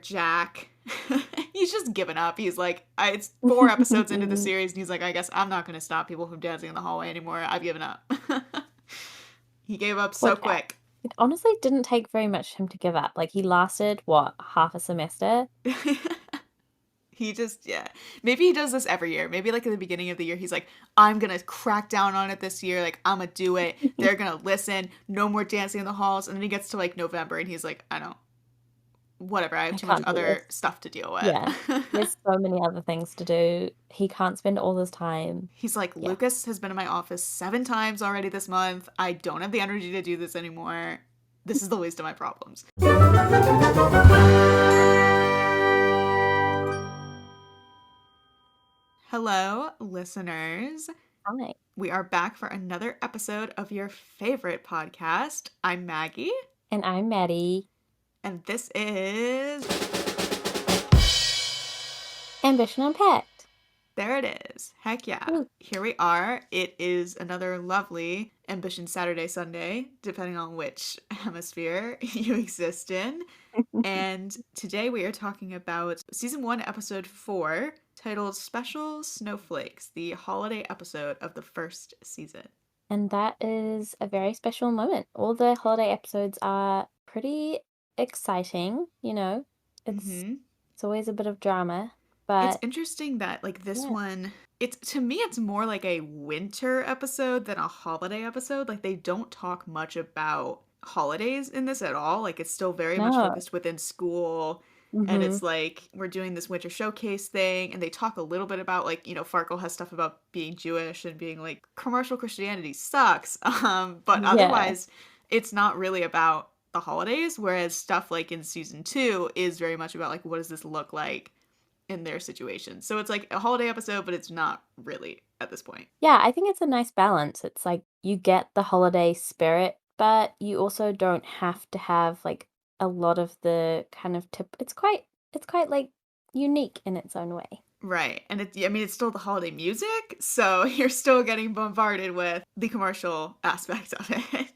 Jack, he's just given up. He's like, it's 4 episodes into the series, and he's like, I guess I'm not going to stop people from dancing in the hallway anymore. I've given up. He gave up so Which quick. it honestly didn't take very much for him to give up. Like, he lasted, what, half a semester? He just, yeah. Maybe he does this every year. Maybe like at the beginning of the year, he's like, I'm going to crack down on it this year. Like, I'm going to do it. They're going to listen. No more dancing in the halls. And then he gets to like November and he's like, I don't, whatever. I have I too much can't do other this. stuff to deal Yeah. with. There's so many other things to do. He can't spend all his time. He's like, Yeah. Lucas has been in my office 7 times already this month. I don't have the energy to do this anymore. This is the least of my problems. Hello, listeners. Hi. We are back for another episode of your favorite podcast. I'm Maggie. And I'm Maddie. And this is Ambition Unpacked. There it is. Heck yeah. Ooh. Here we are. It is another lovely Ambition Saturday, Sunday, depending on which hemisphere you exist in. And today we are talking about Season 1, Episode 4, titled Special Snowflakes, the holiday episode of the first season. And that is a very special moment. All the holiday episodes are pretty exciting, you know. It's always a bit of drama, but it's interesting that like this one, it's to me it's more like a winter episode than a holiday episode. Like they don't talk much about holidays in this at all. Like it's still very much focused within school. And it's like we're doing this winter showcase thing, and they talk a little bit about like, you know, Farkle has stuff about being Jewish and being like commercial Christianity sucks. But otherwise it's not really about the holidays, whereas stuff like in season 2 is very much about like what does this look like in their situation. So it's like a holiday episode, but it's not really at this point. Yeah, I think it's a nice balance. It's like you get the holiday spirit, but you also don't have to have like a lot of the kind of it's quite like unique in its own way. Right. And it's still the holiday music, so you're still getting bombarded with the commercial aspect of it.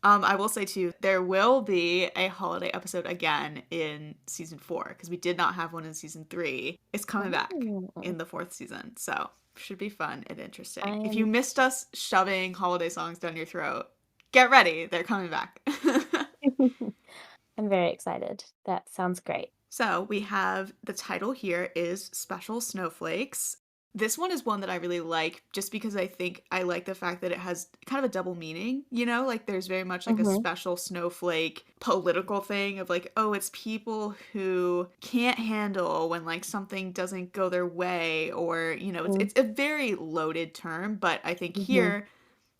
I will say too, there will be a holiday episode again in season 4 because we did not have one in season 3. It's coming back in the 4th season, so should be fun and interesting. If you missed us shoving holiday songs down your throat, get ready, they're coming back. I'm very excited. That sounds great. So we have the title here is Special Snowflakes. This one is one that I really like just because I think I like the fact that it has kind of a double meaning, you know? Like there's very much like a special snowflake political thing of like, oh, it's people who can't handle when like something doesn't go their way, or, you know, it's a very loaded term, but I think here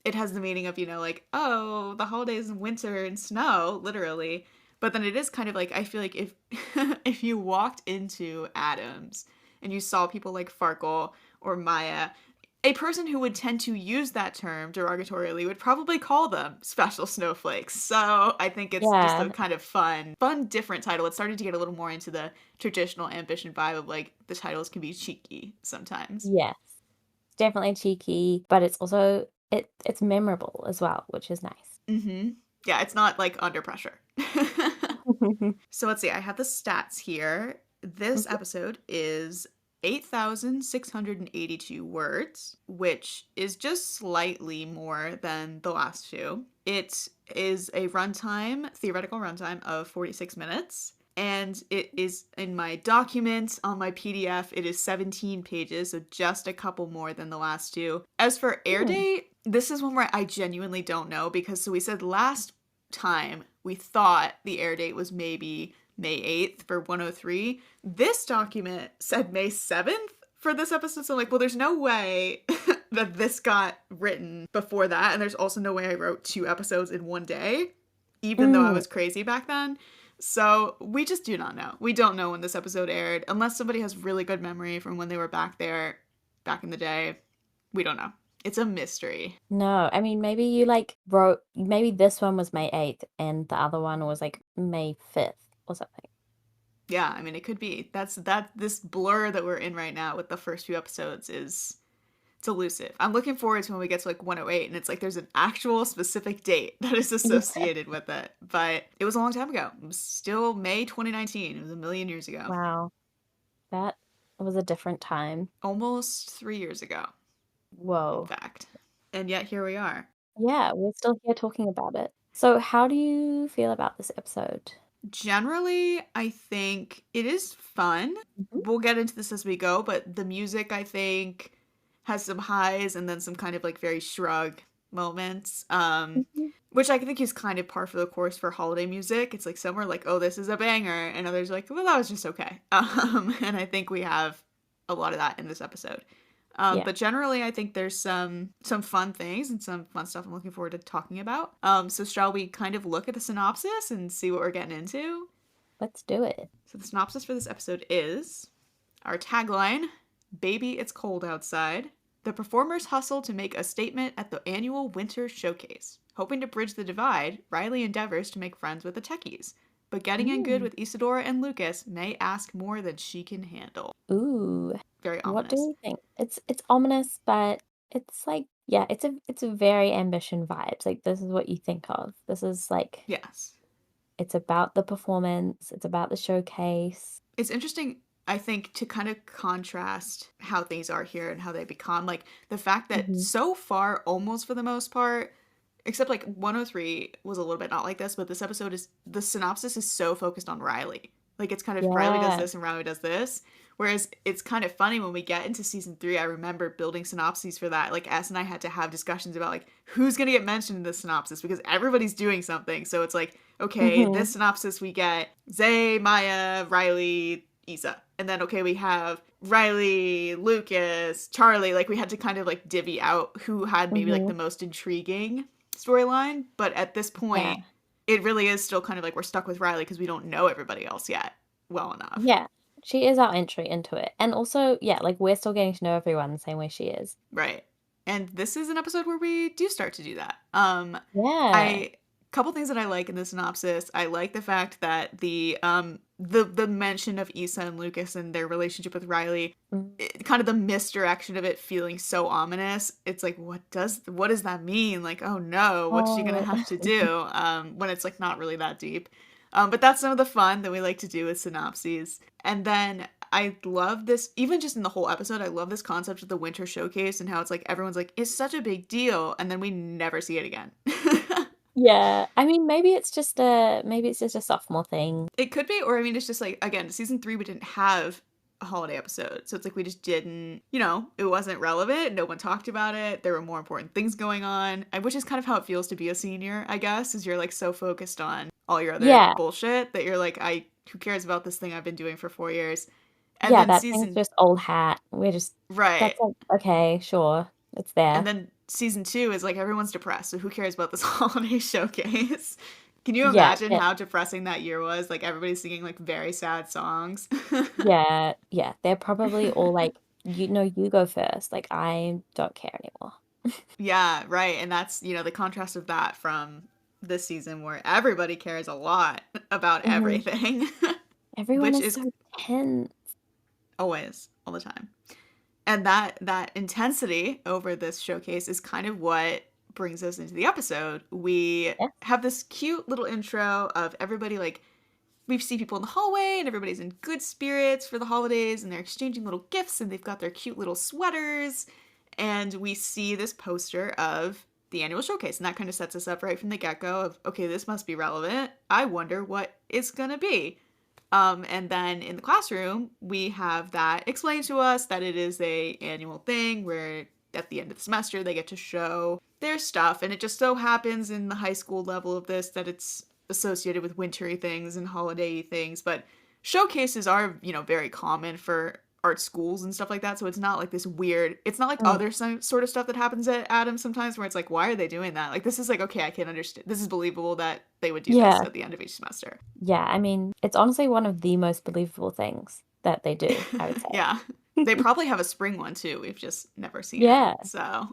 it has the meaning of, you know, like, oh, the holidays in winter and snow, literally. But then it is kind of like, I feel like if if you walked into Adams and you saw people like Farkle or Maya, a person who would tend to use that term derogatorily would probably call them special snowflakes. So I think it's just a kind of fun, different title. It started to get a little more into the traditional Ambition vibe of like the titles can be cheeky sometimes. Yes, it's definitely cheeky, but it's also it's memorable as well, which is nice. Yeah, it's not like under pressure. So let's see, I have the stats here. This episode is 8,682 words, which is just slightly more than the last 2. It is a theoretical runtime of 46 minutes. And it is in my document on my PDF, it is 17 pages, so just a couple more than the last 2. As for air date, this is one where I genuinely don't know, because so we said last time we thought the air date was maybe May 8th for 103. This document said May 7th for this episode, so I'm like, well, there's no way that this got written before that, and there's also no way I wrote 2 episodes in one day, even though I was crazy back then. So we just do not know. We don't know when this episode aired, unless somebody has really good memory from when they were back there, back in the day. We don't know. It's a mystery. No, I mean, maybe you like wrote, maybe this one was May 8th and the other one was like May 5th or something. Yeah, I mean, it could be. This blur that we're in right now with the first few episodes is It's elusive. I'm looking forward to when we get to like 108 and it's like there's an actual specific date that is Yeah. associated with it. But it was a long time ago. It was still May 2019. It was a million years ago. Wow. That was a different time. Almost 3 years ago, in Whoa. fact. And yet here we are. Yeah, we're still here talking about it. So, how do you feel about this episode? Generally, I think it is fun. Mhm. We'll get into this as we go, but the music, I think, has some highs and then some kind of like very shrug moments. Mhm. Which I think is kind of par for the course for holiday music. It's like some are like, oh, this is a banger, and others are like, well, that was just okay. And I think we have a lot of that in this episode. Yeah, But generally, I think there's some fun things and some fun stuff I'm looking forward to talking about. So shall we kind of look at the synopsis and see what we're getting into? let's do it. So the synopsis for this episode is our tagline: "Baby, it's cold outside." The performers hustle to make a statement at the annual winter showcase. Hoping to bridge the divide, Riley endeavors to make friends with the techies. But getting in good Mm. with Isadora and Lucas may ask more than she can handle. Ooh, Very what do ominous. you think? It's ominous, but it's like yeah, it's a very ambition vibes. Like this is what you think of. This is like Yes. it's about the performance, it's about the showcase. It's interesting, I think, to kind of contrast how things are here and how they become. Like the fact that Hmm. so far, almost for the most part, except like 103 was a little bit not like this, but this episode is the synopsis is so focused on Riley. Like it's kind of Riley does Yeah. this and Riley does this. Whereas it's kind of funny when we get into season 3, I remember building synopses for that. Like S and I had to have discussions about like who's gonna get mentioned in this synopsis because everybody's doing something. So it's like, okay, this Hmm. synopsis we get Zay, Maya, Riley, Isa. And then okay, we have Riley, Lucas, Charlie. Like we had to kind of like divvy out who had maybe like the Hmm. most intriguing storyline. But at this point, Yeah. it really is still kind of like we're stuck with Riley because we don't know everybody else yet well enough. Yeah. She is our entry into it. And also, yeah, like we're still getting to know everyone the same way she is. Right. And this is an episode where we do start to do that. Yeah. I couple things that I like in the synopsis. I like the fact that the mention of Issa and Lucas and their relationship with Riley, Mm. kind of the misdirection of it feeling so ominous. It's like what does that mean? Like, oh no, what's she gonna Oh. have to do? When it's like not really that deep. But that's some of the fun that we like to do with synopses. And then I love this, even just in the whole episode, I love this concept of the winter showcase and how it's like everyone's like, it's such a big deal. And then we never see it again. Yeah. I mean, maybe it's just a sophomore thing. It could be, or I mean, it's just like, again, season 3, we didn't have a holiday episode. So it's like we just didn't, it wasn't relevant. No one talked about it. There were more important things going on, which is kind of how it feels to be a senior, I guess, is you're like so focused on all your other Yeah. bullshit that you're like, who cares about this thing I've been doing for 4 years? And Yeah, then that thing's just old hat. right. That's like, okay, sure. It's And there. then season 2 is like everyone's depressed, so who cares about this holiday showcase? Can you Yeah, imagine yeah, how depressing that year was? Like everybody's singing like very sad songs. yeah, yeah. They're probably all like, you go first. Like, I don't care anymore. Yeah, right. And that's, the contrast of that from this season where everybody cares a lot about Hmm. everything, Everyone which is is so tense. always all the time. And that intensity over this showcase is kind of what brings us into the episode. We Yes. have this cute little intro of everybody like we see people in the hallway and everybody's in good spirits for the holidays and they're exchanging little gifts and they've got their cute little sweaters and we see this poster of the annual showcase and that kind of sets us up right from the get-go of okay, this must be relevant. I wonder what it's gonna be. And then in the classroom, we have that explained to us that it is a annual thing where at the end of the semester they get to show their stuff. And it just so happens in the high school level of this that it's associated with wintry things and holiday things. But showcases are, very common for art schools and stuff like that. So it's not like this weird, it's not like Mm. other sort of stuff that happens at Adams sometimes where it's like, why are they doing that? Like, this is like, okay, I can understand. This is believable that they would do this Yeah, at the end of each semester. yeah. I mean, it's honestly one of the most believable things that they do, I would Yeah. say. They probably have a spring one too. We've just never seen it. Yeah, So,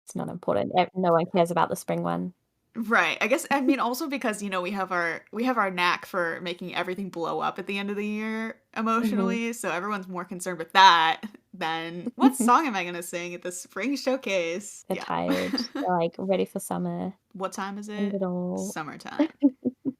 it's not important. No one cares about the spring one. right. I guess I mean also because, we have our knack for making everything blow up at the end of the year Hmm. emotionally. So everyone's more concerned with that then what song am I gonna sing at the spring showcase? They're Yeah. tired. They're like ready for summer. What time is End it? it all. Summertime.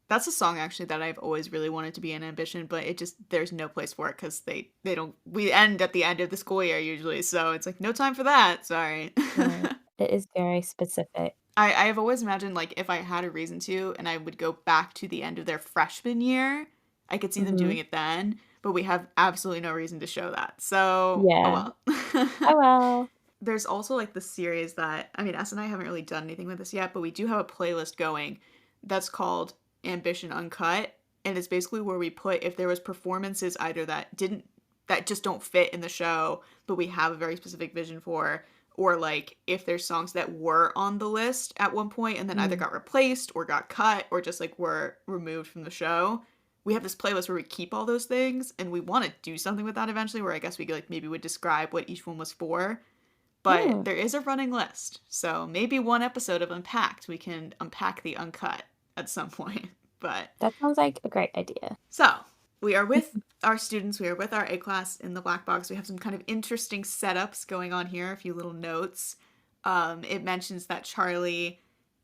That's a song actually that I've always really wanted to be an Ambition, but it just there's no place for it because they don't. We end at the end of the school year usually, so it's like no time for that. Sorry. Right. It is very specific. I have always imagined like if I had a reason to, and I would go back to the end of their freshman year, I could see them Mm-hmm. doing it then. But we have absolutely no reason to show that. So oh Yeah. well. Oh well. There's also like the series that I mean, S and I haven't really done anything with this yet, but we do have a playlist going that's called Ambition Uncut, and it's basically where we put if there was performances either that just don't fit in the show, but we have a very specific vision for, or like if there's songs that were on the list at one point and then either Mm. got replaced or got cut or just like were removed from the show. We have this playlist where we keep all those things, and we want to do something with that eventually, where I guess we like maybe would describe what each one was for, but Mm. there is a running list. So maybe one episode of Unpacked, we can unpack the uncut at some point. But That sounds like a great idea. so we are with our students, we are with our A class in the black box. We have some kind of interesting setups going on here, a few little notes. It mentions that Charlie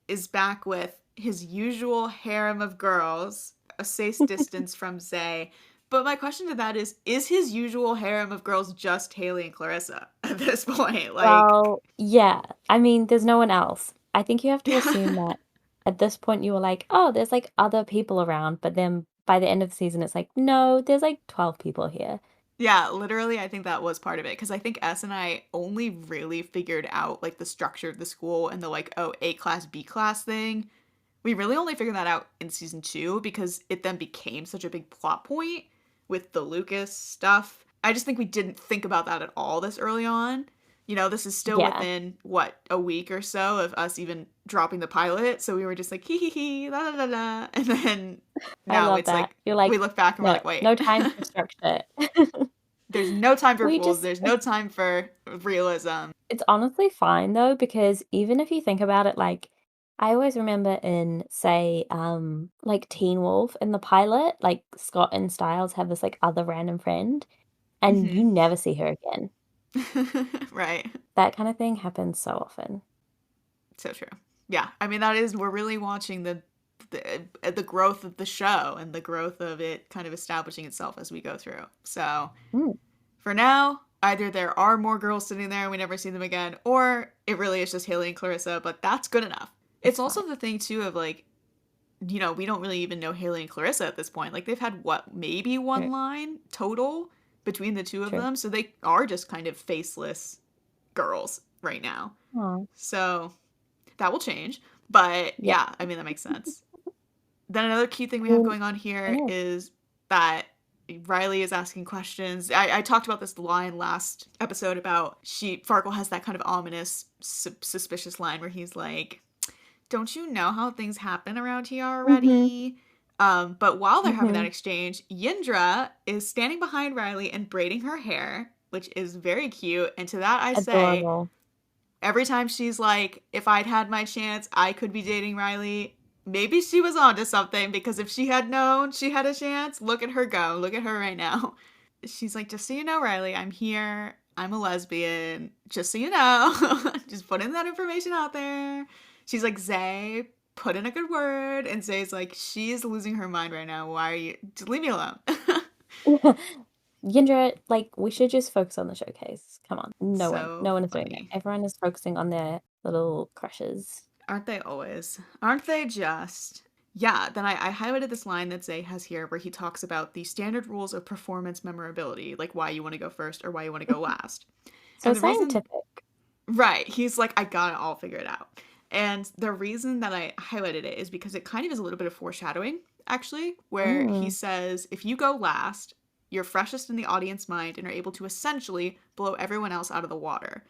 is back with his usual harem of girls, a safe distance from Zay. But my question to that is his usual harem of girls just Haley and Clarissa at this point? Like, Well, yeah. I mean, there's no one else. I think you have to assume yeah. that at this point you were like, oh, there's like other people around, but then by the end of the season, it's like, no, there's like 12 people here. Yeah, literally, I think that was part of it because I think S and I only really figured out like the structure of the school and the like, oh, A class, B class thing. We really only figured that out in season 2 because it then became such a big plot point with the Lucas stuff. I just think we didn't think about that at all this early on. You know, this is still Yeah, within what, a week or so of us even dropping the pilot. So we were just like hee hee hee la la la la, and then I now love it's that. like You're we like, look back and we're no, like, wait, no time for structure. there's no time for We fools. just, There's no time for realism. it's honestly fine though, because even if you think about it, like, I always remember in, say, like Teen Wolf in the pilot, like Scott and Styles have this like other random friend, and you Hmm. never see her again. Right. That kind of thing happens so often. So true. Yeah, I mean that is we're really watching the growth of the show and the growth of it kind of establishing itself as we go through. So Mm, for now, either there are more girls sitting there and we never see them again, or it really is just Haley and Clarissa. But that's good enough. It's it's also fine. the thing too of like we don't really even know Haley and Clarissa at this point. Like they've had what maybe True, one line total between the two of true. them, so they are just kind of faceless girls right now. Oh, So that will change. But yeah. yeah, I mean, that makes sense. Then another key thing we have Well, going on I here know. is that Riley is asking questions. I talked about this line last episode about Farkle has that kind of ominous, suspicious line where he's like, don't you know how things happen around here Mm-hmm, already? But while they're having that mm-hmm. exchange, Yindra is standing behind Riley and braiding her hair, which is very cute. And to that I say, Adorable. every time she's like, if I'd had my chance, I could be dating Riley. Maybe she was onto something because if she had known she had a chance, look at her go. Look at her right now. She's like, just so you know, Riley, I'm here. I'm a lesbian. Just so you know. Just putting that information out there. She's like, Zay, put in a good word. And Zay's like, she's losing her mind right now. Why are you? Just leave me alone. Yindra, like, we should just focus on the showcase. Come on. So No one is doing it. funny. Everyone is focusing on their little crushes. Aren't they always? Aren't they just? Yeah, then I highlighted this line that Zay has here where he talks about the standard rules of performance memorability, like why you want to go first or why you want to go last. So And the reason, scientific. right, he's like, I got it all figured out. And the reason that I highlighted it is because it kind of is a little bit of foreshadowing, actually, where he Mm, says, if you go last, you're freshest in the audience mind and are able to essentially blow everyone else out of the water.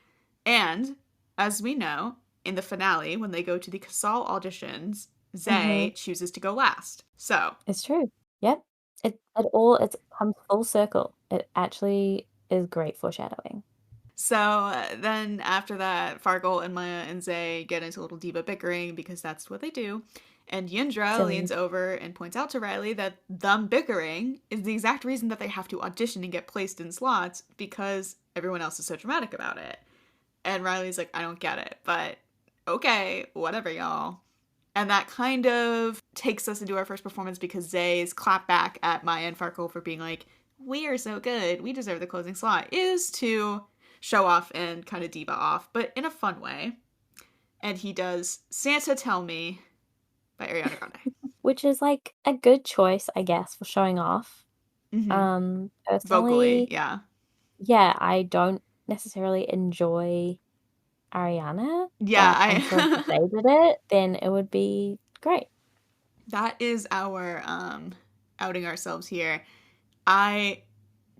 And, as we know, in the finale, when they go to the Casal auditions, mm-hmm. Zay chooses to go last. So, It's true. Yep. It comes full circle. It actually is great foreshadowing. then after that, Fargle and Maya and Zay get into a little diva bickering because that's what they do. And Yindra Silly. leans over and points out to Riley that them bickering is the exact reason that they have to audition and get placed in slots because everyone else is so dramatic about it. And Riley's like, I don't get it, but okay, whatever, y'all. And that kind of takes us into our first performance because Zay's clap back at Maya and Farkle for being like, we are so good, we deserve the closing slot, is to show off and kind of diva off, but in a fun way. And he does Santa Tell Me by Ariana Grande. Which is, like, a good choice, I guess, for showing off. Vocally, Personally, yeah. yeah, I don't necessarily enjoy Ariana, Yeah, but I'm sure if they did it, then it would be great. That is our outing ourselves here. I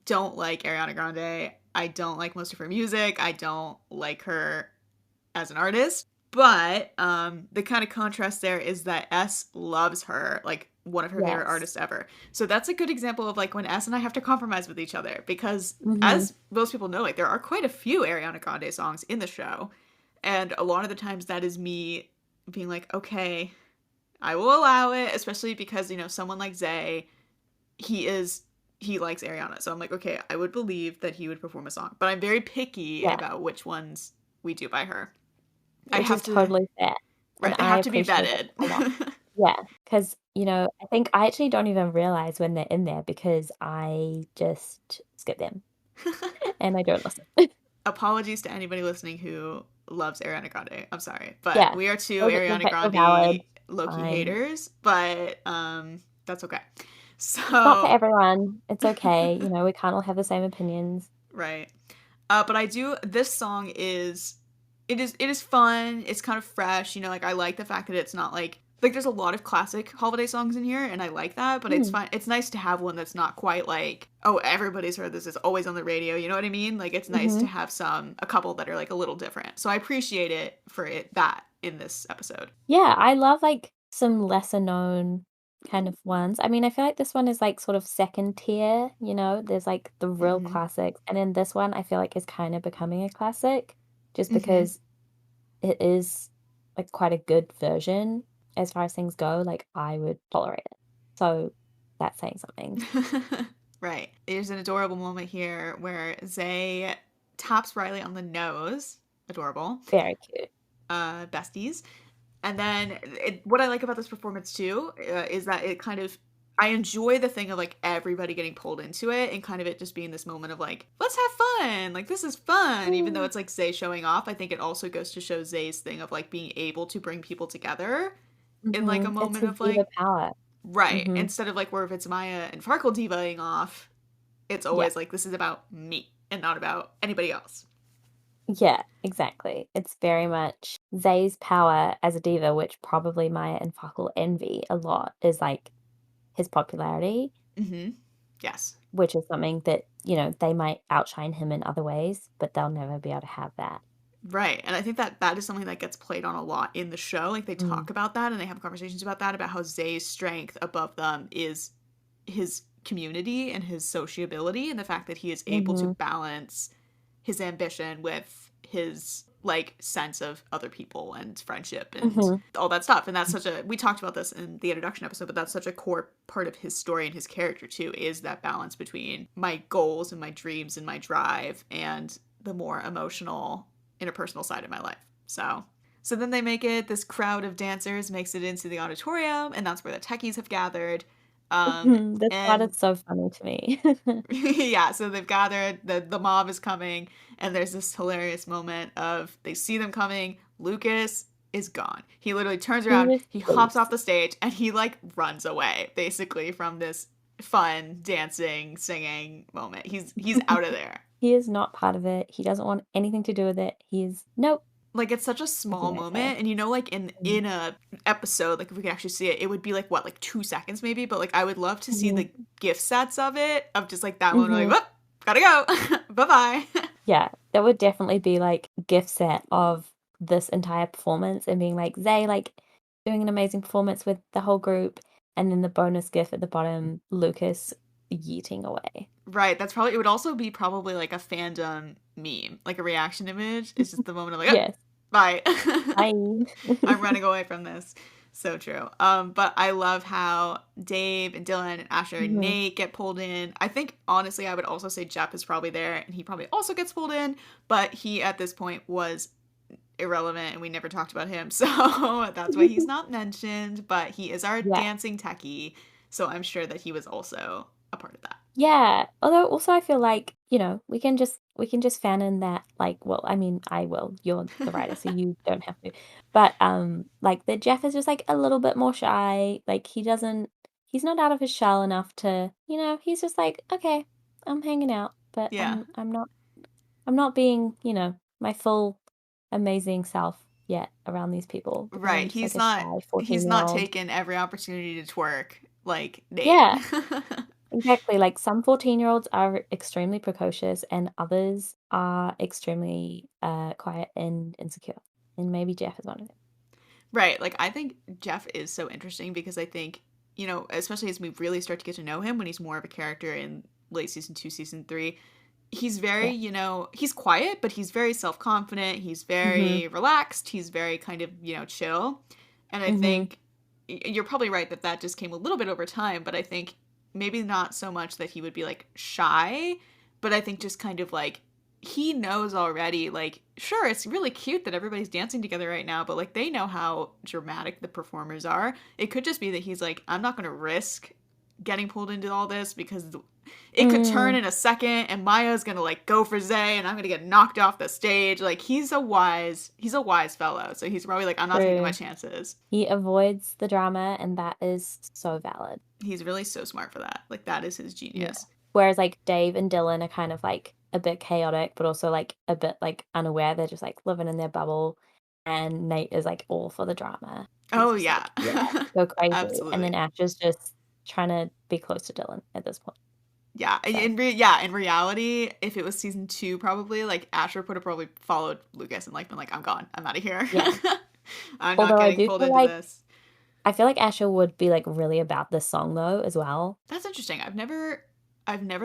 don't like Ariana Grande. I don't like most of her music. I don't like her as an artist. But the kind of contrast there is that S loves her, like one of her favorite Yes. artists ever. So that's a good example of like when S and I have to compromise with each other because Mhm. as most people know, like there are quite a few Ariana Grande songs in the show. And a lot of the times that is me being like, okay, I will allow it, especially because, you know, someone like Zay, he likes Ariana. So I'm like, okay, I would believe that he would perform a song. But I'm very picky Yeah, about which ones we do by her. I which have is to totally fair, and Right, they I have to be appreciate it vetted. a lot. Yeah, because I think I actually don't even realize when they're in there because I just skip them, and I don't listen. Apologies to anybody listening who loves Ariana Grande. I'm sorry, but Yeah. we are two Ariana You're valid. Grande low-key Fine. haters, but that's okay. It's not for So, everyone. It's okay, we can't all have the same opinions. right. But I do. This song is, it is fun. It's kind of fresh. You know, like I like the fact that it's not like there's a lot of classic holiday songs in here, and I like that. But it's Mm, fun. It's nice to have one that's not quite like, oh, everybody's heard this. It's always on the radio. You know what I mean? Like it's nice to mhm. have a couple that are like a little different. So I appreciate it for that in this episode. Yeah, I love, like, some lesser known kind of ones. I mean, I feel like this one is, like, sort of second tier, There's, like, the real Mm-hmm. classics, and then this one I feel like is kinda becoming a classic just Mm-hmm. because it is, like, quite a good version as far as things go, like, I would tolerate it. So, that's saying something. Right. There's an adorable moment here where Zay taps Riley on the nose. Adorable. Very cute. Besties. And then what I like about this performance too is that it kind of, I enjoy the thing of like everybody getting pulled into it and kind of it just being this moment of like, let's have fun. Like, this is fun. Even though Mm, it's like Zay showing off, I think it also goes to show Zay's thing of like being able to bring people together in like a mhm. It's moment his of diva like, power. right. Mhm. Instead of like where if it's Maya and Farkle divaing off, it's Yeah. always like, this is about me and not about anybody else. Yeah, exactly. It's very much Zay's power as a diva, which probably Maya and Fakul envy a lot, is like his popularity, Mm-hmm. Yes. which is something that, they might outshine him in other ways, but they'll never be able to have that. Right. And I think that that is something that gets played on a lot in the show. Like they Mm. talk about that and they have conversations about that, about how Zay's strength above them is his community and his sociability and the fact that he is able to Mhm. balance his ambition with his like sense of other people and friendship and Mhm. all that stuff. And that's such a, we talked about this in the introduction episode, but that's such a core part of his story and his character too, is that balance between my goals and my dreams and my drive and the more emotional interpersonal side of my life. So then they make it, this crowd of dancers makes it into the auditorium, and that's where the techies have gathered. This part And is so funny to me. yeah, so they've gathered, the mob is coming, and there's this hilarious moment of they see them coming, Lucas is gone. He literally turns He around, was he hops off loose. the stage, and he like runs away, basically, from this fun dancing, singing moment. He's out of there. He is not part of it. He doesn't want anything to do with it. He's nope. Like it's such a As you small might say. moment, and you know, like in Mm. a episode, like if we could actually see it, it would be like what, like 2 seconds maybe, but like I would love to see Mhm. the gift sets of it, of just like that moment, like, Mhm. whoop, gotta go, bye bye. Yeah, that would definitely be, like, gift set of this entire performance and being like, Zay, like, doing an amazing performance with the whole group, and then the bonus gift at the bottom, Lucas yeeting away. Right, that's probably, it would also be probably like a fandom meme, like a reaction image. It's just the moment of like, oh, Yes. bye. Bye. I'm running away from this. So true. But I love how Dave and Dylan and Asher and Mhm. Nate get pulled in. I think honestly, I would also say Jeff is probably there, and he probably also gets pulled in. But he at this point was irrelevant, and we never talked about him, so that's why he's not mentioned. But he is our Yeah. dancing techie, so I'm sure that he was also a part of that. Yeah. Although also I feel like, we can just fan in that, like, well, I mean, I will. You're the writer, so you don't have to. But like that Jeff is just like a little bit more shy. Like he's not out of his shell enough to, he's just like, okay, I'm hanging out, but Yeah. I'm not being, my full amazing self yet around these people because I'm Right. just like He's a not shy he's 14-year not old. taking every opportunity to twerk like Nate. Yeah. Exactly, like, some 14-year-olds are extremely precocious and others are extremely, quiet and insecure, and maybe Jeff is one of them. Right. Like I think Jeff is so interesting because I think, especially as we really start to get to know him when he's more of a character in late season 2, season 3, he's very, Yeah. he's quiet, but he's very self-confident, he's Mhm, very relaxed, he's very kind of, chill. And I mhm, think you're probably right that that just came a little bit over time, but I think maybe not so much that he would be like shy, but I think just kind of like he knows already, like, sure, it's really cute that everybody's dancing together right now, but like they know how dramatic the performers are. It could just be that he's like, I'm not going to risk getting pulled into all this because it could turn mm, in a second and Maya's going to like go for Zay and I'm going to get knocked off the stage. Like he's a wise fellow. So he's probably like, I'm not taking my true. chances. He avoids the drama, and that is so valid. He's really so smart for that. Like that is his Yeah. genius. Whereas, like, Dave and Dylan are kind of, like, a bit chaotic, but also, like, a bit, like, unaware, they're just, like, living in their bubble, and Nate is, like, all for the drama. He's Oh just yeah. like, "Yeah, go crazy," and then Absolutely. Ash is just trying to be close to Dylan at this point, Yeah, so in reality, if it was season 2, probably like Asher would have probably followed Lucas and like been like, I'm gone, I'm out of here, yeah. I'm not Although getting pulled into this. I feel like Asher would be, like, really about this song, though, as well. That's interesting. I've never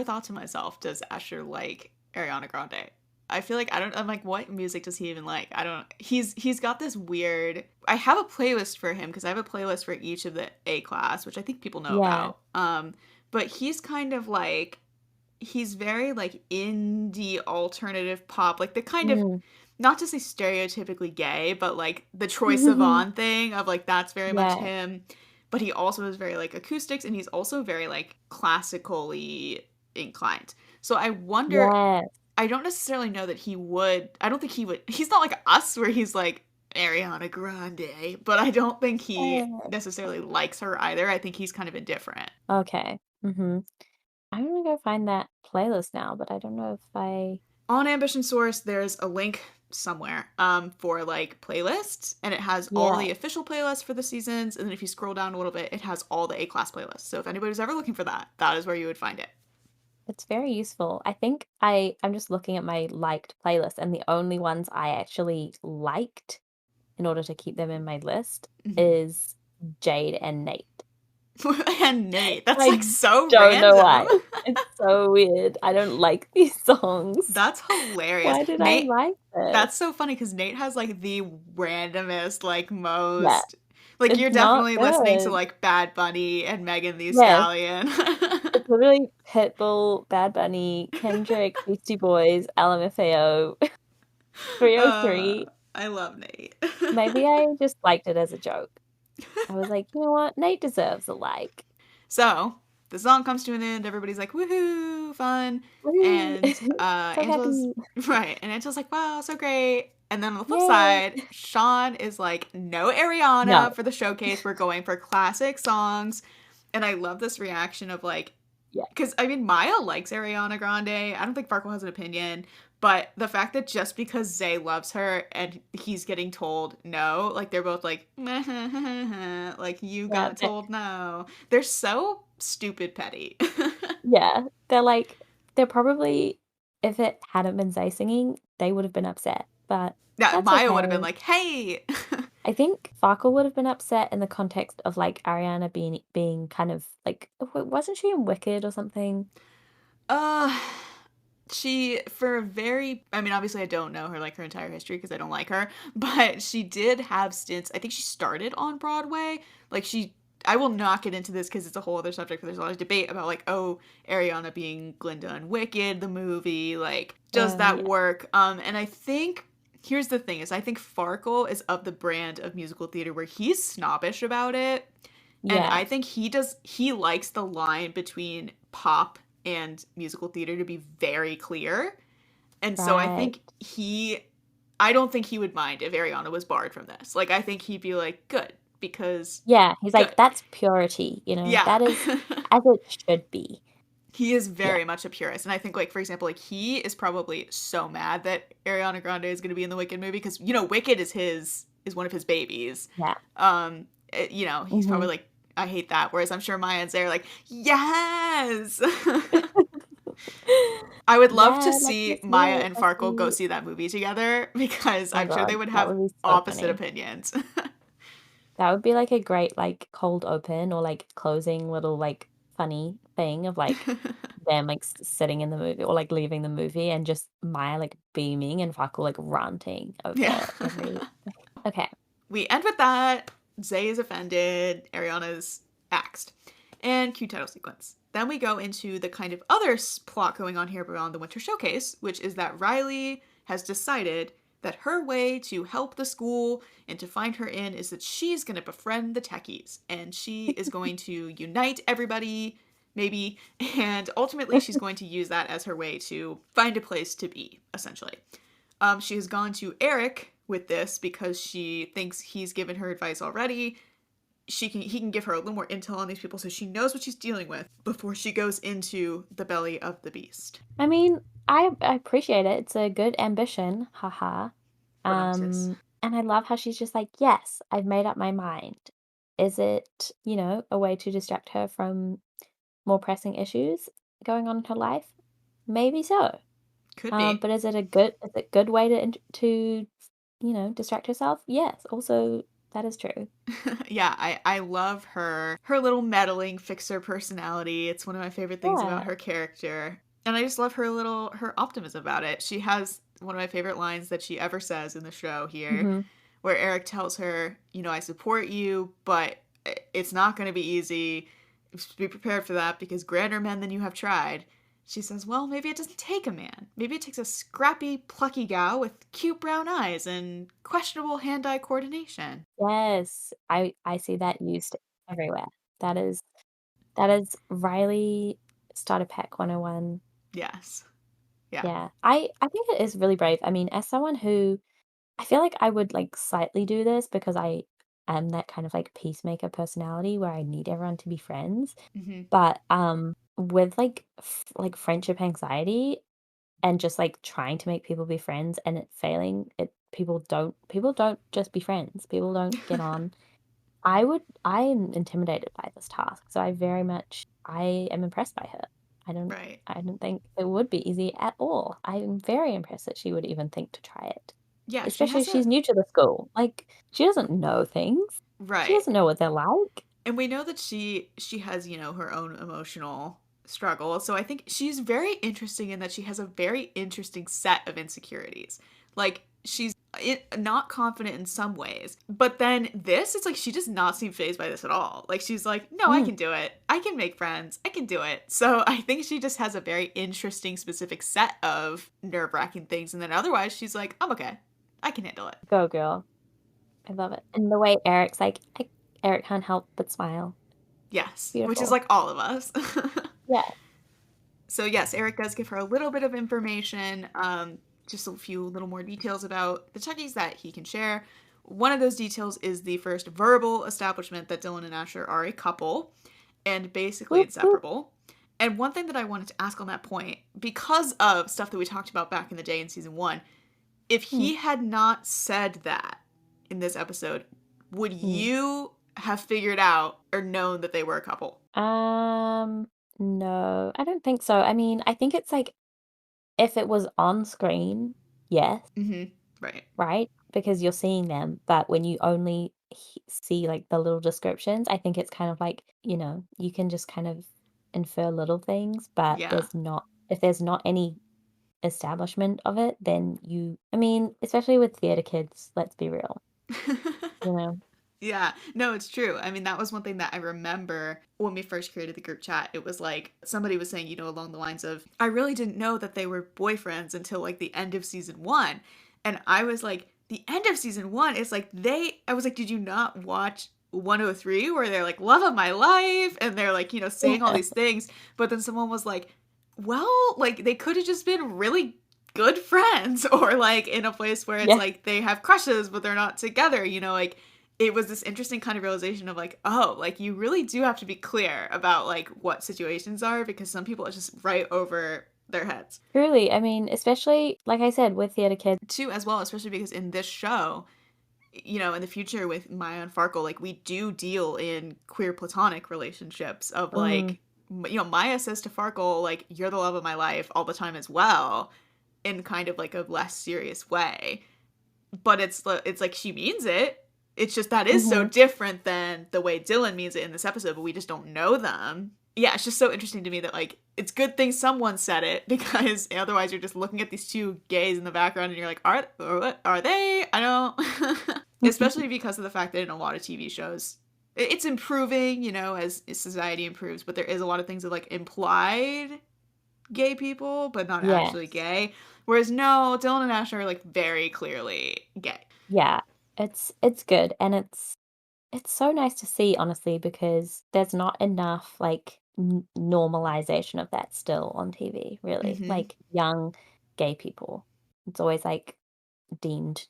thought to myself, does Asher like Ariana Grande? I feel like I don't. I'm like, what music does he even like? I don't. He's got this weird. I have a playlist for him because I have a playlist for each of the A class, which I think people know Yeah. about. But he's kind of like he's very like indie alternative pop, like the kind of Mm. not to say stereotypically gay, but like the Troye Sivan thing of like that's very much Yeah. him. But he also is very like acoustics and he's also very like classically inclined. So I wonder, Yes. I don't necessarily know that I don't think he would, he's not like us where he's like Ariana Grande, but I don't think he Yeah. necessarily likes her either. I think he's kind of indifferent. Okay. Mhm. I'm gonna go find that playlist now, but I don't know if I On Ambition Source, there's a link somewhere for like playlists, and it has all yeah. the official playlists for the seasons. And then if you scroll down a little bit, it has all the A class playlists. So if anybody's ever looking for that, that is where you would find it. It's very useful. I think I'm just looking at my liked playlist, and the only ones I actually liked in order to keep them in my list Mm-hmm. is Jade and Nate. And Nate, that's I like so don't know why. random. It's so weird. I don't like these songs. That's hilarious. Why did I Nate, like this? that's so funny because Nate has like the randomest, like Yeah, most. Like it's you're not definitely listening to good. like Bad Bunny and Megan the Yes, Stallion. it's literally Pitbull, Bad Bunny, Kendrick, Beastie Boys, LMFAO, uh, 303. I love Nate. Maybe I just liked it as a joke. I was like, you know what? Nate deserves a like. So the song comes to an end. Everybody's like, "Woohoo, fun!" Woo! And So Angela's happy. right, and Angela's like, "Wow, so great!" And then on the flip Yay. side, Sean is like, "No No. Ariana for the showcase. We're going for classic songs." And I love this reaction of like, Yeah. because I mean, Maya likes Ariana Grande. I don't think Farkle has an opinion, but the fact that just because Zay loves her and he's getting told no, like they're both like, like you Yeah. got told no. They're so stupid petty. Yeah. They're probably, if it hadn't been Zay singing, they would have been upset. But Yeah, that's Maya would have been okay. like, hey. I think Farkle would have been upset in the context of like Ariana being kind of like wasn't she in Wicked or something? uh She, for a very, I mean, obviously I don't know her, like, her entire history because I don't like her, but she did have stints. I think she started on Broadway. Like, I will not get into this because it's a whole other subject, but there's a lot of debate about, like, oh, Ariana being Glinda in Wicked, the movie, like, does Oh, that yeah. work? And I think, here's the thing, is I think Farkle is of the brand of musical theater where he's snobbish about it. And I Yeah, think he likes the line between pop and musical theater to be very clear. And so right. I don't think he would mind if Ariana was barred from this. Like, I think he'd be like, good, because Yeah, he's like, good. "That's purity," you know? Yeah. That is as it should be. He is Yeah, very much a purist. And I think, like, for example, like, he is probably so mad that Ariana Grande is going to be in the Wicked movie because, Wicked is one of his babies. yeah. He's probably Mhm. like, I hate that. Whereas I'm sure Maya and Zay are like, yes. I would love to Yeah, let see us Maya know. and Let's Farkle go see. see that movie together because Oh I'm sure they god, would that have would be so opposite funny. opinions. That would be like a great, like, cold open or, like, closing little, like, funny thing of, like, them, like, sitting in the movie or, like, leaving the movie and just Maya, like, beaming and Farkle, like, ranting Yeah. over every okay. We end with that. Zay is offended. Ariana's axed. And cue title sequence. Then we go into the kind of other plot going on here beyond the Winter Showcase, which is that Riley has decided that her way to help the school and to find her in is that she's going to befriend the techies and she is going to unite everybody, maybe, and ultimately she's going to use that as her way to find a place to be, essentially. She has gone to Eric with this because she thinks he's given her advice already. He can give her a little more intel on these people so she knows what she's dealing with before she goes into the belly of the beast. I mean, I appreciate it. It's a good ambition, haha. Renuntis. And I love how she's just like, "Yes, I've made up my mind." Is it, a way to distract her from more pressing issues going on in her life? Maybe so. Could be. But is it good way distract herself? Yes, also that is true. Yeah, I love her little meddling fixer personality. It's one of my favorite things about Yeah. her character. And I just love her optimism about it. She has one of my favorite lines that she ever says in the show here, Mhm. where Eric tells her, I support you, but it's not going to be easy. Be prepared for that because grander men than you have tried. She says, well, maybe it doesn't take a man. Maybe it takes a scrappy, plucky gal with cute brown eyes and questionable hand-eye coordination. Yes, I see that used everywhere. That is that is Riley Starter Pack 101. Yes. Yeah. Yeah. I think it is really brave. I mean, as someone who I feel like I would, like, slightly do this because I am that kind of, like, peacemaker personality where I need everyone to be friends, Hmm. but, with, like, friendship anxiety and just, like, trying to make people be friends and it failing, people don't just be friends, people don't get on. I am intimidated by this task, so I am impressed by her. I don't Right. I don't think it would be easy at all. I'm very impressed that she would even think to try it, Yeah, she especially has if a she's new to the school. Like, she doesn't know things. She right. doesn't know what they're like. And we know that she has, her own emotional struggle. So I think she's very interesting in that she has a very interesting set of insecurities. Like she's not confident in some ways, but then this, it's like she does not seem phased by this at all. Like she's like, no, I Mm, can do it. I can make friends. I can do it. So I think she just has a very interesting, specific set of nerve wracking things, and then otherwise she's like, I'm okay. I can handle it. go girl. I love it. And the way Eric's like, Eric can't help but smile. Yes, which is Beautiful. like all of us. Yeah. So yes, Eric does give her a little bit of information, just a few little more details about the Chuckies that he can share. One of those details is the first verbal establishment that Dylan and Asher are a couple and basically Whoop, whoop. inseparable. And one thing that I wanted to ask on that point, because of stuff that we talked about back in the day in season one, if Mm, he had not said that in this episode, would mm. you have figured out or known that they were a couple? Um, no, I don't think so. I mean, I think it's like if it was on screen, yes, Mm-hmm. Right. right? Because you're seeing them, but when you only see like the little descriptions, I think it's kind of like, you can just kind of infer little things, but Yeah. there's not any establishment of it, then I mean, especially with theater kids, let's be real, you know? Yeah, no, it's true. I mean, that was one thing that I remember when we first created the group chat. It was like somebody was saying, along the lines of, I really didn't know that they were boyfriends until like the end of season one. And I was like, the end of season one is like I was like, did you not watch 103 where they're like, love of my life? And they're like, saying all Yeah. these things. But then someone was like, well, like they could have just been really good friends or like in a place where it's Yeah. like they have crushes, but they're not together, like it was this interesting kind of realization of like, oh, like you really do have to be clear about like what situations are because some people are just right over their heads. Truly, I mean, especially, like I said, with theater kids. Too, as well, especially because in this show, in the future with Maya and Farkle, like we do deal in queer platonic relationships of Mm, like, Maya says to Farkle, like, you're the love of my life all the time as well, in kind of like a less serious way. But it's like she means it. It's just that is so mhm. different than the way Dylan means it in this episode, but we just don't know them. Yeah, it's just so interesting to me that like it's good thing someone said it because otherwise you're just looking at these two gays in the background and you're like, are they? I don't. Especially because of the fact that in a lot of TV shows it's improving, as society improves, but there is a lot of things that like implied gay people, but not actually Yes. gay. Whereas no, Dylan and Ash are like very clearly gay. Yeah. It's good, and it's so nice to see, honestly, because there's not enough like normalization of that still on TV, really. Mm-hmm. Like young gay people. It's always like deemed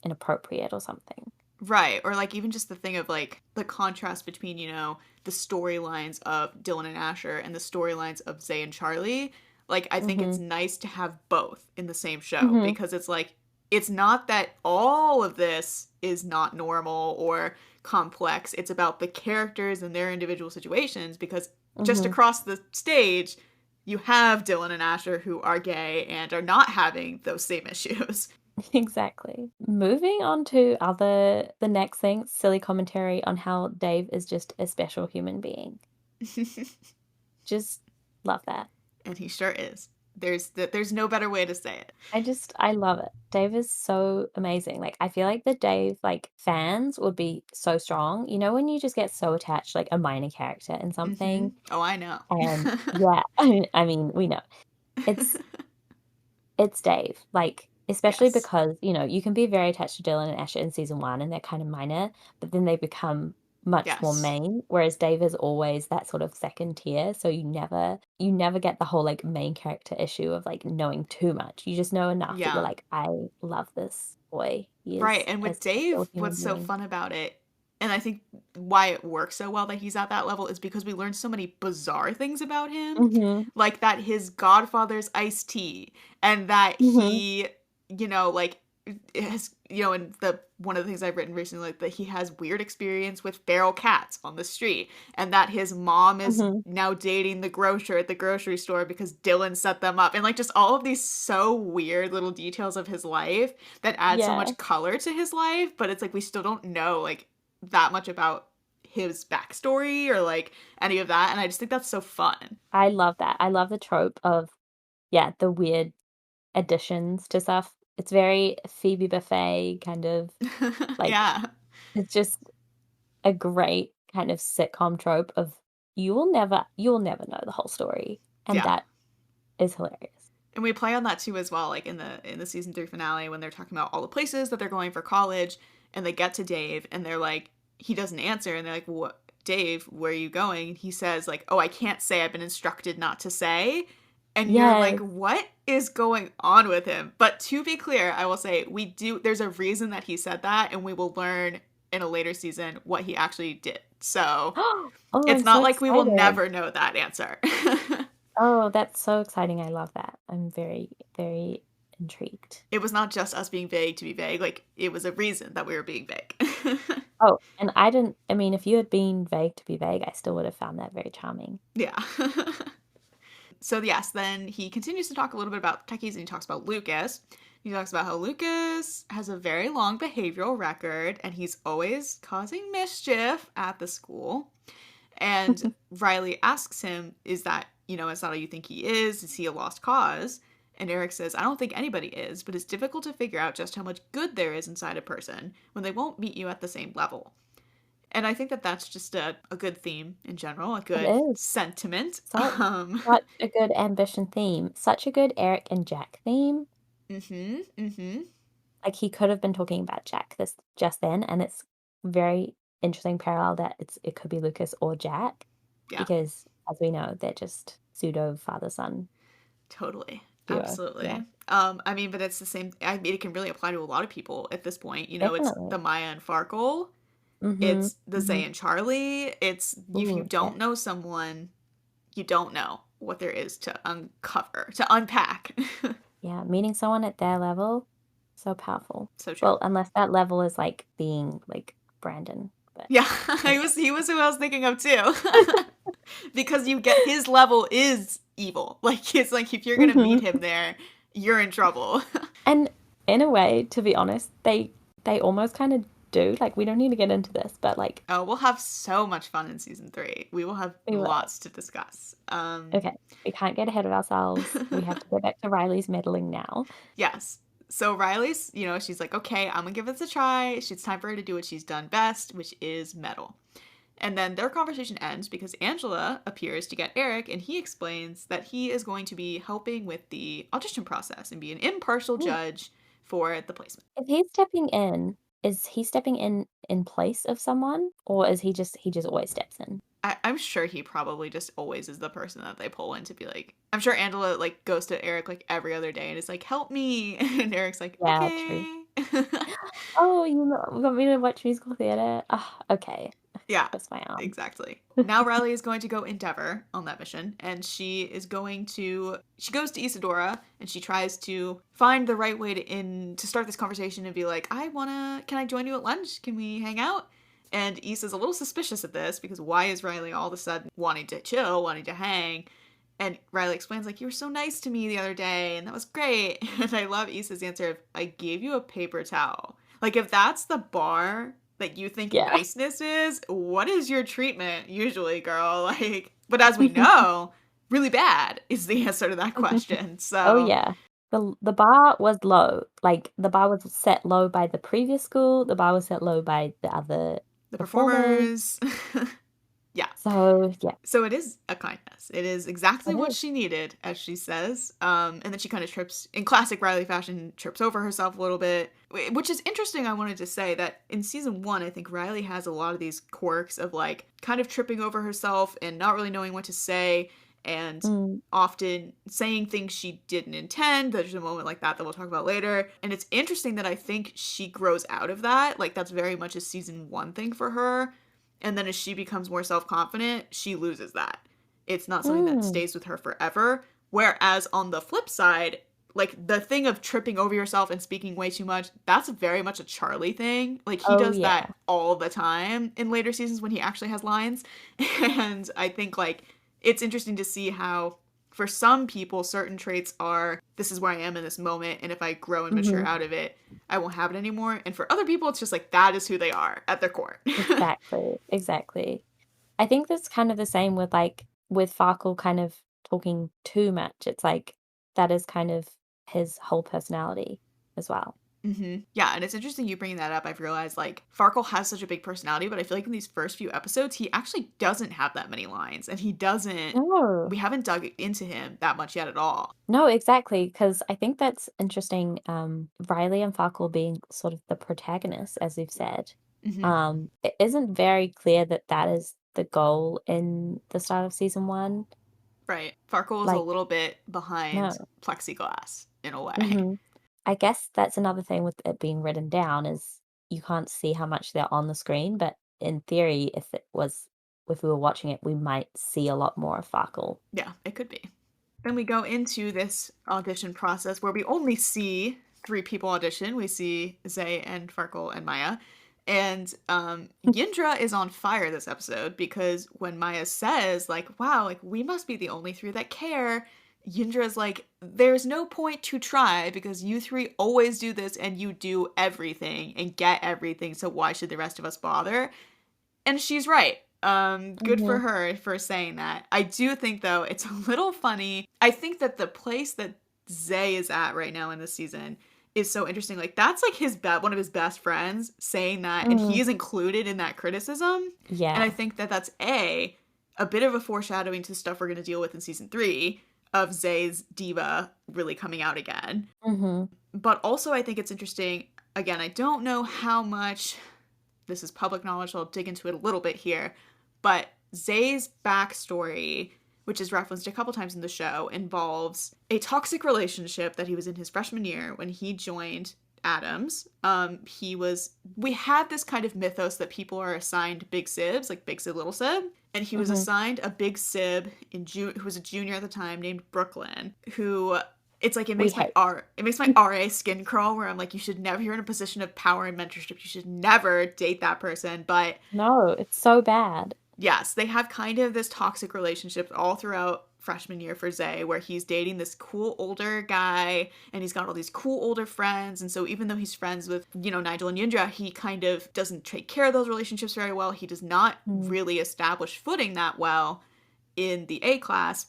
inappropriate or something. Right. Or like even just the thing of like the contrast between, the storylines of Dylan and Asher and the storylines of Zay and Charlie. Like I think it's Mhm. nice to have both in the same show Mhm. because it's like it's not that all of this is not normal or complex. It's about the characters and their individual situations because just Mhm. across the stage you have Dylan and Asher who are gay and are not having those same issues. Exactly. Moving on to the next thing, silly commentary on how Dave is just a special human being. Just love that. And he sure is. There's no better way to say it. I love it. Dave is so amazing. Like I feel like the Dave like fans would be so strong. You know when you just get so attached like a minor character in Mm-hmm. something Oh, I know. and yeah, I mean, we know. It's It's Dave, like, especially Yes. because, you can be very attached to Dylan and Asher in season 1 and they're kind of minor, but then they become much more Yes. main, whereas Dave is always that sort of second tier, so you never get the whole, like, main character issue of, like, knowing too much. You just know enough that you're Yeah. like, "I love this boy. He Right. is And a with special Dave, human what's so being." fun about it, and I think why it works so well that he's at that level is because we learned so many bizarre things about him. Mhm, Like that his godfather's iced tea, and that mhm, he, like has, and the one of the things I've written recently, like that he has weird experience with feral cats on the street, and that his mom is mhm. now dating the grocer at the grocery store because Dylan set them up, and like just all of these so weird little details of his life that add so Yeah, much color to his life, but it's like we still don't know like that much about his backstory or like any of that, and I just think that's so fun. I love that. I love the trope of, yeah, the weird additions to stuff. It's very Phoebe Buffay kind of like Yeah. it's just a great kind of sitcom trope of you'll never know the whole story, and Yeah. that is hilarious. And we play on that too as well, like in the season 3 finale when they're talking about all the places that they're going for college, and they get to Dave, and they're like, he doesn't answer, and they're like, "What, Dave? Where are you going?" And he says like, "Oh, I can't say. I've been instructed not to say." And you're like, Yes. "What is going on with him?" But to be clear, I will say we do. There's a reason that he said that, and we will learn in a later season what he actually did. So Oh, it's I'm not so like we will excited. never know that answer. Oh, that's so exciting. I love that. I'm very, very intrigued. It was not just us being vague to be vague. Like it was a reason that we were being vague. Oh, and I mean, if you had been vague to be vague, I still would have found that very charming. Yeah. So yes, then he continues to talk a little bit about techies and he talks about Lucas. He talks about how Lucas has a very long behavioral record and he's always causing mischief at the school. And Riley asks him, is that, is that how you think he is? Is he a lost cause? And Eric says, I don't think anybody is, but it's difficult to figure out just how much good there is inside a person when they won't meet you at the same level. And I think that that's just a good theme in general, a It good is. sentiment. Such a good ambition theme. Such a good Eric and Jack theme. Mm-hmm, mm-hmm. Like, he could have been talking about Jack this just then, and it's very interesting parallel that it could be Lucas or Jack, Yeah, because as we know, they're just pseudo father-son totally. duo. Yeah, Absolutely. I mean, but it's the same. I mean, it can really apply to a lot of people at this point. You know, it's definitely. the Maya and Farkle. Mhm, It's the Zay mhm. and Charlie. It's if you Ooh, don't yes. know someone, you don't know what there is to uncover, to unpack. Yeah, meeting someone at their level, so powerful. So true. Well, unless that level is, like, being, like, Brandon, but Yeah, okay. he was who I was thinking of too. Because you get his level is evil. Like it's like if you're gonna meet Mhm. him there, you're in trouble. And in a way, to be honest, they almost kinda do, like, we don't need to get into this, but, like, Oh, we'll have so much fun in season 3. We will have we will. lots to discuss. Okay, we can't get ahead of ourselves. We have to go back to Riley's meddling now. Yes. So Riley's, you know, she's like, okay, I'm gonna give this a try. It's time for her to do what she's done best, which is meddle. And then their conversation ends because Angela appears to get Eric, and he explains that he is going to be helping with the audition process and be an impartial Ooh. judge for the placement. If he's stepping in, is he stepping in place of someone, or is he just always steps in? I'm sure he probably just always is the person that they pull in to be like. I'm sure Angela like goes to Eric like every other day and is like, "Help me," and Eric's like, Yeah, true. "Okay." Oh, you want me to watch musical theater? Ah, okay. Yeah, Twist my arm. exactly. Now Riley is going to go endeavor on that mission, and she goes to Isadora and she tries to find the right way to start this conversation and be like, can I join you at lunch? Can we hang out? And Issa's a little suspicious of this because why is Riley all of a sudden wanting to chill, wanting to hang? And Riley explains, like, you were so nice to me the other day, and that was great. And I love Issa's answer of, I gave you a paper towel. Like, if that's the bar that you think Yeah. niceness is, what is your treatment usually, girl? Like, but as we know, really bad is the answer to that question. Oh, So, yeah. The bar was low. Like, the bar was set low by the previous school, the bar was set low by the other the performers. performers. Yeah. So, yeah, So it is a kindness. It is exactly it what is. she needed, as she says. And then she kind of trips, in classic Riley fashion, trips over herself a little bit, which is interesting. I wanted to say that in season 1, I think Riley has a lot of these quirks of like kind of tripping over herself and not really knowing what to say and Mm, often saying things she didn't intend. There's a moment like that we'll talk about later. And it's interesting that I think she grows out of that. Like that's very much a season 1 thing for her, and then as she becomes more self confident, she loses that. It's not something that mm. stays with her forever. Whereas on the flip side, like the thing of tripping over yourself and speaking way too much, that's very much a Charlie thing. Like he Oh, does that yeah. all the time in later seasons when he actually has lines. And I think like it's interesting to see how for some people certain traits are this is where I am in this moment, and if I grow and mature Mhm. out of it, I won't have it anymore. And for other people it's just like that is who they are at their core. Exactly, exactly. I think that's kind of the same with, like, with Farkle kind of talking too much. It's like that is kind of his whole personality as well. Yeah, and it's interesting you bringing that up. I've realized like Farkle has such a big personality, but I feel like in these first few episodes, he actually doesn't have that many lines, and he doesn't. No. We haven't dug into him that much yet at all. No, exactly. Because I think that's interesting, Riley and Farkle being sort of the protagonists, as we've said. Hmm. It isn't very clear that that is the goal in the start of season 1. Right, Farkle is a Like, little bit behind no. plexiglass in a way. Mhm. I guess that's another thing with it being written down is you can't see how much they're on the screen, but in theory, if we were watching it, we might see a lot more of Farkle. Yeah, it could be. Then we go into this audition process where we only see 3 people audition. We see Zay and Farkle and Maya. And Yindra is on fire this episode because when Maya says, like, wow, like, we must be the only 3 that care, Yindra's like, there's no point to try because you 3 always do this and you do everything and get everything, so why should the rest of us bother? And she's right. Good for Mhm. her for saying that. I do think though it's a little funny. I think that the place that Zay is at right now in this season is so interesting. Like that's like one of his best friends saying that, and he Mm, is included in that criticism. And I yeah. think that that's a bit of a foreshadowing to stuff we're going to deal with in season 3 of Zay's diva really coming out again. Mhm. But also I think it's interesting. Again, I don't know how much this is public knowledge, so I'll dig into it a little bit here. But Zay's backstory, which is referenced a couple times in the show, involves a toxic relationship that he was in his freshman year when he joined Adams. We have this kind of mythos that people are assigned big sibs, like big sib, little sib. And he was Mhm. assigned a big sib who was a junior at the time named Brooklyn, who it's like We hate. it makes my RA skin crawl where I'm like, you should never, you're in a position of power and mentorship, you should never date that person. But No, it's so bad. yes, they have kind of this toxic relationship all throughout freshman year for Zay, where he's dating this cool older guy and he's got all these cool older friends. And so even though he's friends with, Nigel and Yindra, he kind of doesn't take care of those relationships very well. He does not Mm. really establish footing that well in the A class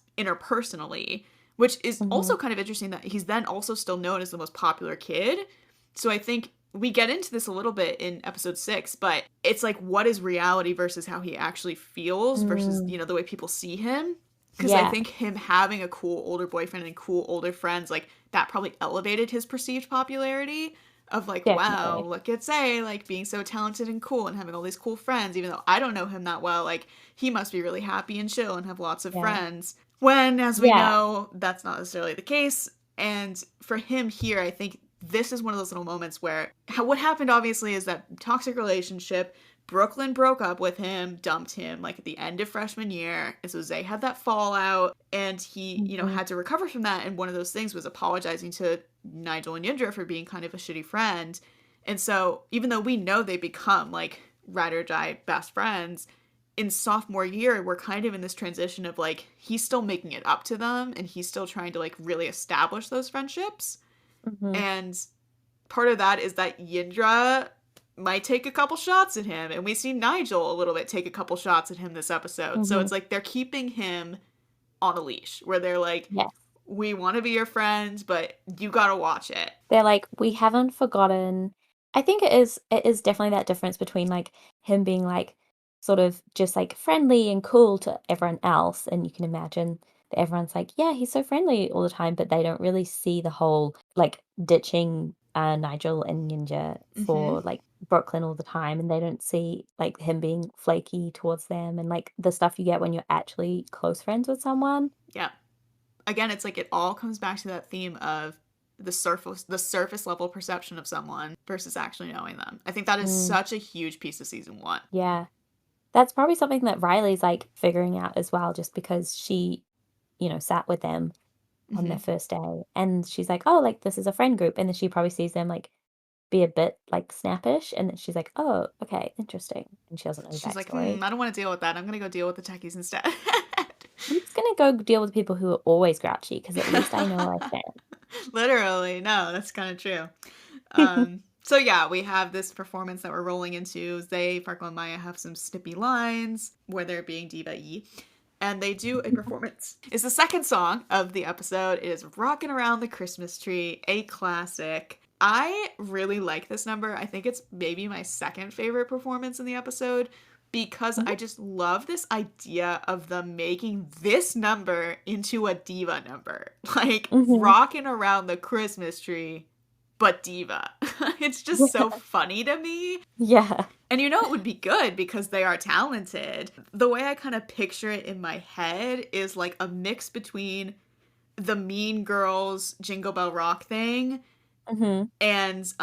interpersonally, which is also Mhm. kind of interesting that he's then also still known as the most popular kid. So I think we get into this a little bit in episode 6, but it's like what is reality versus how he actually feels versus, Mm. the way people see him. Because I Yeah, think him having a cool older boyfriend and cool older friends, like that probably elevated his perceived popularity of like, wow, definitely. look at Zay, like being so talented and cool and having all these cool friends, even though I don't know him that well, like he must be really happy and chill and have lots of Yeah. friends. When, as we Yeah. know, that's not necessarily the case. And for him here, I think this is one of those little moments where what happened obviously is that toxic relationship. Brooklyn broke up with him, dumped him like at the end of freshman year. And so Zay had that fallout and he, Mhm. had to recover from that. And one of those things was apologizing to Nigel and Yindra for being kind of a shitty friend. And so even though we know they become like ride or die best friends, in sophomore year, we're kind of in this transition of like he's still making it up to them and he's still trying to like really establish those friendships. Mhm. And part of that is that Yindra might take a couple shots at him, and we see Nigel a little bit take a couple shots at him this episode. So Mhm. it's like they're keeping him on a leash, where they're like, Yes. "We want to be your friends, but you gotta watch it." They're like, we haven't forgotten. I think it is definitely that difference between like him being like sort of just like friendly and cool to everyone else, and you can imagine that everyone's like, yeah, he's so friendly all the time, but they don't really see the whole like ditching Nigel and Ninja Mm-hmm. for like Brooklyn all the time, and they don't see like him being flaky towards them and like the stuff you get when you're actually close friends with someone. Yeah. Again, it's like it all comes back to that theme of the surface level perception of someone versus actually knowing them. I think that is Mm, such a huge piece of season 1. yeah. That's probably something that Riley's, like, figuring out as well just because she, sat with them on Mm-hmm. their first day, and she's like, "Oh, like, this is a friend group," and then she probably sees them, like, be a bit, like, snappish, and then she's like, "Oh, okay, interesting," and she doesn't know the She's like, backstory. I don't want to deal with that. I'm gonna go deal with the techies instead. I'm just gonna go deal with people who are always grouchy because at least I know I Literally, no, that's kind of true. stand. So yeah, we have this performance that we're rolling into. Zay, Farkle, and Maya have some snippy lines where they're being diva-y, and they do a performance. It's the second song of the episode. It is "Rockin' Around the Christmas Tree," a classic. I really like this number. I think it's maybe my second favorite performance in the episode because I just love this idea of them making this number into a diva number. Like Mhm. rocking around the Christmas tree, but diva. It's just so funny to me. Yeah. And it would be good because they are talented. The way I kind of picture it in my head is like a mix between the Mean Girls Jingle Bell Rock thing Mhm. and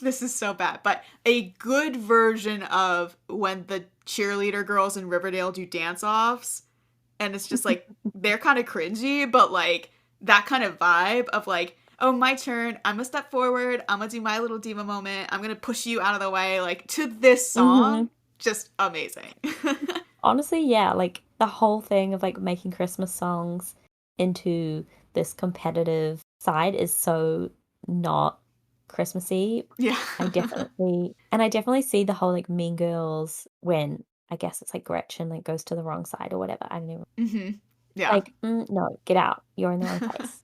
this is so bad, but a good version of when the cheerleader girls in Riverdale do dance offs, and it's just like they're kind of cringy, but like that kind of vibe of like, oh, my turn, I'm gonna step forward, I'm gonna do my little diva moment, I'm gonna push you out of the way, like to this Mhm. song. Just amazing. Honestly, yeah, like, the whole thing of, like, making Christmas songs into this competitive side is so not Christmassy. Yeah. I definitely see the whole, like, Mean Girls when I guess it's, like, Gretchen, like, goes to the wrong side or whatever, I don't even Hmm. Yeah. like, "No, get out. You're in the wrong place."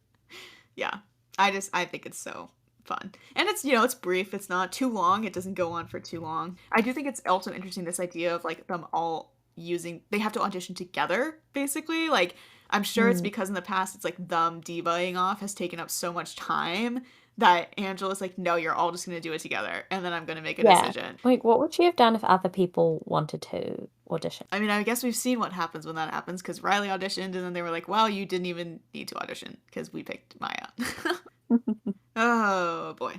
Yeah. I think it's so fun. And it's, it's brief. It's not too long. It doesn't go on for too long. I do think it's also interesting, this idea of like them all they have to audition together, basically. Like, I'm sure it's Mm. because in the past it's like them divaing off has taken up so much time that Angela's like, no, you're all just going to do it together. And then I'm going to make a Yeah. decision. Like, what would she have done if other people wanted to audition? I mean, I guess we've seen what happens when that happens because Riley auditioned and then they were like, well, you didn't even need to audition because we picked Maya. Oh boy.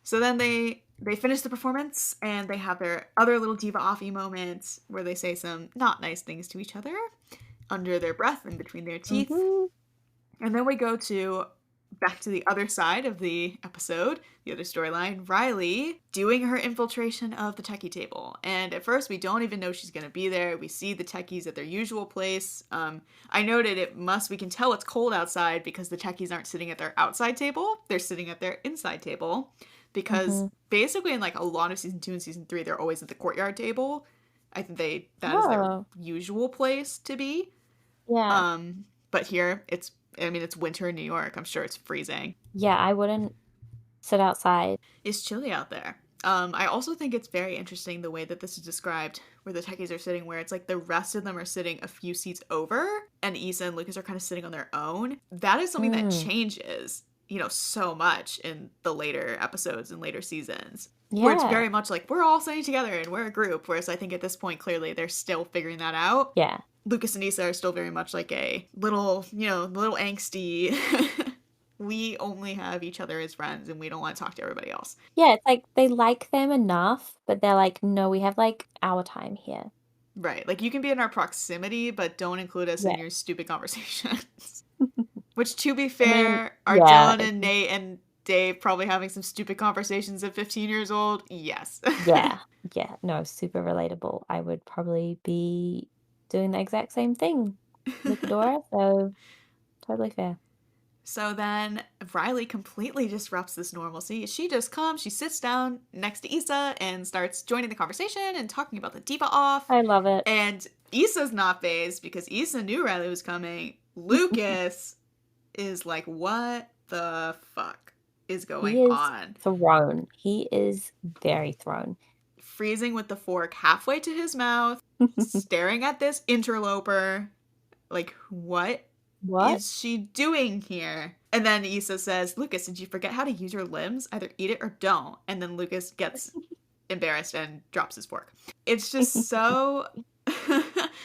So then they finish the performance and they have their other little diva offy moments where they say some not nice things to each other under their breath and between their teeth. Hmm. And then we go to back to the other side of the episode, the other storyline, Riley doing her infiltration of the techie table. And at first, we don't even know she's going to be there. We see the techies at their usual place. I noted we can tell it's cold outside because the techies aren't sitting at their outside table. They're sitting at their inside table. Because Hmm. basically in like a lot of season 2 and season 3, they're always at the courtyard table. I think that is their Oh, usual place to be. yeah. But here it's winter in New York. I'm sure it's freezing. Yeah, I wouldn't sit outside. It's chilly out there. I also think it's very interesting the way that this is described, where the techies are sitting, where it's like the rest of them are sitting a few seats over, and Issa and Lucas are kind of sitting on their own. That is something that Mm. changes, so much in the later episodes and later seasons, where it's Yeah. very much like we're all sitting together and we're a group. Whereas I think at this point, clearly they're still figuring that out. Yeah. Lucas and Issa are still very much like a little, little angsty. We only have each other as friends and we don't want to talk to everybody else. Yeah, it's like they like them enough, but they're like, no, we have like our time here. Right. Like you can be in our proximity, but don't include us in Yeah. your stupid conversations. Which, to be I mean, fair, are yeah, Dylan and Nate and Dave probably having some stupid conversations at 15 years old? Yes. yeah, yeah. No, super relatable. I would probably be doing the exact same thing with Adora, so totally fair. So then Riley completely disrupts this normalcy. She just comes, she sits down next to Issa and starts joining the conversation and talking about the diva off. I love it. And Issa's not phased because Issa knew Riley was coming. Lucas is like, what the fuck is going He is on? thrown. He is very thrown. Freezing with the fork halfway to his mouth, staring at this interloper. Like, what What? is she doing here? And then Issa says, Lucas, did you forget how to use your limbs? Either eat it or don't. And then Lucas gets embarrassed and drops his fork. It's just so.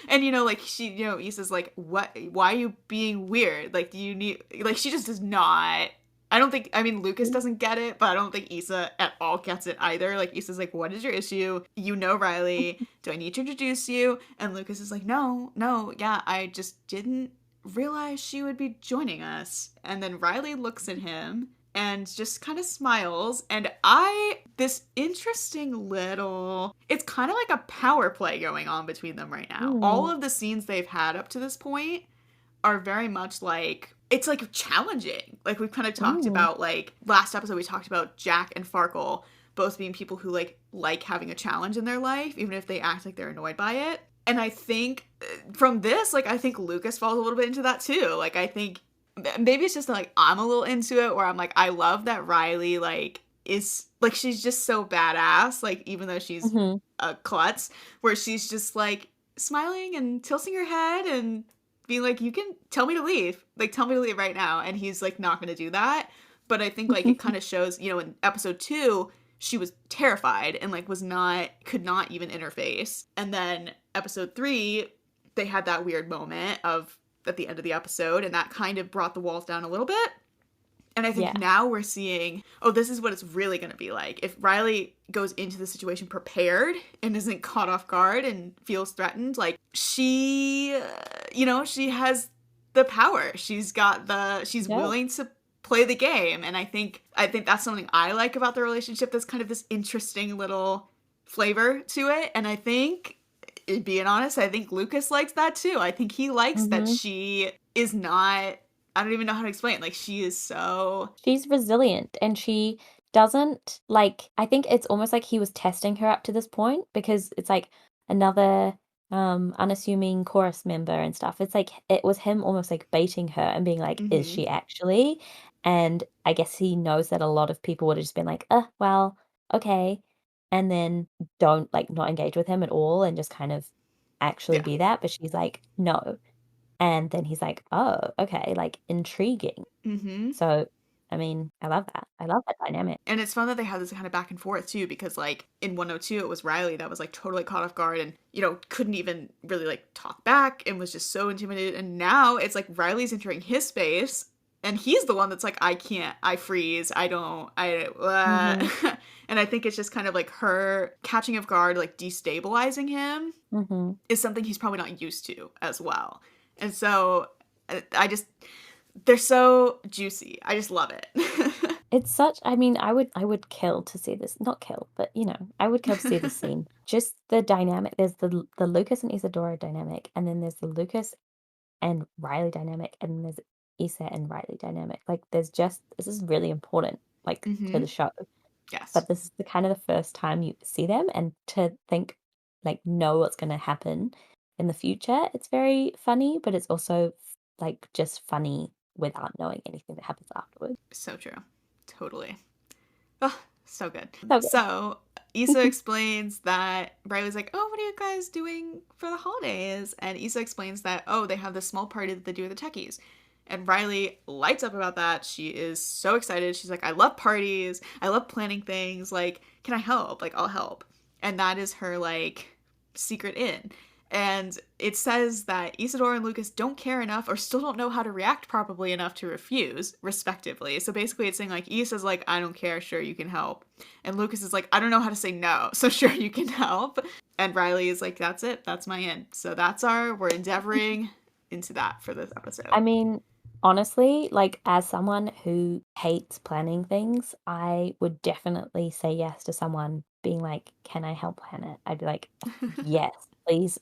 And like Issa's like, what? Why are you being weird? Like, do you need? Like, she just does not. I don't think. I mean, Lucas doesn't get it, but I don't think Issa at all gets it either. Like, Issa's like, what is your issue? You know Riley. Do I need to introduce you? And Lucas is like, no, yeah, I just didn't realize she would be joining us. And then Riley looks at him and just kind of smiles. And this interesting little, it's kind of like a power play going on between them right now. All Mm. of the scenes they've had up to this point are very much like, it's like challenging. Like we've kind of talked Mm. about, like last episode, we talked about Jack and Farkle both being people who like having a challenge in their life, even if they act like they're annoyed by it. And I think from this, like, I think Lucas falls a little bit into that too. Like, I think maybe it's just like I'm a little into it where I'm like, I love that Riley, like, is like, she's just so badass, like, even though she's Hmm. a klutz, where she's just like smiling and tilting her head and being like, you can tell me to leave. Like, tell me to leave right now. And he's like, not going to do that. But I think like it kind of shows, in episode 2, she was terrified and like could not even interface. And then episode 3, they had that weird moment of at the end of the episode, and that kind of brought the walls down a little bit. And I think Yeah. now we're seeing, oh, this is what it's really going to be like. If Riley goes into the situation prepared and isn't caught off guard and feels threatened, like she, she has the power. She's Yeah. willing to play the game. And I think that's something I like about the relationship. There's kind of this interesting little flavor to it. And I think, being honest, I think Lucas likes that too. I think he likes that Hmm. she is not, I don't even know how to explain. Like, she is so. She's resilient and she doesn't like, I think it's almost like he was testing her up to this point because it's like another unassuming chorus member and stuff. It's like it was him almost like baiting her and being like, is Mm-hmm. she actually? And I guess he knows that a lot of people would have just been like, well, okay. And then don't like not engage with him at all and just kind of actually Yeah. be that. But she's like, no. And then he's like, oh, okay, like intriguing. Mm-hmm. So, I mean, I love that. I love that dynamic. And it's fun that they have this kind of back and forth too, because like in 102, it was Riley that was like totally caught off guard and, you know, couldn't even really like talk back and was just so intimidated. And now it's like Riley's entering his space and he's the one that's like, I can't, I freeze, I don't, Mm-hmm. and I think it's just kind of like her catching off guard, like destabilizing him Mm-hmm. is something he's probably not used to as well. And so I just, they're so juicy. I just love it. It's such, I mean, I would kill to see this. Not kill, but I would kill to see this scene. Just the dynamic. There's the Lucas and Isadora dynamic, and then there's the Lucas and Riley dynamic, and then there's Issa and Riley dynamic. Like there's just this is really important, like to Mm-hmm. the show. Yes. But this is the kind of the first time you see them and to think like know what's gonna happen in the future. It's very funny, but it's also like just funny without knowing anything that happens afterwards. So true. Totally. Oh, so good. So So Issa good. explains that Riley's like, oh, what are you guys doing for the holidays? And Issa explains that, oh, they have this small party that they do with the techies. And Riley lights up about that. She is so excited. She's like, I love parties. I love planning things. Like, can I help? Like, I'll help. And that is her, like, secret in. And it says that Isadora and Lucas don't care enough or still don't know how to react properly enough to refuse, respectively. So basically, it's saying, like, Issa's like, I don't care, sure, you can help. And Lucas is like, I don't know how to say no, so sure, you can help. And Riley is like, that's it, that's my end. So we're endeavoring into that for this episode. I mean, honestly, like as someone who hates planning things, I would definitely say yes to someone being like, "Can I help plan it?" I'd be like, "Yes, please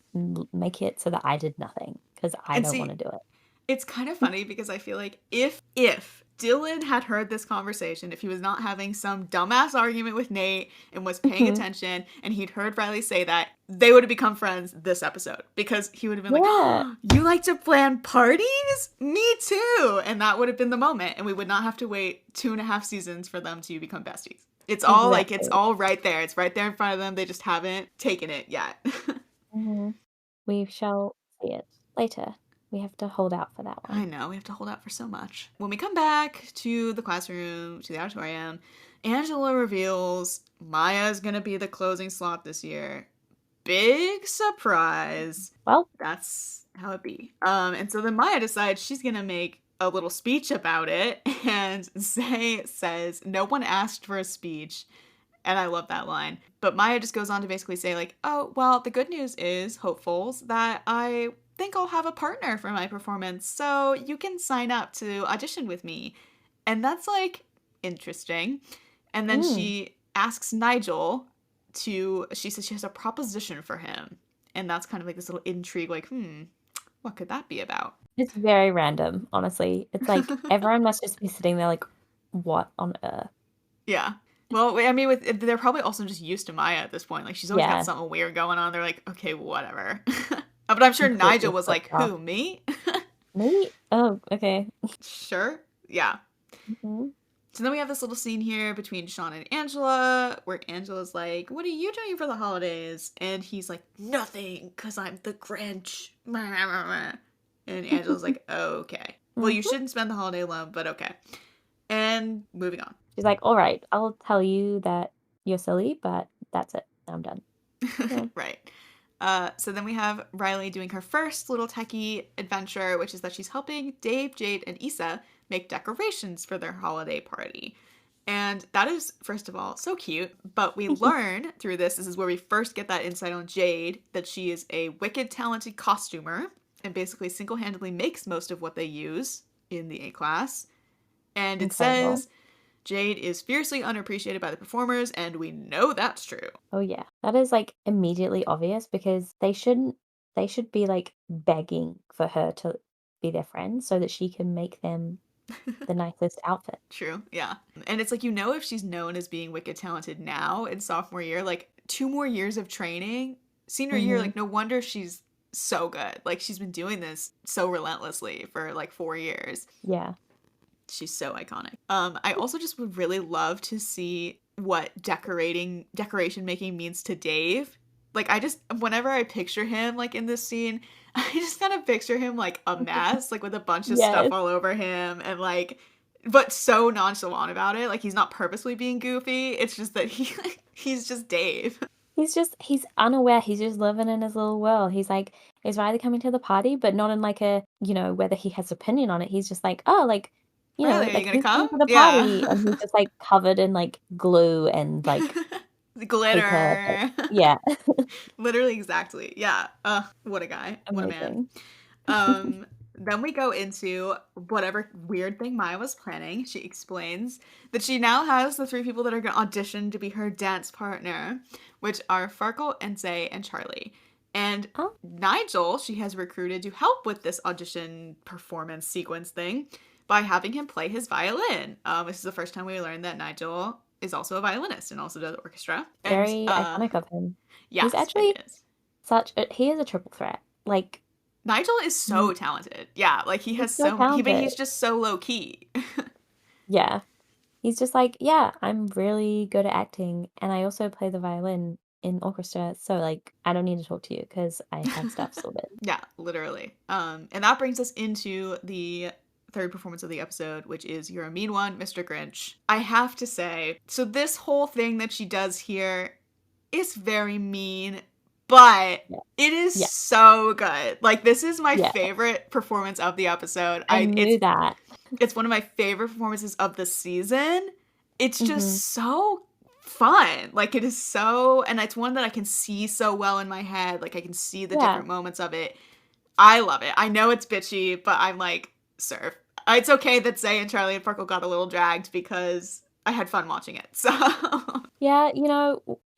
make it so that I did nothing because I And don't want see, to do it." it's kind of funny because I feel like if Dylan had heard this conversation, if he was not having some dumbass argument with Nate and was paying Mhm. attention and he'd heard Riley say that, they would have become friends this episode because he would have been like, Yeah, oh, you like to plan parties? Me too. And that would have been the moment. And we would not have to wait 2.5 seasons for them to become besties. It's exactly. all right there. It's right there in front of them. They just haven't taken it yet. Hmm. We shall see it later. We have to hold out for that I one. know, we have to hold out for so much. When we come back to the classroom, to the auditorium, Angela reveals Maya's gonna be the closing slot this year. Big surprise. Well, That's how it be. And so then Maya decides she's gonna make a little speech about it, and Zay says, no one asked for a speech. And I love that line. But Maya just goes on to basically say, like, oh, well, the good news is, hopefuls, that I think I'll have a partner for my performance, so you can sign up to audition with me. And that's like interesting. And then mm, she asks Nigel she says she has a proposition for him. And that's kind of like this little intrigue, like, what could that be about? it's very random, honestly. It's like everyone must just be sitting there like, "What on earth?" Yeah. Well, I mean, they're probably also just used to Maya at this point. Like, she's always got Yeah, something weird going on. They're like, okay, whatever. But I'm sure Nigel completely was like, flipped off. who, me? Me? Oh, okay. Sure. Yeah. Mhm. So then we have this little scene here between Sean and Angela, where Angela's like, what are you doing for the holidays? And he's like, nothing, because I'm the Grinch. And Angela's like, okay. Well, you Mhm. shouldn't spend the holiday alone, but okay. And moving on. She's like, "All right, I'll tell you that you're silly, but that's it. I'm done." Yeah. Right. So then we have Riley doing her first little techie adventure, which is that she's helping Dave, Jade, and Issa make decorations for their holiday party. And that is, first of all, so cute. But we learn through this is where we first get that insight on Jade, that she is a wicked talented costumer and basically single handedly makes most of what they use in the A class. And it Incredible. says Jade is fiercely unappreciated by the performers, and we know that's true. Oh yeah. That is like immediately obvious because they should be like begging for her to be their friend so that she can make them the nicest outfit. True, yeah. And it's like, if she's known as being wicked talented now in sophomore year, like 2 more years of training senior year, Mhm. like no wonder she's so good. Like she's been doing this so relentlessly for like 4 years. Yeah. She's so iconic. I also just would really love to see what decoration making means to Dave. Like I just whenever I picture him like in this scene, I just kind of picture him like a mess, like with a bunch of stuff Yes. all over him and like but so nonchalant about it. Like he's not purposely being goofy. It's just that he's just Dave. He's unaware, he's just living in his little world. He's either coming to the party, but not in like a, whether he has opinion on it. He's just like, "Oh, like, Riley, are you like gonna who's come? coming to the party?" Yeah. And he's just like covered in like glue and like paper. Glitter. Yeah. Literally exactly. Yeah. What a guy. What a man. Amazing. Then we go into whatever weird thing Maya was planning. She explains that she now has the three people that are going to audition to be her dance partner, which are Farkle, Enze, and Charlie. And Oh, Nigel, she has recruited to help with this audition performance sequence thing by having him play his violin. This is the first time we learned that Nigel is also a violinist and also does orchestra. And very iconic of him. He's yes, it actually is. he is a triple threat. Like, Nigel is so talented. Yeah, like he he's has so but talented. he's just so low key. Yeah. He's just like, "Yeah, I'm really good at acting, and I also play the violin in orchestra, so, like, I don't need to talk to you because I have stuff sorted." Yeah, literally. And that brings us into the third performance of the episode, which is You're a Mean One, Mr. Grinch. I have to say, so this whole thing that she does here is very mean, but Yeah. it is Yeah. so good. Like this is my Yeah. favorite performance of the episode. I I knew that. it's one of my favorite performances of the season. It's just Mhm. so fun. Like it is so and it's one that I can see so well in my head. Like I can see the Yeah. different moments of it. I love it. I know it's bitchy, but I'm like, serve. It's okay that Zay and Charlie and Farkle got a little dragged because I had fun watching it. So Yeah,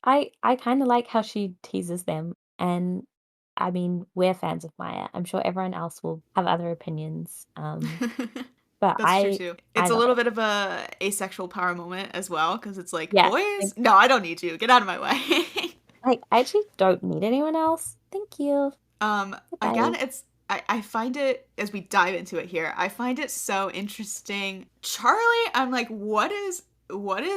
I kinda like how she teases them, and, I mean, we're fans of Maya. I'm sure everyone else will have other opinions, but that's true I too. I It's a love little it. bit of a asexual power moment as well because it's like, Yeah, like boys, no, I don't need you. Get out of my way. I actually don't need anyone else. Thank you. Again, Goodbye. I find it as we dive into it here, I find it so interesting. Charlie, I'm like, what is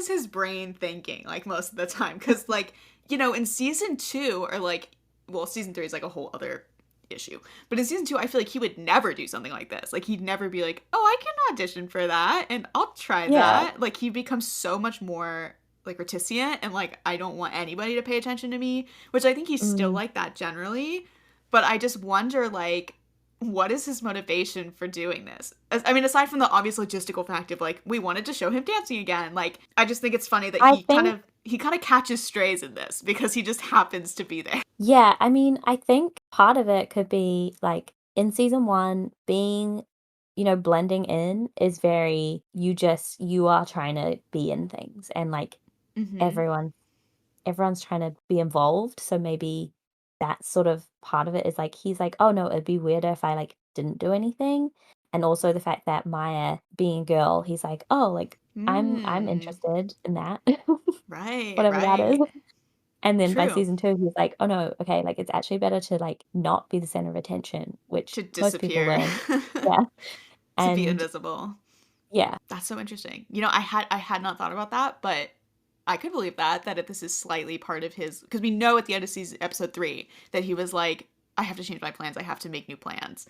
his brain thinking like most of the time? Because like, in season two, or like well, season three is like a whole other issue. But in season two, I feel like he would never do something like this. Like he'd never be like, oh, I can audition for that and I'll try Yeah. that. Like he becomes so much more like reticent and like I don't want anybody to pay attention to me, which I think he's still Mm. like that generally. But I just wonder like what is his motivation for doing this? I mean, aside from the obvious logistical fact of like we wanted to show him dancing again, like I just think it's funny that I think he kind of catches strays in this because he just happens to be there. yeah, I mean, I think part of it could be, like, in season 1, being blending in is very you are trying to be in things, and, like, Mm-hmm. everyone everyone's trying to be involved, so maybe that's sort of part of it is, like, he's like, "Oh, no, it'd be weirder if I, like, didn't do anything," and also the fact that Maya being a girl, he's like, "Oh, like, I'm Hmm. interested in that." Right, Whatever that is. right. And then by True. season 2, he's like, "Oh, no, okay, like, it's actually better to, like, not be the center of attention," which To most people disappear. learn. Yeah, To be and invisible. yeah, That's so interesting. I had not thought about that, but I could believe that if this is slightly part of his because we know at the end of season episode 3 that he was like I have to change my plans. I have to make new plans.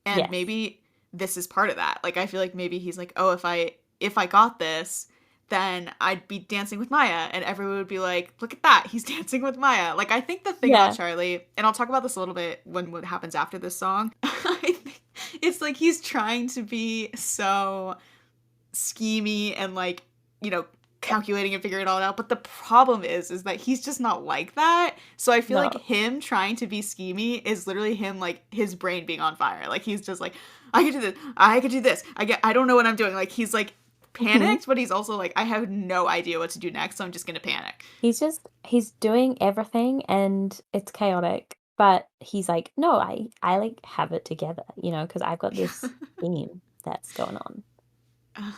And yes. maybe this is part of that. Like I feel like maybe he's like, "Oh, if I got this, then I'd be dancing with Maya and everyone would be like, "Look at that. He's dancing with Maya." Like I think the thing about Yeah. Charlie, and I'll talk about this a little bit when what happens after this song. I think it's like he's trying to be so schemy and like calculating and figuring it all out, but the problem is that he's just not like that. So I feel like No. him trying to be schemy is literally him like his brain being on fire. Like he's just like I could do this, I could do this, I don't know what I'm doing. Like he's like Mhm. panicked, but he's also like I have no idea what to do next, so I'm just gonna panic. He's doing everything and it's chaotic, but he's like, "No, I like, have it together, because 'cause I've got this theme that's going on."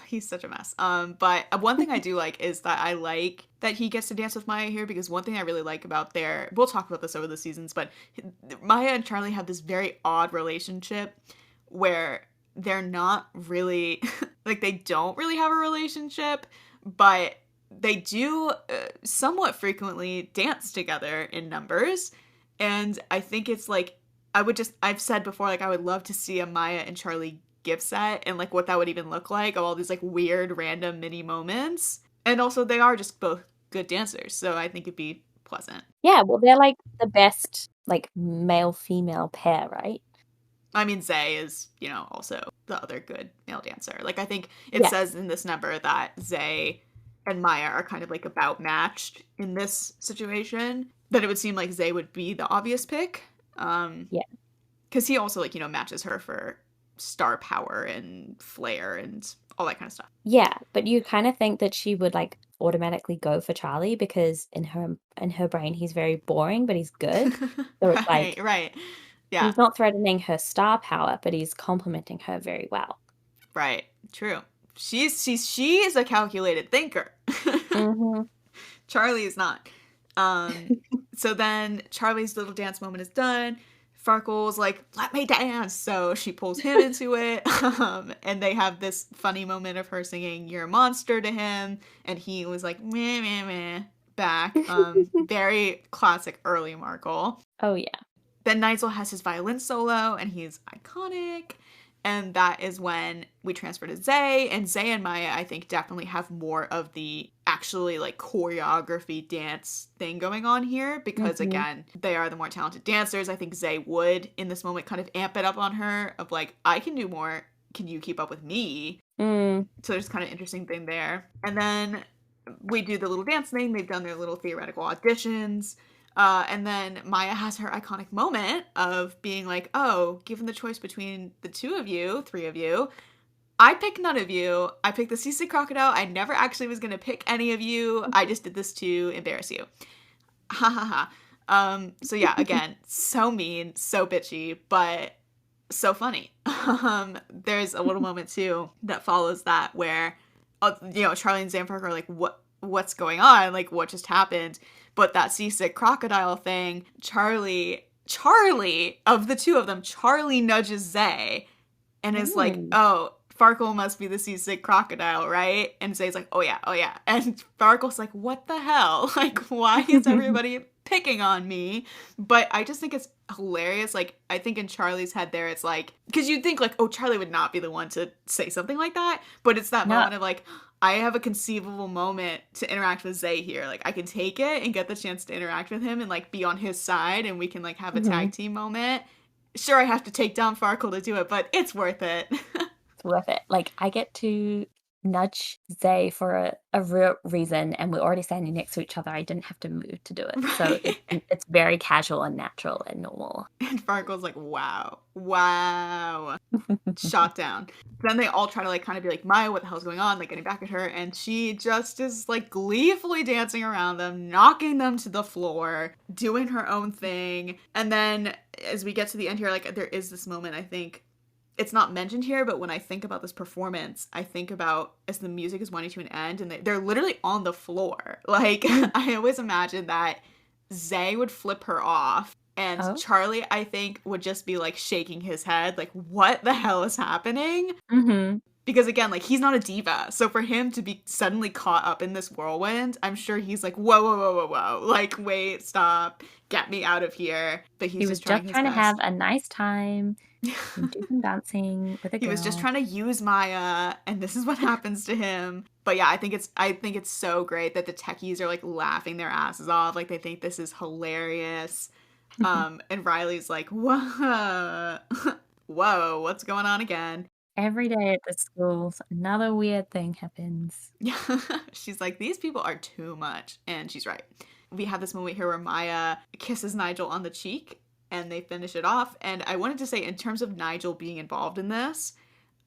He's such a mess. But one thing I do like is that I like that he gets to dance with Maya here, because one thing I really like about we'll talk about this over the seasons, but Maya and Charlie have this very odd relationship where they're not really, like, they don't really have a relationship, but they do somewhat frequently dance together in numbers. And I think it's like, I've said before, like, I would love to see a Maya and Charlie gift set and like what that would even look like, of all these like weird random mini moments. And also they are just both good dancers, so I think it'd be pleasant. Yeah, well, they're like the best like male female pair, right? I mean, Zay is, also the other good male dancer. Like, I think it Yeah. says in this number that Zay and Maya are kind of like about matched in this situation, that it would seem like Zay would be the obvious pick. Yeah. Because he also, like, matches her for star power and flair and all that kind of stuff. Yeah, but you kind of think that she would like automatically go for Charlie because in her brain he's very boring, but he's good. So it's like right. Yeah. he's not threatening her star power, but he's complimenting her very well. Right. True. She is a calculated thinker. Mm-hmm. Charlie is not. So then Charlie's little dance moment is done. Farkle's like, let me dance. So she pulls him into it. And they have this funny moment of her singing You're a Monster to him. And he was like, meh, meh, meh, back. Very classic early Markle. Oh, yeah. Then Nigel has his violin solo, and he's iconic. And that is when we transfer to Zay. And Zay and Maya, I think, definitely have more of the actually like choreography dance thing going on here. Because again, they are the more talented dancers. I think Zay would, in this moment, kind of amp it up on her of like, I can do more. Can you keep up with me? So there's kind of interesting thing there. And then we do the little dance thing. They've done their little theoretical auditions. And then Maya has her iconic moment of being like, oh, given the choice between the three of you, I pick none of you. I picked the seasick crocodile. I never actually was going to pick any of you. I just did this to embarrass you. Ha ha ha. So yeah, again, so mean, so bitchy, but so funny. There's a little moment too that follows that where, Charlie and Zampark are like, what's going on? Like, what just happened? But that seasick crocodile thing, Charlie, of the two of them, Charlie nudges Zay and is like, oh, Farkle must be the seasick crocodile, right? And Zay's like, oh yeah. And Farkle's like, what the hell? Like, why is everybody picking on me? But I just think it's hilarious. Like, I think in Charlie's head there, it's like, because you'd think like, oh, Charlie would not be the one to say something like that. But it's that moment of like, I have a conceivable moment to interact with Zay here. Like, I can take it and get the chance to interact with him and, like, be on his side, and we can, like, have a tag team moment. Sure, I have to take down Farkle to do it, but it's worth it. It's worth it. Like, I get to nudge Zay for a real reason, and we're already standing next to each other. I didn't have to move to do it. Right. So it's very casual and natural and normal. And Farkle's like, wow. Shot down. Then they all try to like kind of be like, Maya, what the hell's going on? Like getting back at her. And she just is like gleefully dancing around them, knocking them to the floor, doing her own thing. And then as we get to the end here, like there is this moment, I think, it's not mentioned here, but when I think about this performance, I think about as the music is winding to an end and they're literally on the floor. Like, I always imagine that Zay would flip her off and Charlie, I think, would just be like shaking his head, like, what the hell is happening? Because again, like, he's not a diva. So for him to be suddenly caught up in this whirlwind, I'm sure he's like, whoa. Like, wait, stop. Get me out of here. But he was just trying to have a nice time. Do some dancing with a girl. He was just trying to use Maya, and this is what happens to him. But yeah, I think it's so great that the techies are like laughing their asses off, like they think this is hilarious. And Riley's like, whoa, what's going on again? Every day at the schools, another weird thing happens. Yeah, she's like, these people are too much, and she's right. We have this moment here where Maya kisses Nigel on the cheek. And they finish it off. And I wanted to say, in terms of Nigel being involved in this,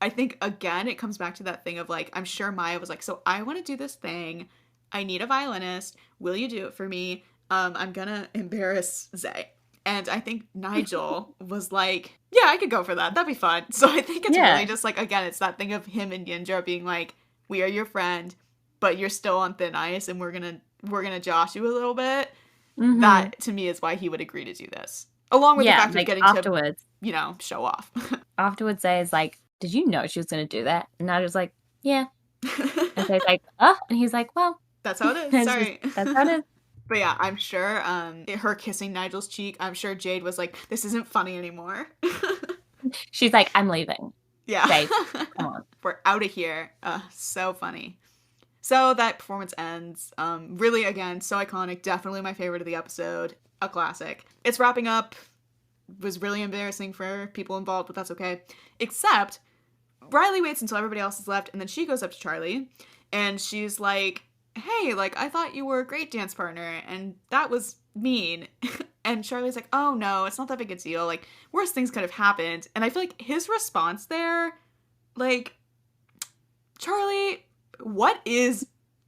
I think, again, it comes back to that thing of, like, I'm sure Maya was like, so I want to do this thing. I need a violinist. Will you do it for me? I'm going to embarrass Zay. And I think Nigel was like, yeah, I could go for that. That'd be fun. So I think it's really Yeah. just like, again, it's that thing of him and Yinjo being like, we are your friend, but you're still on thin ice and we're gonna josh you a little bit. Mm-hmm. That to me is why he would agree to do this. Along with the Yeah, fact of like getting to, afterwards. show off. Afterwards Zay's like, did you know she was gonna do that? And I was like, yeah. And Zay's like, oh, and he's like, well, That's how it is. it's just Sorry. that's how it is. But yeah, I'm sure her kissing Nigel's cheek, I'm sure Jade was like, this isn't funny anymore. She's like, I'm leaving. Yeah. Jade, come on. We're out of here. So funny. So that performance ends. Really, again, so iconic. Definitely my favorite of the episode. A classic. It's wrapping up. Was really embarrassing for people involved, but that's okay. Except Riley waits until everybody else is left, and then she goes up to Charlie, and she's like, hey, like, I thought you were a great dance partner, and that was mean. And Charlie's like, oh no, it's not that big a deal. Like, worse things could have happened. And I feel like his response there, like, Charlie, what is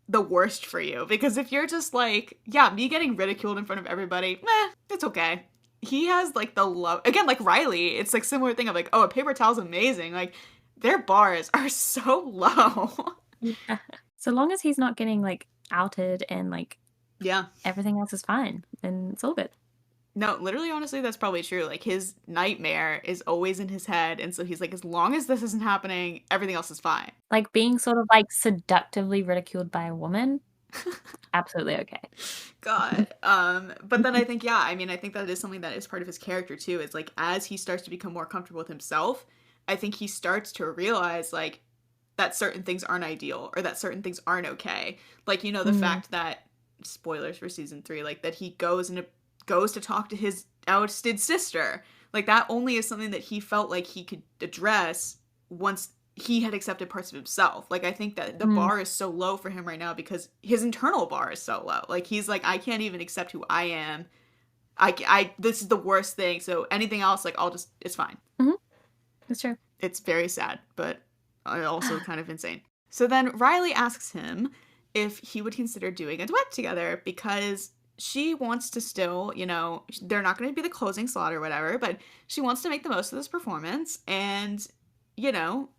the worst for you? Because if you're just like, yeah, me getting ridiculed in front of everybody, it's okay. He has like the love, again, like Riley, it's like similar thing of like, oh, a paper towel's amazing. Like, their bars are so low. Yeah. So long as he's not getting like outed and like, yeah, everything else is fine and it's all good. No, literally, honestly, that's probably true. Like, his nightmare is always in his head. And so he's like, as long as this isn't happening, everything else is fine. Like, being sort of, like, seductively ridiculed by a woman, absolutely okay. God. But then I think, yeah, I mean, I think that is something that is part of his character, too. Is, like, as he starts to become more comfortable with himself, I think he starts to realize, like, that certain things aren't ideal or that certain things aren't okay. Like, you know, the fact that, spoilers for season 3, like, that he goes to talk to his ousted sister. Like, that only is something that he felt like he could address once he had accepted parts of himself. Like, I think that the bar is so low for him right now because his internal bar is so low. Like, he's like, I can't even accept who I am. This is the worst thing. So anything else, like, it's fine. Mm-hmm. That's true. It's very sad, but also kind of insane. So then Riley asks him if he would consider doing a duet together because she wants to still, you know, they're not going to be the closing slot or whatever, but she wants to make the most of this performance and, you know,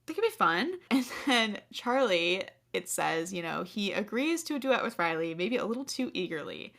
it could be fun. And then Charlie, it says, you know, he agrees to a duet with Riley, maybe a little too eagerly.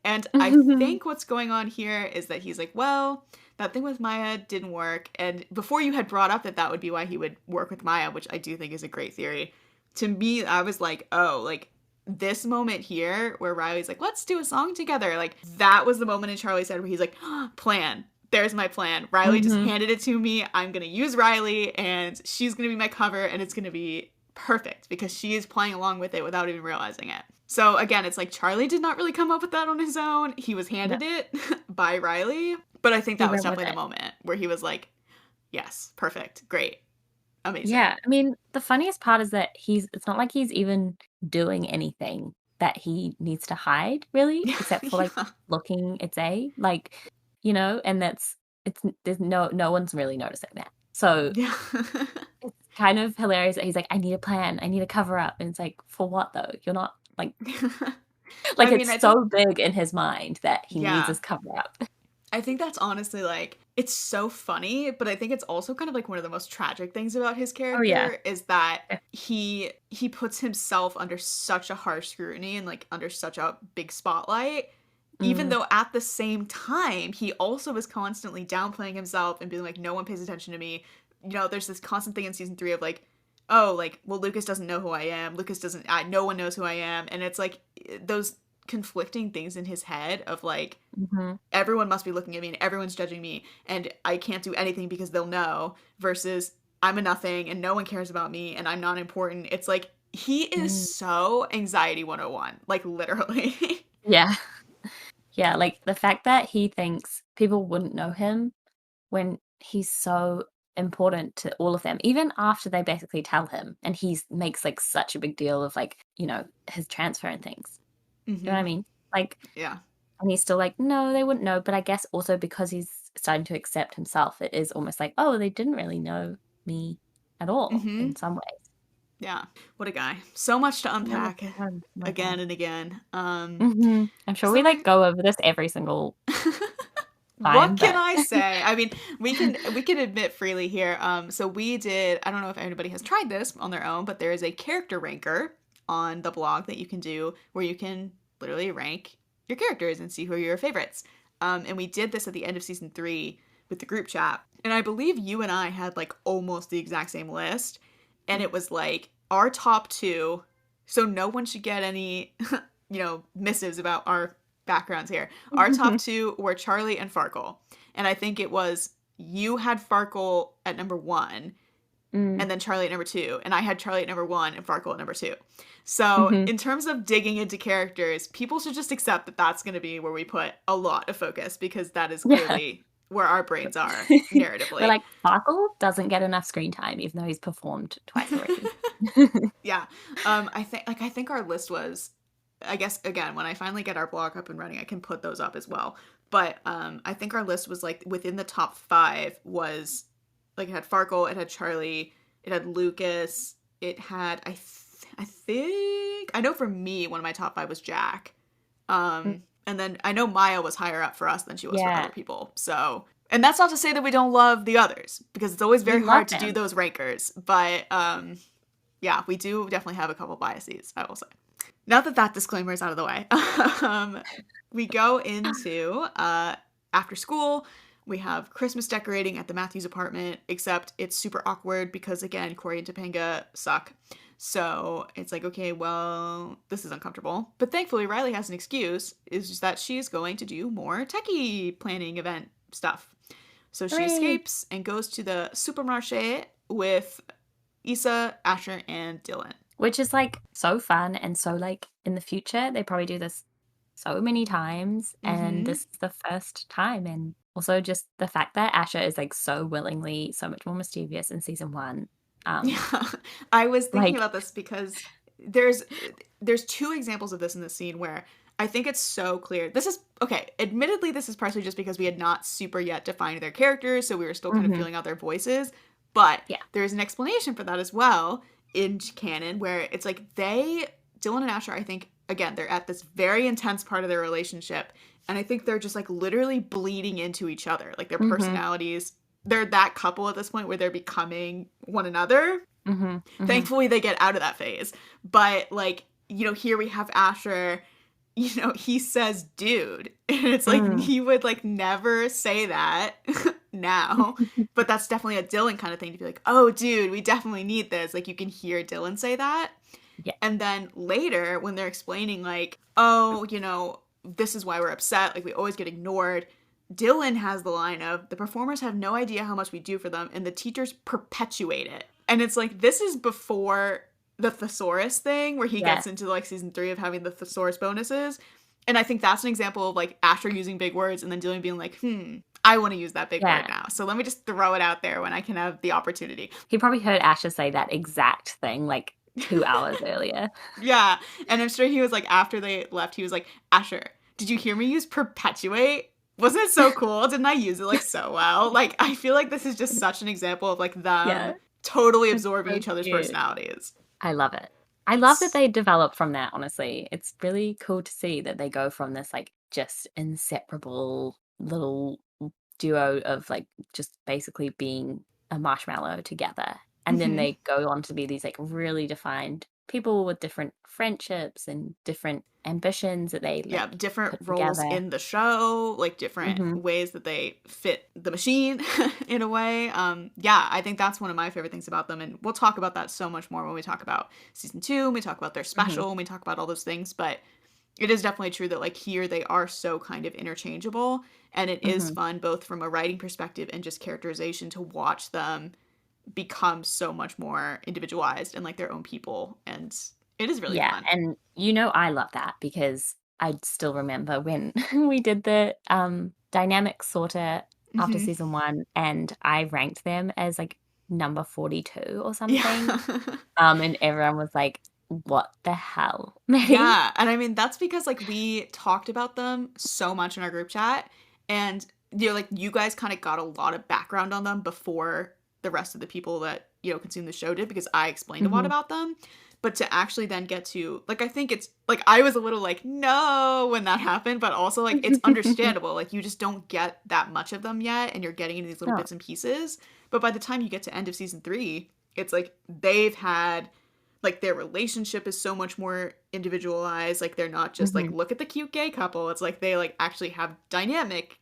And I think what's going on here is that he's like, well, that thing with Maya didn't work. And before you had brought up that that would be why he would work with Maya, which I do think is a great theory. To me, I was like, oh, like, this moment here where Riley's like, let's do a song together. Like, that was the moment in Charlie's head where he's like, plan. There's my plan. Riley just handed it to me. I'm going to use Riley and she's going to be my cover and it's going to be perfect because she is playing along with it without even realizing it. So again, it's like Charlie did not really come up with that on his own. He was handed it by Riley. But I think that was definitely the moment where he was like, yes, perfect, great. Amazing. Yeah, I mean, the funniest part is that it's not like he's even doing anything that he needs to hide, really, except for, like, looking at Zay, like, you know, and there's no one's really noticing that. So it's kind of hilarious that he's like, I need a plan, I need a cover up, and it's like, for what though? You're not, like, like, I mean, it's so big in his mind that he needs this cover up. I think that's honestly, like, it's so funny, but I think it's also kind of like one of the most tragic things about his character is that he puts himself under such a harsh scrutiny and like under such a big spotlight, even though at the same time he also is constantly downplaying himself and being like, no one pays attention to me. You know, there's this constant thing in season 3 of like, oh, like, well, Lucas doesn't know who I am. No one knows who I am. And it's like those conflicting things in his head of like, everyone must be looking at me and everyone's judging me and I can't do anything because they'll know, versus I'm a nothing and no one cares about me and I'm not important. It's like he is so anxiety 101, like, literally. Yeah like the fact that he thinks people wouldn't know him when he's so important to all of them, even after they basically tell him, and he makes like such a big deal of like, you know, his transfer and things. You know what I mean? Like, yeah. And he's still like, no, they wouldn't know. But I guess also because he's starting to accept himself, it is almost like, oh, they didn't really know me at all in some ways. Yeah. What a guy. So much to unpack again and again. I'm sure we like go over this every single What fine, can but I say? I mean, we can admit freely here. So we did. I don't know if anybody has tried this on their own, but there is a character ranker on the blog that you can do where you can literally rank your characters and see who are your favorites. And we did this at the end of season 3 with the group chat, and I believe you and I had like almost the exact same list, and it was like our top 2. So no one should get any, missives about our backgrounds here. Our top 2 were Charlie and Farkle. And I think it was you had Farkle at number 1 mm, and then Charlie at number 2. And I had Charlie at number 1 and Farkle at number 2. So, mhm. in terms of digging into characters, people should just accept that that's going to be where we put a lot of focus because that is Yeah. clearly where our brains are We're narratively. like, Sparkle doesn't get enough screen time, even though he's performed twice already. Yeah. I think our list was, I guess, again, when I finally get our blog up and running, I can put those up as well. But I think our list was like within the top 5 was like it had Farkle, it had Charlie, it had Lucas, it had I think I know for me one of my top 5 was Jack. Mm, And then I know Maya was higher up for us than she was for yeah, other people. So, and that's not to say that we don't love the others because it's always we very love hard to do him. those rankers. But yeah, we do definitely have a couple biases, I will say. Now that that disclaimer is out of the way, we go into after school. We have Christmas decorating at the Matthews apartment, except it's super awkward because, again, Corey and Topanga suck. So it's like, okay, well, this is uncomfortable. But thankfully, Riley has an excuse. It's just that she's going to do more techie planning event stuff. So she Hooray! escapes and goes to the supermarché with Issa, Asher, and Dylan. Which is like so fun and so like in the future, they probably do this so many times, and Mm-hmm. this is the first time. And also just the fact that Asher is like so willingly so much more mischievous in season 1. Yeah, I was thinking Like, about this because there's there's 2 examples of this in the scene where I think it's so clear. This is okay. Admittedly, this is partially just because we had not super yet defined their characters, so we were still kind of mhm, feeling out their voices. But yeah, there's an explanation for that as well in canon, where it's like Dylan and Asher, I think, again, they're at this very intense part of their relationship, and I think they're just like literally bleeding into each other, like their mhm, personalities. They're that couple at this point where they're becoming one another. mhm, mhm, Thankfully, they get out of that phase. But, like, here we have Asher, he says, dude. And it's like, mm. he would, like, never say that now. But that's definitely a Dylan kind of thing to be like, oh, dude, we definitely need this. Like, you can hear Dylan say that. Yeah, And then later, when they're explaining, like, oh, this is why we're upset, like, we always get ignored, Dylan has the line of, the performers have no idea how much we do for them, and the teachers perpetuate it. And it's like, this is before the thesaurus thing, where he yeah, gets into, like, season 3 of having the thesaurus bonuses. And I think that's an example of, like, Asher using big words and then Dylan being like, I want to use that big word yeah. now. So let me just throw it out there when I can have the opportunity. He probably heard Asher say that exact thing like 2 hours earlier. Yeah. And I'm sure he was like, after they left, he was like, Asher, did you hear me use perpetuate? Wasn't it so cool? Didn't I use it like so well? Like, I feel like this is just such an example of like them Yeah, totally it's absorbing so each other's cute. personalities. I love it. I love that they develop from that, honestly. It's really cool to see that they go from this, like, just inseparable little duo of, like, just basically being a marshmallow together, and then Mm-hmm. they go on to be these, like, really defined people with different friendships and different ambitions that they, Yeah, like, different put roles together. in the show, like different Mhm, ways that they fit the machine in a way. Yeah, I think that's one of my favorite things about them, and we'll talk about that so much more when we talk about season 2, when we talk about their mhm, special, when we talk about all those things. But it is definitely true that like here they are so kind of interchangeable, and it is mhm. fun both from a writing perspective and just characterization to watch them become so much more individualized and like their own people, and it is really Yeah, fun. and I love that because I still remember when we did the, dynamic sorter after Hmm. season 1, and I ranked them as, like, number 42 or something, Yeah. and everyone was like, "What the hell, Maddie?" Yeah, and I mean that's because like we talked about them so much in our group chat, and like you guys kind of got a lot of background on them before the rest of the people that consume the show did because I explained a lot Mhm, about them. But to actually then get to, like, I think it's, like, I was a little like, no, when that happened, but also, like, it's understandable. Like, you just don't get that much of them yet, and you're getting into these little No. bits and pieces. But by the time you get to end of season 3, it's like they've had, like, their relationship is so much more individualized. Like, they're not just like, Mhm. look at the cute gay couple. It's like they, like, actually have dynamic,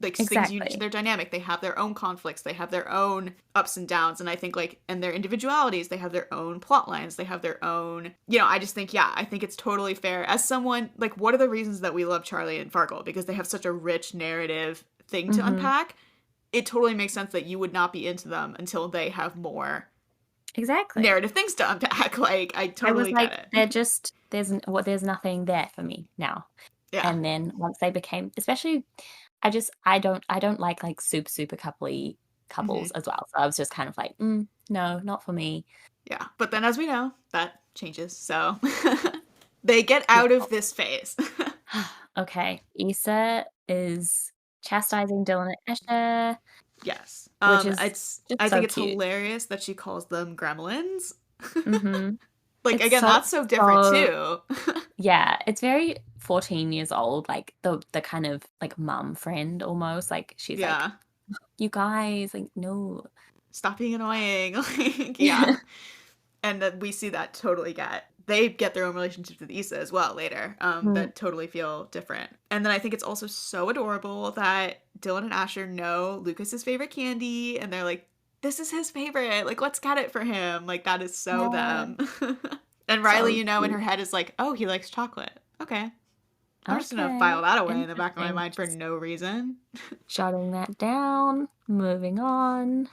like, things unique to Exactly. their dynamic. They have their own conflicts. They have their own ups and downs. And I think, like, and their individualities, they have their own plot lines. They have their own, I just think, yeah, I think it's totally fair. As someone, like, what are the reasons that we love Charlie and Farkle? Because they have such a rich narrative thing to Mhm. unpack. It totally makes sense that you would not be into them until they have more Exactly. narrative things to unpack. Like, I I was totally like, get they're it. just there's nothing there for me now. Yeah. And then once they became, especially, I don't like super coupley Hmm. couples as well. So I was just kind of like, no, not for me. Yeah. But then, as we know, that changes. So they get Yeah. out of this phase. Okay. Issa is chastising Dylan and Asher, Yes. which is just I think so it's cute. hilarious that she calls them gremlins. Mm-hmm. Like, It's again, so that's so different so too. yeah, it's very 14 years old, like the kind of like mum friend almost. Like she's like, Yeah. you guys, like, no. Stop being annoying. Like, yeah. And that we see that totally they get their own relationships with Issa as well later, Mm, that totally feel different. And then I think it's also so adorable that Dylan and Asher know Lucas's favorite candy, and they're like, this is his favorite, like, let's get it for him. Like, that is so yeah, them. And Riley, so in cute. her head is like, oh, he likes chocolate. Okay, I'm just gonna Okay, file that away in the back of my interesting. mind for Just no reason. jotting that down, moving on.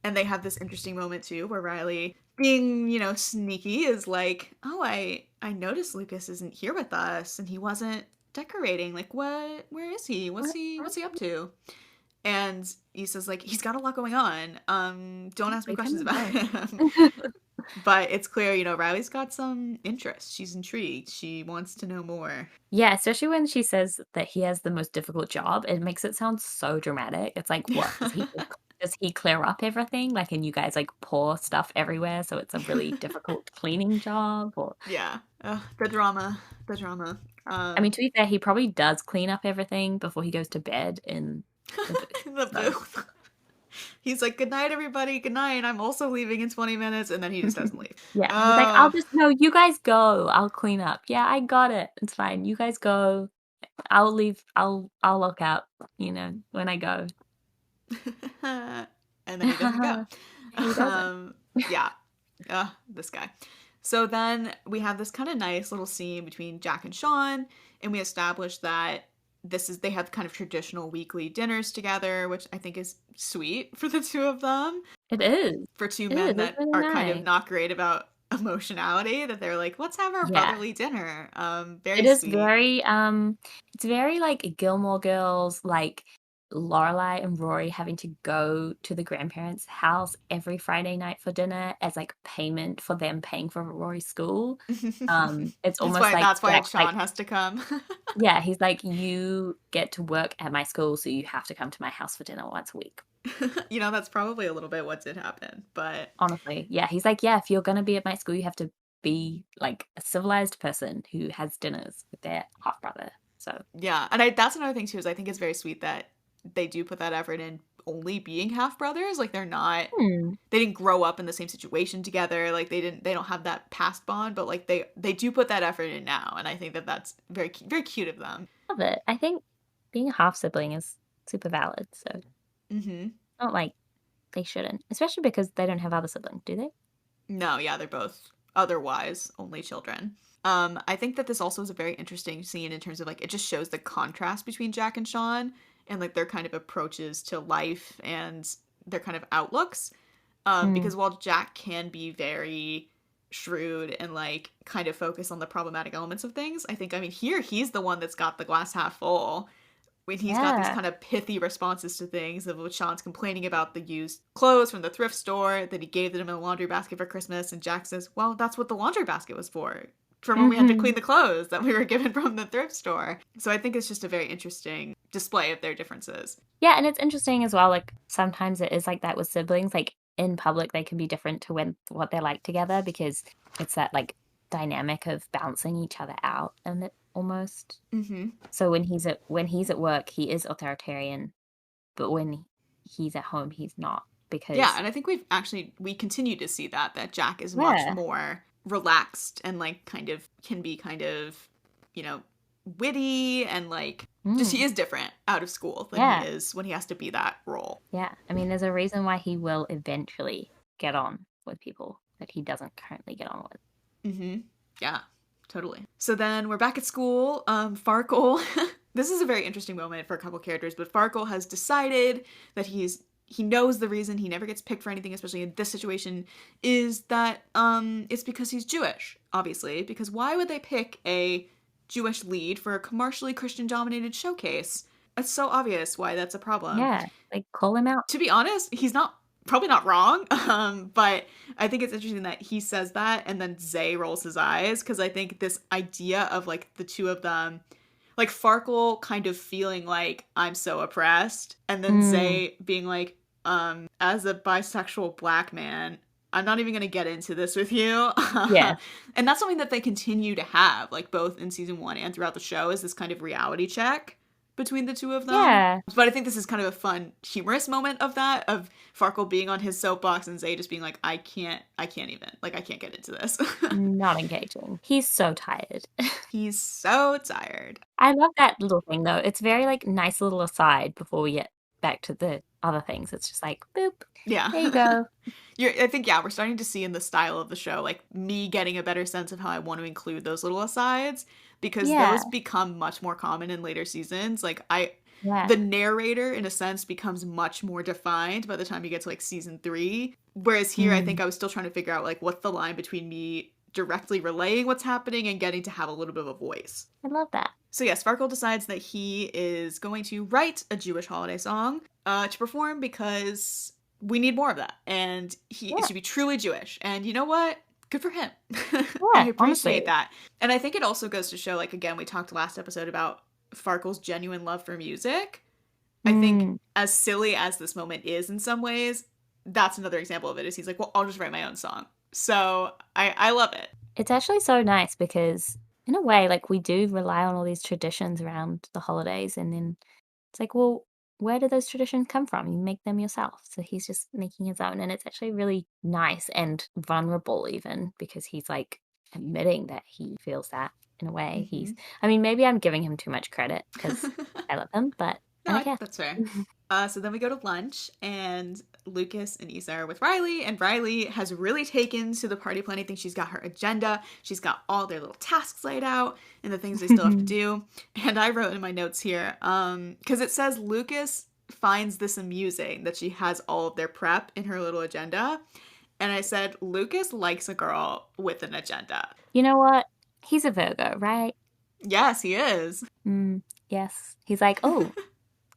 And they have this interesting moment too where Riley, being, sneaky, is like, oh, I noticed Lucas isn't here with us and he wasn't decorating. Like, where is he? What's he up to? And Issa's like, he's got a lot going on. Don't ask me Leave questions him about alone. him. But it's clear, Riley's got some interest. She's intrigued. She wants to know more. Yeah, especially when she says that he has the most difficult job, it makes it sound so dramatic. It's like, what? Does he clear up everything? Like, and you guys like pour stuff everywhere, so it's a really difficult cleaning job? Or Yeah. The drama. The drama. I mean, to be fair, he probably does clean up everything before he goes to bed in the booth. The So booth. He's like, good night, everybody. Good night. I'm also leaving in 20 minutes. And then he just doesn't leave. yeah, he's like, Oh. no, you guys go. I'll clean up. Yeah, I got it. It's fine. You guys go. I'll leave. I'll look out, when I go. And then he doesn't go. He doesn't. Yeah. This guy. So then we have this kind of nice little scene between Jack and Sean, and we establish that they have kind of traditional weekly dinners together, which I think is sweet for the two of them. It is. For two It is. men It's that really are kind of nice. not great about emotionality, that they're like, let's have our Yeah. brotherly dinner. Very It is sweet. very it's very like Gilmore Girls, like Lorelai and Rory having to go to the grandparents' house every Friday night for dinner as like payment for them paying for Rory's school. It's almost like That's why Jack's like, Sean has to come. yeah, he's like, you get to work at my school, so you have to come to my house for dinner once a week. That's probably a little bit what did happen, but Honestly, yeah, he's like, yeah, if you're gonna be at my school, you have to be like a civilized person who has dinners with their half brother. So yeah. And that's another thing too, is I think it's very sweet that they do put that effort in only being half brothers. Like, they didn't grow up in the same situation together. Like, they don't have that past bond, but like they do put that effort in now, and I think that that's very cute of them. love it. I think being a half sibling is super valid. So Mhm. not like they shouldn't, especially because they don't have other siblings, do they? No, yeah, they're both otherwise only children. I think that this also is a very interesting scene in terms of, like, it just shows the contrast between Jack and Sean, and like their kind of approaches to life and their kind of outlooks. Mm. Because while Jack can be very shrewd and like kind of focus on the problematic elements of things, here he's the one that's got the glass half full, when he's got these Yeah. kind of pithy responses to things, of which Sean's complaining about the used clothes from the thrift store that he gave them in a laundry basket for Christmas, and Jack says, well, that's what the laundry basket was for when we had to Hmm. clean the clothes that we were given from the thrift store. So I think it's just a very interesting display of their differences. Yeah, and it's interesting as well. Like sometimes it is like that with siblings. Like in public they can be different to when what they're like together, because it's that like dynamic of balancing each other out, and it almost. So when he's at work, he is authoritarian, but when he's at home, he's not, Yeah, because and I think we continue to see that Jack is much yeah, more relaxed and like kind of can be kind of, you know, witty and like just he is different out of school than he yeah, is when he has to be that role. yeah. I mean, there's a reason why he will eventually get on with people that he doesn't currently get on with. Yeah, totally. So then we're back at school. Farkle. This is a very interesting moment for a couple characters, but Farkle has decided that he knows the reason he never gets picked for anything, especially in this situation, is that it's because he's Jewish, obviously. Because why would they pick a Jewish lead for a commercially Christian dominated showcase? It's so obvious why that's a problem. Yeah, like call him out. To be honest, he's not probably not wrong. But I think it's interesting that he says that and then Zay rolls his eyes, because I think this idea of like the two of them, like Farkle kind of feeling like I'm so oppressed, and then Zay being like, as a bisexual black man, I'm not even going to get into this with you. Yeah. And that's something that they continue to have, like both in season 1 and throughout the show, is this kind of reality check between the two of them. Yeah. But I think this is kind of a fun, humorous moment of that, of Farkle being on his soapbox and Zay just being like, I can't even, like, I can't get into this. Not engaging. He's so tired. He's so tired. I love that little thing, though. It's very, like, nice little aside before we get back to the other things. It's just like, boop. Yeah. There you go. I think, yeah, we're starting to see in the style of the show, like, me getting a better sense of how I want to include those little asides, because those become much more common in later seasons. Like, the narrator, in a sense, becomes much more defined by the time you get to, like, season 3. Whereas here, I think I was still trying to figure out, like, what's the line between me directly relaying what's happening and getting to have a little bit of a voice. I love that. So yes, Farkle decides that he is going to write a Jewish holiday song to perform, because we need more of that. And it should be truly Jewish. And you know what? Good for him. I appreciate honestly. that. And I think it also goes to show, like, again, we talked last episode about Farkle's genuine love for music. I think as silly as this moment is in some ways, that's another example of it, is he's like, well, I'll just write my own song. So I love it. It's actually so nice because, in a way, like, we do rely on all these traditions around the holidays, and then it's like, well, where do those traditions come from? You make them yourself. So he's just making his own, and it's actually really nice and vulnerable, even, because he's like admitting that he feels that in a way. I mean, maybe I'm giving him too much credit because I love him, but no, I don't care. That's fair. So then we go to lunch, and Lucas and Issa are with Riley, and Riley has really taken to the party planning thing. She's got her agenda. She's got all their little tasks laid out and the things they still have to do. And I wrote in my notes here, because it says Lucas finds this amusing that she has all of their prep in her little agenda. And I said, Lucas likes a girl with an agenda. You know what? He's a Virgo, right? Yes, he is. Yes. He's like, oh,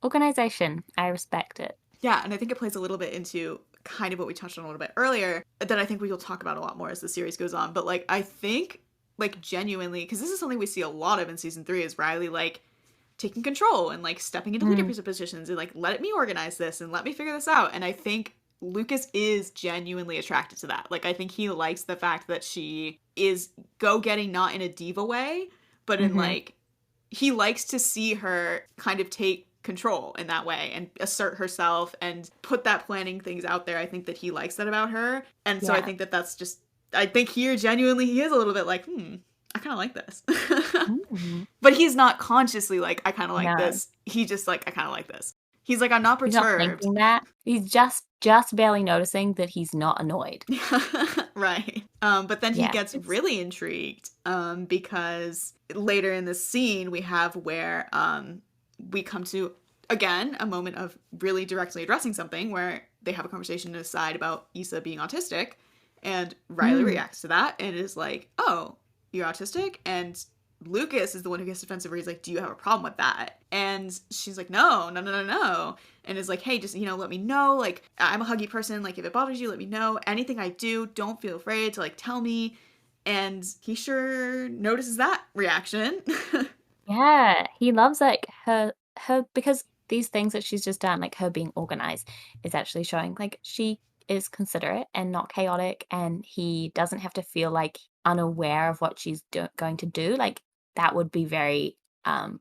organization. I respect it. Yeah, and I think it plays a little bit into kind of what we touched on a little bit earlier, that I think we will talk about a lot more as the series goes on. But, like, I think, like, genuinely, because this is something we see a lot of in season 3, is Riley, like, taking control and, like, stepping into leadership positions and, like, let me organize this and let me figure this out. And I think Lucas is genuinely attracted to that. Like, I think he likes the fact that she is go-getting, not in a diva way, but in, like, he likes to see her kind of take control in that way and assert herself and put that planning things out there. I think that he likes that about her. And so I think that that's just, I think here genuinely he is a little bit like, I kind of like this. But he's not consciously like, I kind of like this. He just like, I kind of like this. He's like, I'm not perturbed. He's not thinking that. He's just barely noticing that he's not annoyed. Right. But then he gets really intrigued because later in this scene we have where we come to, again, a moment of really directly addressing something where they have a conversation to decide about Issa being autistic, and Riley reacts to that and is like, oh, you're autistic? And Lucas is the one who gets defensive, where he's like, do you have a problem with that? And she's like, no. And is like, hey, just, let me know. Like, I'm a huggy person. Like, if it bothers you, let me know. Anything I do, don't feel afraid to, like, tell me. And he sure notices that reaction. Yeah, he loves, like, her because these things that she's just done, like her being organized, is actually showing, like, she is considerate and not chaotic, and he doesn't have to feel like unaware of what she's going to do, like that would be very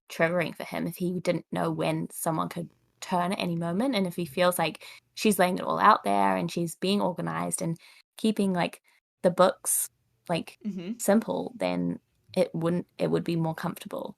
triggering for him if he didn't know when someone could turn at any moment. And if he feels like she's laying it all out there and she's being organized and keeping like the books like simple, then it would be more comfortable.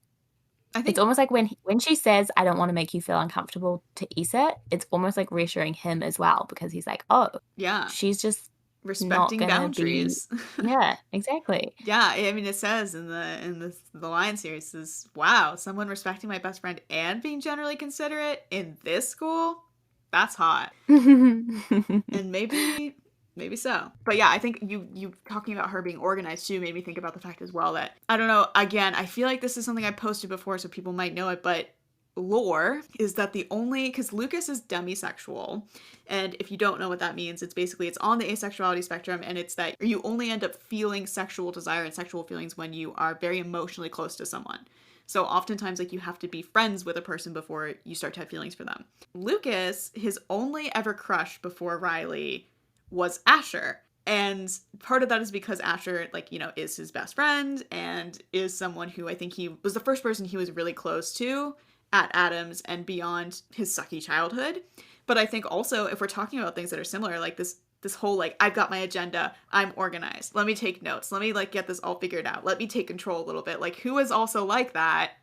I think It's almost like when she says, "I don't want to make you feel uncomfortable" to Issa, it's almost like reassuring him as well, because he's like, "Oh, yeah, she's just not respecting gonna be." boundaries. Yeah, exactly. Yeah, I mean, it says in the Lion series, says, "Wow, someone respecting my best friend and being generally considerate in this school, that's hot." And maybe so. But yeah, I think you talking about her being organized too made me think about the fact as well that, I don't know, again, I feel like this is something I posted before so people might know it, but lore is that the only, because Lucas is demisexual, and if you don't know what that means, it's basically it's on the asexuality spectrum, and it's that you only end up feeling sexual desire and sexual feelings when you are very emotionally close to someone. So oftentimes, like, you have to be friends with a person before you start to have feelings for them. Lucas, his only ever crush before Riley was Asher. And part of that is because Asher, like, you know, is his best friend and is someone who I think he was the first person he was really close to at Adams and beyond his sucky childhood. But I think also, if we're talking about things that are similar, like this whole, like, I've got my agenda, I'm organized, let me take notes, let me, like, get this all figured out, let me take control a little bit, like, who is also like that?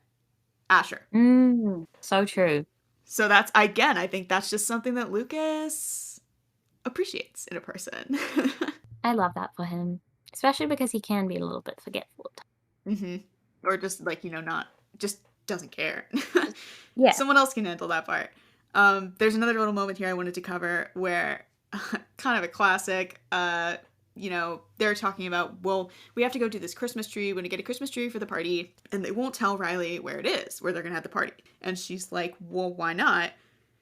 Asher. So true. So that's, again, I think that's just something that Lucas appreciates in a person. I love that for him, especially because he can be a little bit forgetful at times. Or just, like, you know, not, just doesn't care. Yeah. Someone else can handle that part. There's another little moment here I wanted to cover where kind of a classic, you know, they're talking about, well, we have to go do this Christmas tree. We're going to get a Christmas tree for the party. And they won't tell Riley where it is, where they're going to have the party. And she's like, well, why not?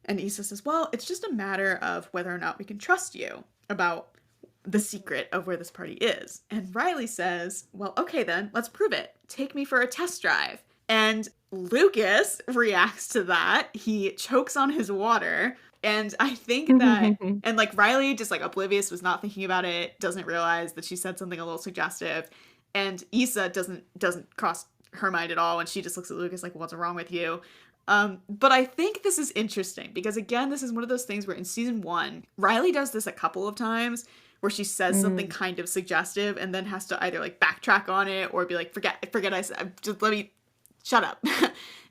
And Issa says, well, it's just a matter of whether or not we can trust you about the secret of where this party is. And Riley says, well, okay then, let's prove it. Take me for a test drive. And Lucas reacts to that. He chokes on his water. And I think that, and like Riley just like oblivious, was not thinking about it, doesn't realize that she said something a little suggestive. And Issa doesn't cross her mind at all. And she just looks at Lucas like, what's wrong with you? But I think this is interesting because, again, this is one of those things where in season 1, Riley does this a couple of times where she says something kind of suggestive and then has to either like backtrack on it or be like, forget I said, just let me shut up.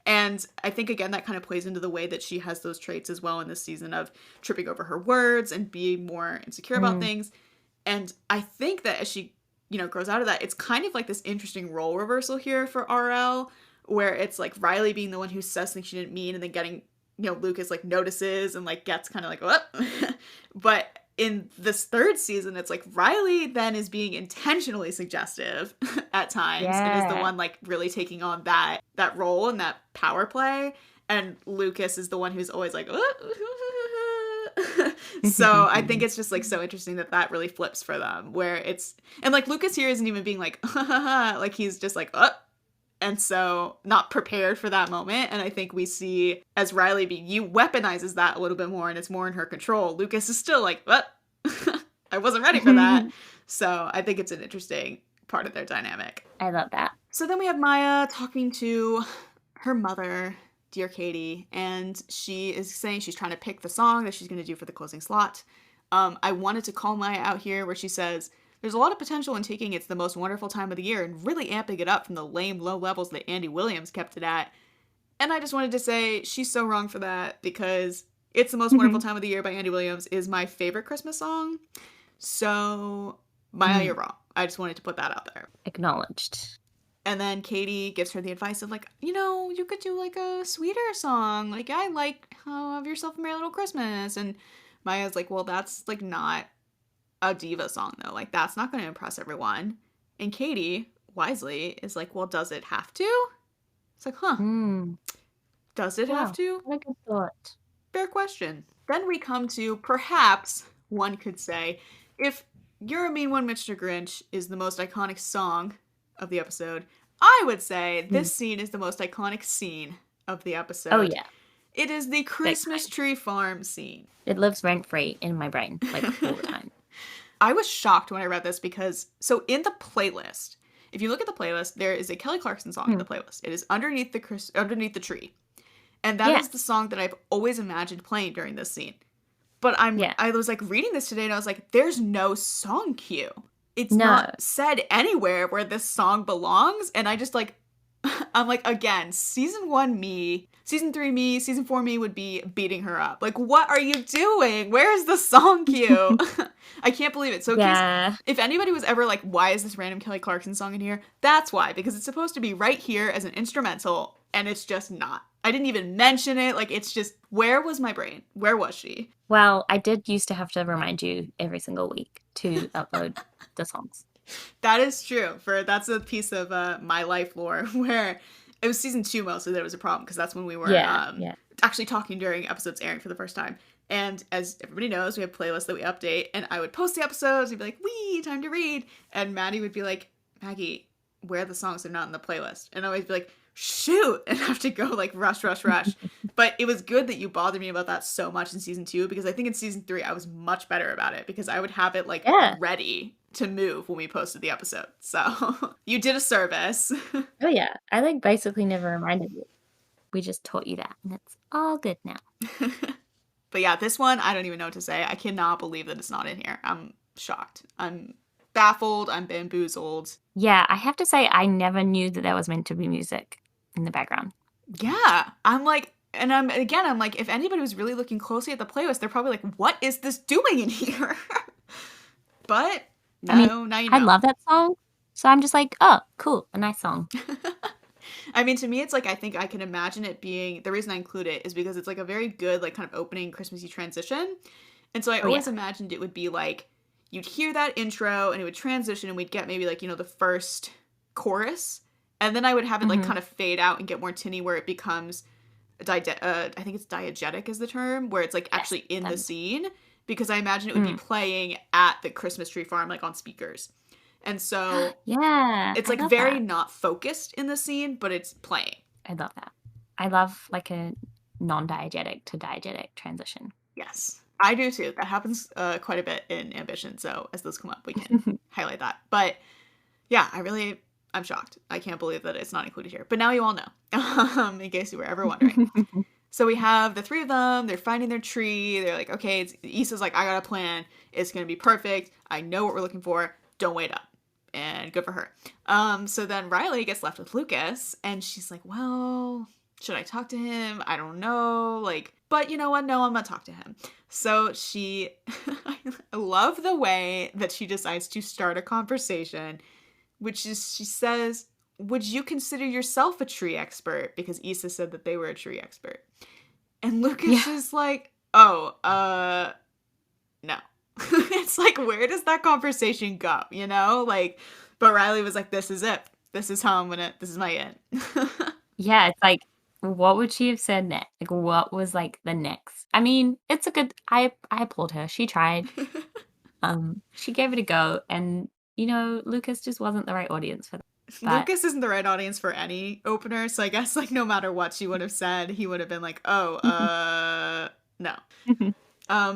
And I think, again, that kind of plays into the way that she has those traits as well in this season of tripping over her words and being more insecure about things. And I think that as she, you know, grows out of that, it's kind of like this interesting role reversal here for RL, where it's like Riley being the one who says things she didn't mean and then getting, you know, Lucas like notices and like gets kind of like, what? But in this third season, it's like Riley then is being intentionally suggestive at times and is the one like really taking on that role and that power play. And Lucas is the one who's always like, so I think it's just like so interesting that really flips for them, where it's, and like Lucas here isn't even being like, like he's just like, and so not prepared for that moment. And I think we see as Riley weaponizes that a little bit more and it's more in her control. Lucas is still like, what? I wasn't ready for that. So I think it's an interesting part of their dynamic. I love that. So then we have Maya talking to her mother, dear Katie, and she is saying she's trying to pick the song that she's going to do for the closing slot. I wanted to call Maya out here where she says, there's a lot of potential in taking It's the Most Wonderful Time of the Year and really amping it up from the lame low levels that Andy Williams kept it at. And I just wanted to say she's so wrong for that, because It's the Most Wonderful Time of the Year by Andy Williams is my favorite Christmas song. So, Maya, you're wrong. I just wanted to put that out there. Acknowledged. And then Katie gives her the advice of like, you know, you could do like a sweeter song. Like, I like Have Yourself a Merry Little Christmas. And Maya's like, well, that's like not a diva song though. Like, that's not going to impress everyone. And Katie, wisely, is like, well, does it have to? It's like, does it have to? What a good thought. Fair question. Then we come to, perhaps one could say, if You're a Mean One, Mr. Grinch is the most iconic song of the episode, I would say this scene is the most iconic scene of the episode. Oh, yeah. It is the Big Christmas time. tree farm scene. It lives rent-free in my brain, like, all the time. I was shocked when I read this because, so in the playlist, if you look at the playlist, there is a Kelly Clarkson song in the playlist. It is underneath the tree. And that Yeah. is the song that I've always imagined playing during this scene. But I was like reading this today and I was like, there's no song cue. It's not said anywhere where this song belongs. And I just like, I'm like, again, season 1 me, season 3 me, season 4 me would be beating her up. Like, what are you doing? Where's the song cue? I can't believe it. So if anybody was ever like, why is this random Kelly Clarkson song in here? That's why, because it's supposed to be right here as an instrumental and it's just not. I didn't even mention it. Like, it's just, where was my brain? Where was she? Well, I did used to have to remind you every single week to upload the songs. That is true. That's a piece of my life lore where it was season 2 mostly that was a problem because that's when we were actually talking during episodes airing for the first time. And as everybody knows, we have playlists that we update, and I would post the episodes and be like, wee, time to read. And Maddie would be like, Maggie, where are the songs that are not in the playlist? And I would be like, shoot, and have to go like rush. But it was good that you bothered me about that so much in season 2, because I think in season 3 I was much better about it because I would have it like ready to move when we posted the episode. So you did a service. Oh yeah, I like basically never reminded you. We just taught you that, and it's all good now. But yeah, this one, I don't even know what to say. I cannot believe that it's not in here. I'm shocked. I'm baffled. I'm bamboozled. Yeah, I have to say I never knew that there was meant to be music in the background. Yeah, I'm like, and I'm like, if anybody was really looking closely at the playlist, they're probably like, what is this doing in here? But no, now you know. I love that song, so I'm just like, oh, cool, a nice song. I mean, to me, it's like, I think I can imagine it being, the reason I include it is because it's like a very good, like, kind of opening Christmassy transition. And so I always imagined it would be like, you'd hear that intro and it would transition and we'd get maybe like, the first chorus. And then I would have it like kind of fade out and get more tinny where it becomes, I think it's diegetic is the term, where it's like actually in the scene. Because I imagine it would be playing at the Christmas tree farm, like on speakers. And so it's like very not focused in the scene, but it's playing. I love that. I love like a non-diegetic to diegetic transition. Yes, I do too. That happens quite a bit in Ambition. So as those come up, we can highlight that. But yeah, I'm shocked. I can't believe that it's not included here. But now you all know, in case you were ever wondering. So we have the 3 of them. They're finding their tree. They're like, okay, Issa's like, I got a plan. It's going to be perfect. I know what we're looking for. Don't wait up. And good for her. So then Riley gets left with Lucas, and she's like, well, should I talk to him? I don't know. Like, but you know what? No, I'm going to talk to him. So I love the way that she decides to start a conversation, which is, she says, would you consider yourself a tree expert? Because Issa said that they were a tree expert. And Lucas is like, oh, no. It's like, where does that conversation go? Like, but Riley was like, this is it. This is how this is my end. Yeah, it's like, what would she have said next? Like, what was like the next? I mean, it's a good, I applaud her. She tried. She gave it a go, and Lucas just wasn't the right audience for that. Lucas isn't the right audience for any opener, so I guess like no matter what she would have said, he would have been like, oh, no.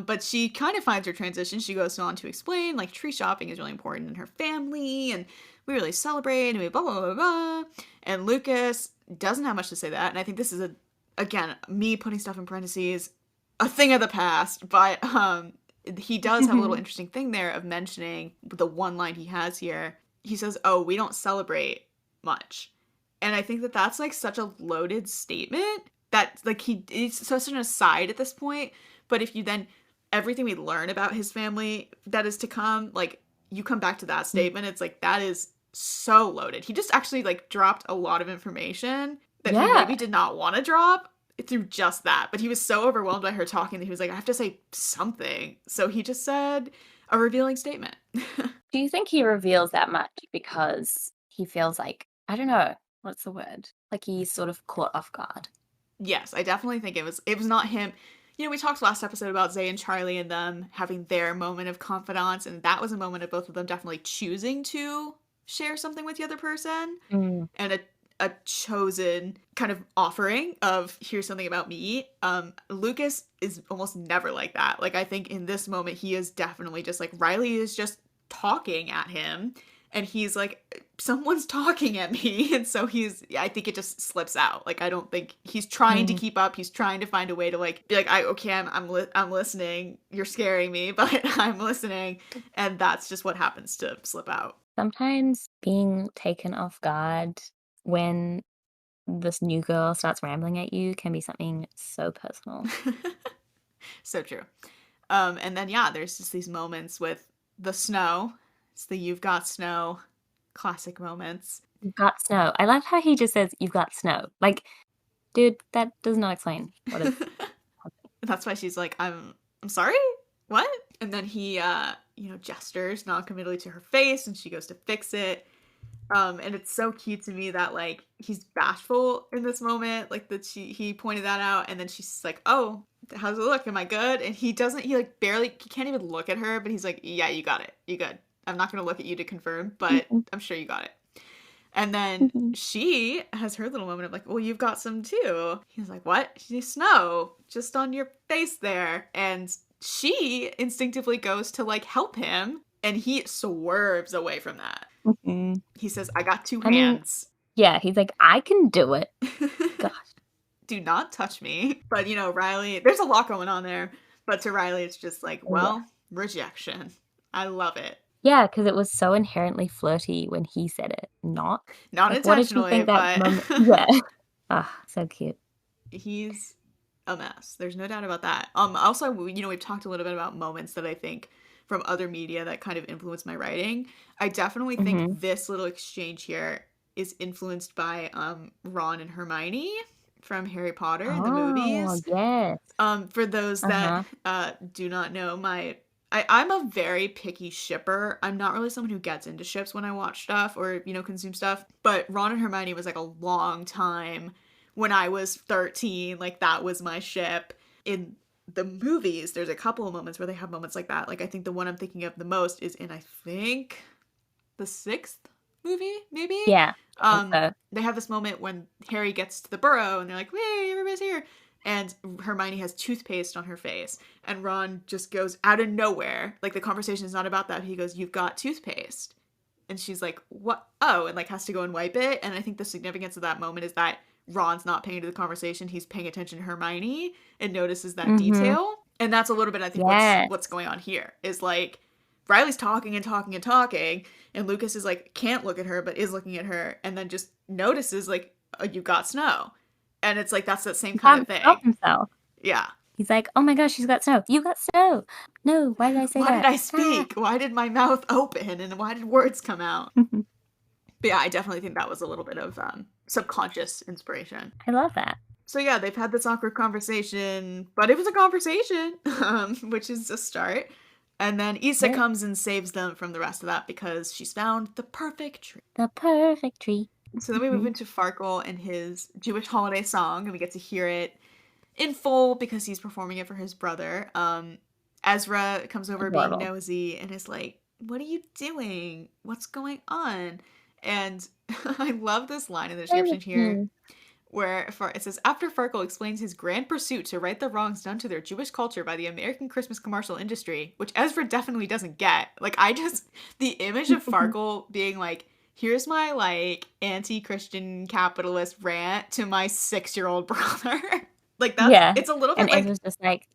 But she kind of finds her transition. She goes on to explain, like, tree shopping is really important in her family, and we really celebrate, and we blah, blah, blah, blah. And Lucas doesn't have much to say that, and I think this is, again, me putting stuff in parentheses, a thing of the past, but he does have a little interesting thing there of mentioning the one line he has here. He says, oh, we don't celebrate much. And I think that that's, like, such a loaded statement that, like, it's such an aside at this point. But if you then, everything we learn about his family that is to come, like, you come back to that statement, it's like, that is so loaded. He just actually, like, dropped a lot of information that he maybe did not want to drop through just that. But he was so overwhelmed by her talking that he was like, I have to say something. So he just said a revealing statement. Do you think he reveals that much because he feels like, I don't know, what's the word? Like he's sort of caught off guard? Yes, I definitely think it was not him. We talked last episode about Zay and Charlie and them having their moment of confidence, and that was a moment of both of them definitely choosing to share something with the other person. And a chosen kind of offering of here's something about me. Lucas is almost never like that. Like, I think in this moment he is definitely just like, Riley is just talking at him and he's like, someone's talking at me. And so I think it just slips out. Like, I don't think he's trying to keep up. He's trying to find a way to like be like, I'm listening. You're scaring me, but I'm listening. And that's just what happens to slip out. Sometimes being taken off guard when this new girl starts rambling at you can be something so personal. So true. And then, yeah, there's just these moments with the snow. It's the "you've got snow" classic moments. You've got snow. I love how he just says, you've got snow. Like, dude, that does not explain what is happening. That's why she's like, I'm sorry? What? And then he, gestures non-committally to her face and she goes to fix it. And it's so cute to me that like he's bashful in this moment, like that he pointed that out, and then she's like, "Oh, how's it look? Am I good?" And he like barely, he can't even look at her, but he's like, "Yeah, you got it. You good. I'm not gonna look at you to confirm, but I'm sure you got it." And then she has her little moment of like, "Well, you've got some too." He's like, "What?" She's snow just on your face there, and she instinctively goes to like help him, and he swerves away from that. He says, "I got two hands." Yeah, he's like, I can do it. Gosh. Do not touch me. But, Riley, there's a lot going on there. But to Riley, it's just like, well, rejection. I love it. Yeah, because it was so inherently flirty when he said it. Not like, intentionally, but... Yeah. So cute. He's a mess. There's no doubt about that. Also, we've talked a little bit about moments that I think from other media that kind of influenced my writing. I definitely think this little exchange here is influenced by Ron and Hermione from Harry Potter in the movies. Yes. For those that do not know, I'm a very picky shipper. I'm not really someone who gets into ships when I watch stuff or, consume stuff. But Ron and Hermione was like a long time when I was 13. Like, that was my ship. In the movies, there's a couple of moments where they have moments like that. Like, I think the one I'm thinking of the most is in, I think, the 6th movie, maybe? Yeah. They have this moment when Harry gets to the burrow and they're like, "Hey, everybody's here." And Hermione has toothpaste on her face. And Ron just goes out of nowhere. Like, the conversation is not about that. He goes, "You've got toothpaste." And she's like, "What?" Oh, and like has to go and wipe it. And I think the significance of that moment is that Ron's not paying to the conversation. He's paying attention to Hermione and notices that detail. And that's a little bit, I think, what's going on here. Is like, Riley's talking and talking and talking, and Lucas is like, can't look at her, but is looking at her, and then just notices like, "Oh, you got snow." And it's like, that's that same kind of thing. He can't stop himself. Yeah. He's like, "Oh my gosh, she's got snow. You got snow." No, why did I say that? Why did I speak? Why did my mouth open? And why did words come out? But yeah, I definitely think that was a little bit of subconscious inspiration. I love that. So yeah, they've had this awkward conversation, but it was a conversation, which is a start. And then Issa comes and saves them from the rest of that because she's found the perfect tree. The perfect tree. So then we move into Farkle and his Jewish holiday song, and we get to hear it in full because he's performing it for his brother. Ezra comes over being nosy and is like, "What are you doing? What's going on?" And I love this line in the description here where it says, "After Farkle explains his grand pursuit to right the wrongs done to their Jewish culture by the American Christmas commercial industry," which Ezra definitely doesn't get. Like, the image of Farkle being like, "Here's my, like, anti-Christian capitalist rant to my 6-year-old brother." Like, that's, it's a little bit and like... Ezra's just like,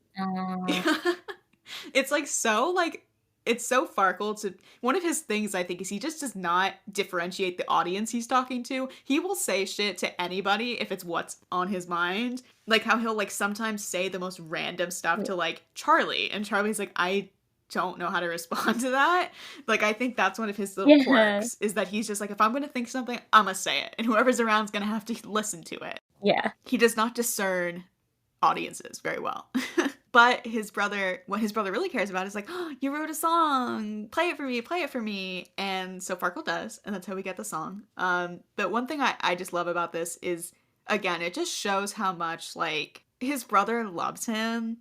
It's like so, like, it's so Farkle to... One of his things, I think, is he just does not differentiate the audience he's talking to. He will say shit to anybody if it's what's on his mind. Like, how he'll, like, sometimes say the most random stuff to, like, Charlie. And Charlie's like, "I don't know how to respond to that." Like, I think that's one of his little quirks, is that he's just like, if I'm going to think something, I'm going to say it. And whoever's around is going to have to listen to it. Yeah. He does not discern audiences very well. But what his brother really cares about is like, "Oh, you wrote a song, play it for me." And so Farkle does, and that's how we get the song. But one thing I just love about this is, again, it just shows how much, like, his brother loves him,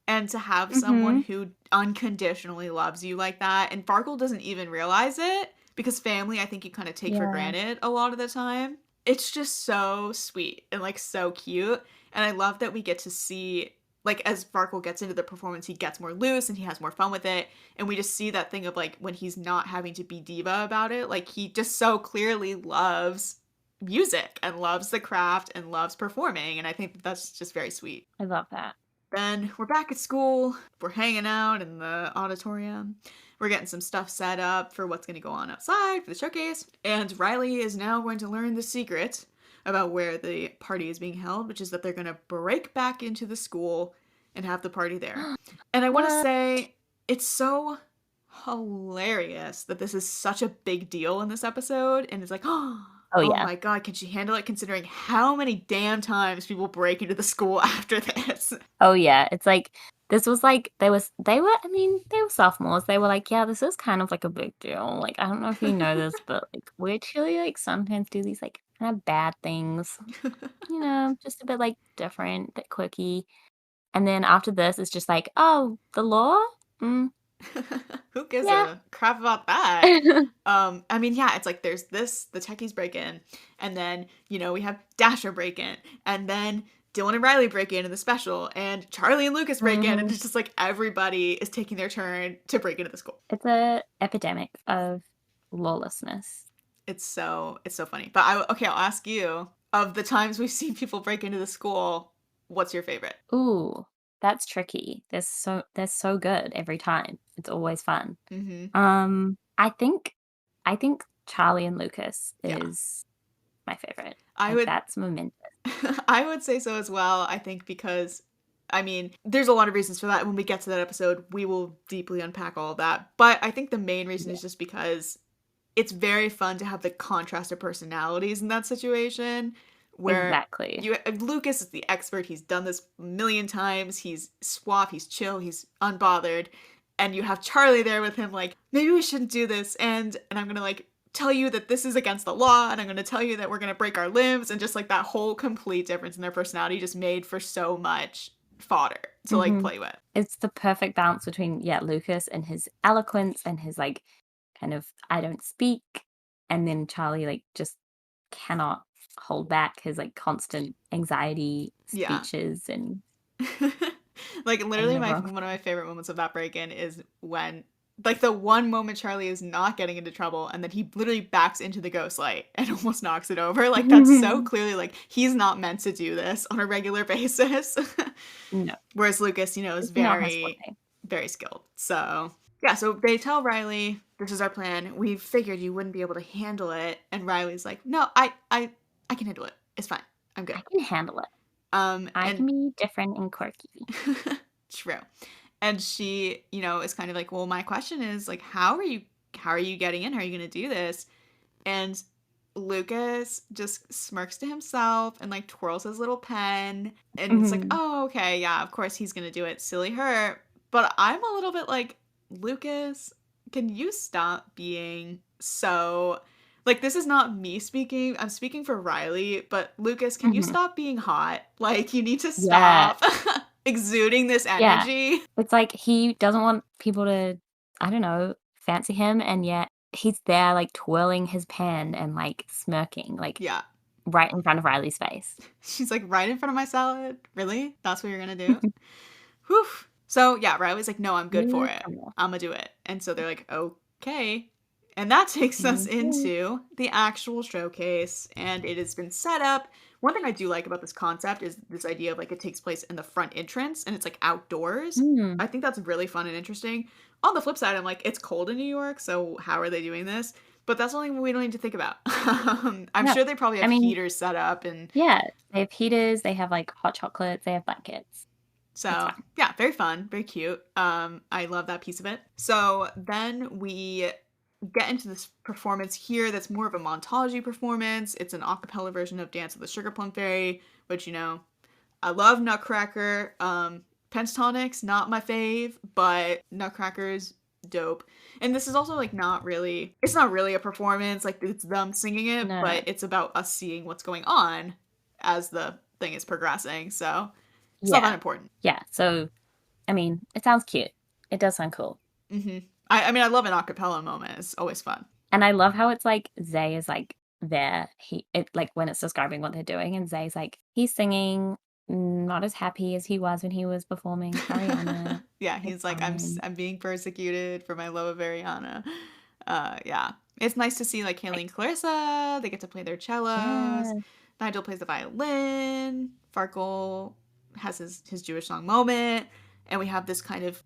and to have someone who unconditionally loves you like that, and Farkle doesn't even realize it, because family, I think you kind of take for granted a lot of the time. it's just so sweet and like so cute. And I love that we get to see, like, as Farkle gets into the performance, he gets more loose and he has more fun with it. And we just see that thing of like when he's not having to be diva about it, like he just so clearly loves music and loves the craft and loves performing. And I think that's just very sweet. I love that. Then we're back at school. We're hanging out in the auditorium. We're getting some stuff set up for what's going to go on outside for the showcase. And Riley is now going to learn the secret about where the party is being held, which is that they're going to break back into the school and have the party there. And I want to say it's so hilarious that this is such a big deal in this episode. And it's like, oh yeah. my God, can she handle it considering how many damn times people break into the school after this? Oh yeah. It's like, this was like, they were sophomores. They were like, yeah, this is kind of like a big deal. Like, I don't know if you know this, but like, we actually like sometimes do these like kind of bad things, you know, just a bit like different, bit quirky. And then after this, it's just like, oh, the law? Who gives Yeah. a crap about that? I mean, yeah, it's like there's this, the techies break in, and then, you know, we have Dasher break in, and then Dylan and Riley break in the special, and Charlie and Lucas break in, and it's just like everybody is taking their turn to break into the school. It's a epidemic of lawlessness. It's so funny. But I'll ask you, of the times we've seen people break into the school, what's your favorite? Ooh, that's tricky. They're so good every time. It's always fun. Mm-hmm. I think Charlie and Lucas is my favorite. That's momentous. I would say so as well. I think because, I mean, there's a lot of reasons for that. When we get to that episode, we will deeply unpack all of that. But I think the main reason is just because it's very fun to have the contrast of personalities in that situation. Where exactly. Lucas is the expert. He's done this a million times. He's suave, he's chill, he's unbothered. And you have Charlie there with him like, maybe we shouldn't do this. And I'm going to like tell you that this is against the law. And I'm going to tell you that we're going to break our limbs. And just like that whole complete difference in their personality just made for so much fodder to like play with. It's the perfect balance between, Lucas and his eloquence and his like kind of, I don't speak. And then Charlie like just cannot hold back his like constant anxiety speeches and like literally one of my favorite moments of that break-in is when like the one moment Charlie is not getting into trouble and then he literally backs into the ghost light and almost knocks it over. Like that's so clearly like he's not meant to do this on a regular basis. No. Whereas Lucas, you know, is very very skilled. So yeah, so they tell Riley, this is our plan. We figured you wouldn't be able to handle it. And Riley's like, no, I can handle it. It's fine. I'm good. I can handle it. I can be different and quirky. True. And she, you know, is kind of like, well, my question is like, how are you getting in? How are you going to do this? And Lucas just smirks to himself and like twirls his little pen. And it's like, oh, okay. Yeah, of course he's going to do it. Silly her. But I'm a little bit like, Lucas, can you stop being so... Like, this is not me speaking. I'm speaking for Riley. But, Lucas, can you stop being hot? Like, you need to stop exuding this energy. Yeah. It's like he doesn't want people to, I don't know, fancy him. And yet he's there, like, twirling his pen and, like, smirking. Like, right in front of Riley's face. She's like, right in front of my salad? Really? That's what you're going to do? Whew. So, yeah, Riley's like, no, I'm good for it. I'm going to do it. And so they're like, okay. And that takes us into the actual showcase, and it has been set up. One thing I do like about this concept is this idea of like it takes place in the front entrance and it's like outdoors. I think that's really fun and interesting. On the flip side, I'm like, it's cold in New York, so how are they doing this? But that's something we don't need to think about. I'm sure they probably have heaters set up. And yeah, they have heaters, they have like hot chocolates, they have blankets. So, yeah, very fun, very cute. I love that piece of it. So then we get into this performance here that's more of a montage performance. It's an a cappella version of Dance of the Sugar Plum Fairy, which, you know, I love Nutcracker. Pentatonics, not my fave, but Nutcracker's dope. And this is also like it's not really a performance, like it's them singing it, but it's about us seeing what's going on as the thing is progressing. So it's not that important. Yeah, so, I mean, it sounds cute. It does sound cool. I mean, I love an a cappella moment. It's always fun. And I love how it's like, Zay is like like when it's describing what they're doing, and Zay's like, he's singing, not as happy as he was when he was performing Ariana. Yeah, It's he's like, fine. I'm being persecuted for my love of Ariana. Yeah. It's nice to see like Haley Like, and Clarissa. They get to play their cellos. yeah, Nigel plays the violin. Farkle has his Jewish song moment. And we have this kind of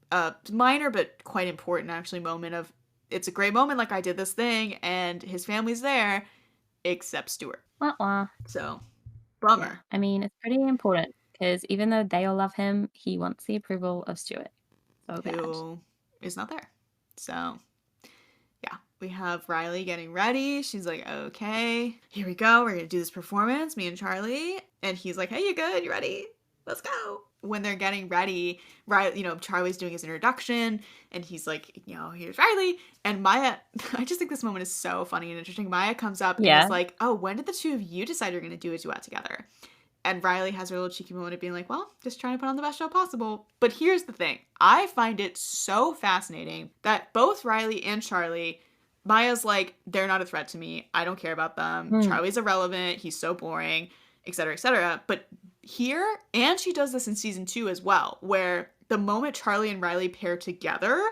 minor but quite important actually moment of it's a great moment, like I did this thing, and his family's there, except Stuart. wah wah. So, Yeah, bummer. I mean, it's pretty important because even though they all love him, he wants the approval of Stuart so bad. Who is not there. So, yeah, we have Riley getting ready. She's like, okay, here we go. We're going to do this performance, me and Charlie. And he's like, hey, you good? You ready? Let's go. When they're getting ready, Riley, Charlie's doing his introduction and he's like, here's Riley. And Maya, I just think this moment is so funny and interesting. Maya comes up and is Yeah. like, oh, when did the two of you decide you're going to do a duet together? And Riley has her little cheeky moment of being like, well, just trying to put on the best show possible. But here's the thing. I find it so fascinating that both Riley and Charlie, Maya's like, they're not a threat to me. I don't care about them. Mm. Charlie's irrelevant. He's so boring, etc., etc. But here, and she does this in season 2 as well, where the moment Charlie and Riley pair together,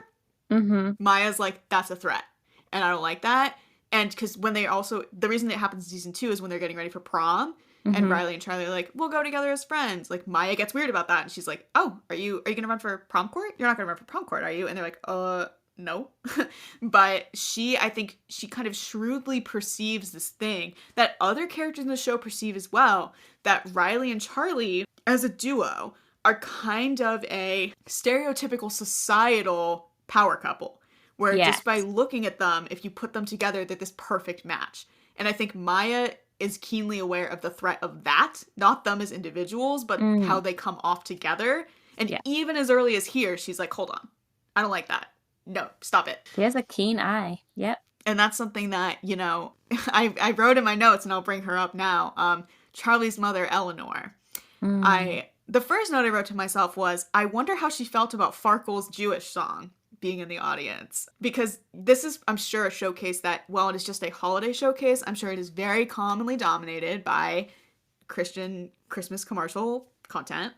Maya's like, that's a threat. And I don't like that. And because when they also, the reason it happens in season 2 is when they're getting ready for prom. And Riley and Charlie are like, we'll go together as friends. Like, Maya gets weird about that. And she's like, oh, are you going to run for prom court? You're not going to run for prom court, are you? And they're like, no. But I think she kind of shrewdly perceives this thing that other characters in the show perceive as well, that Riley and Charlie, as a duo, are kind of a stereotypical societal power couple. Where just by looking at them, if you put them together, they're this perfect match. And I think Maya is keenly aware of the threat of that, not them as individuals, but how they come off together. And even as early as here, she's like, hold on, I don't like that. No, stop it. She has a keen eye. Yep. And that's something that, I wrote in my notes, and I'll bring her up now. Charlie's mother, Eleanor. The first note I wrote to myself was, I wonder how she felt about Farkle's Jewish song being in the audience, because this is, I'm sure, a showcase that, while it is just a holiday showcase, I'm sure it is very commonly dominated by Christian Christmas commercial content.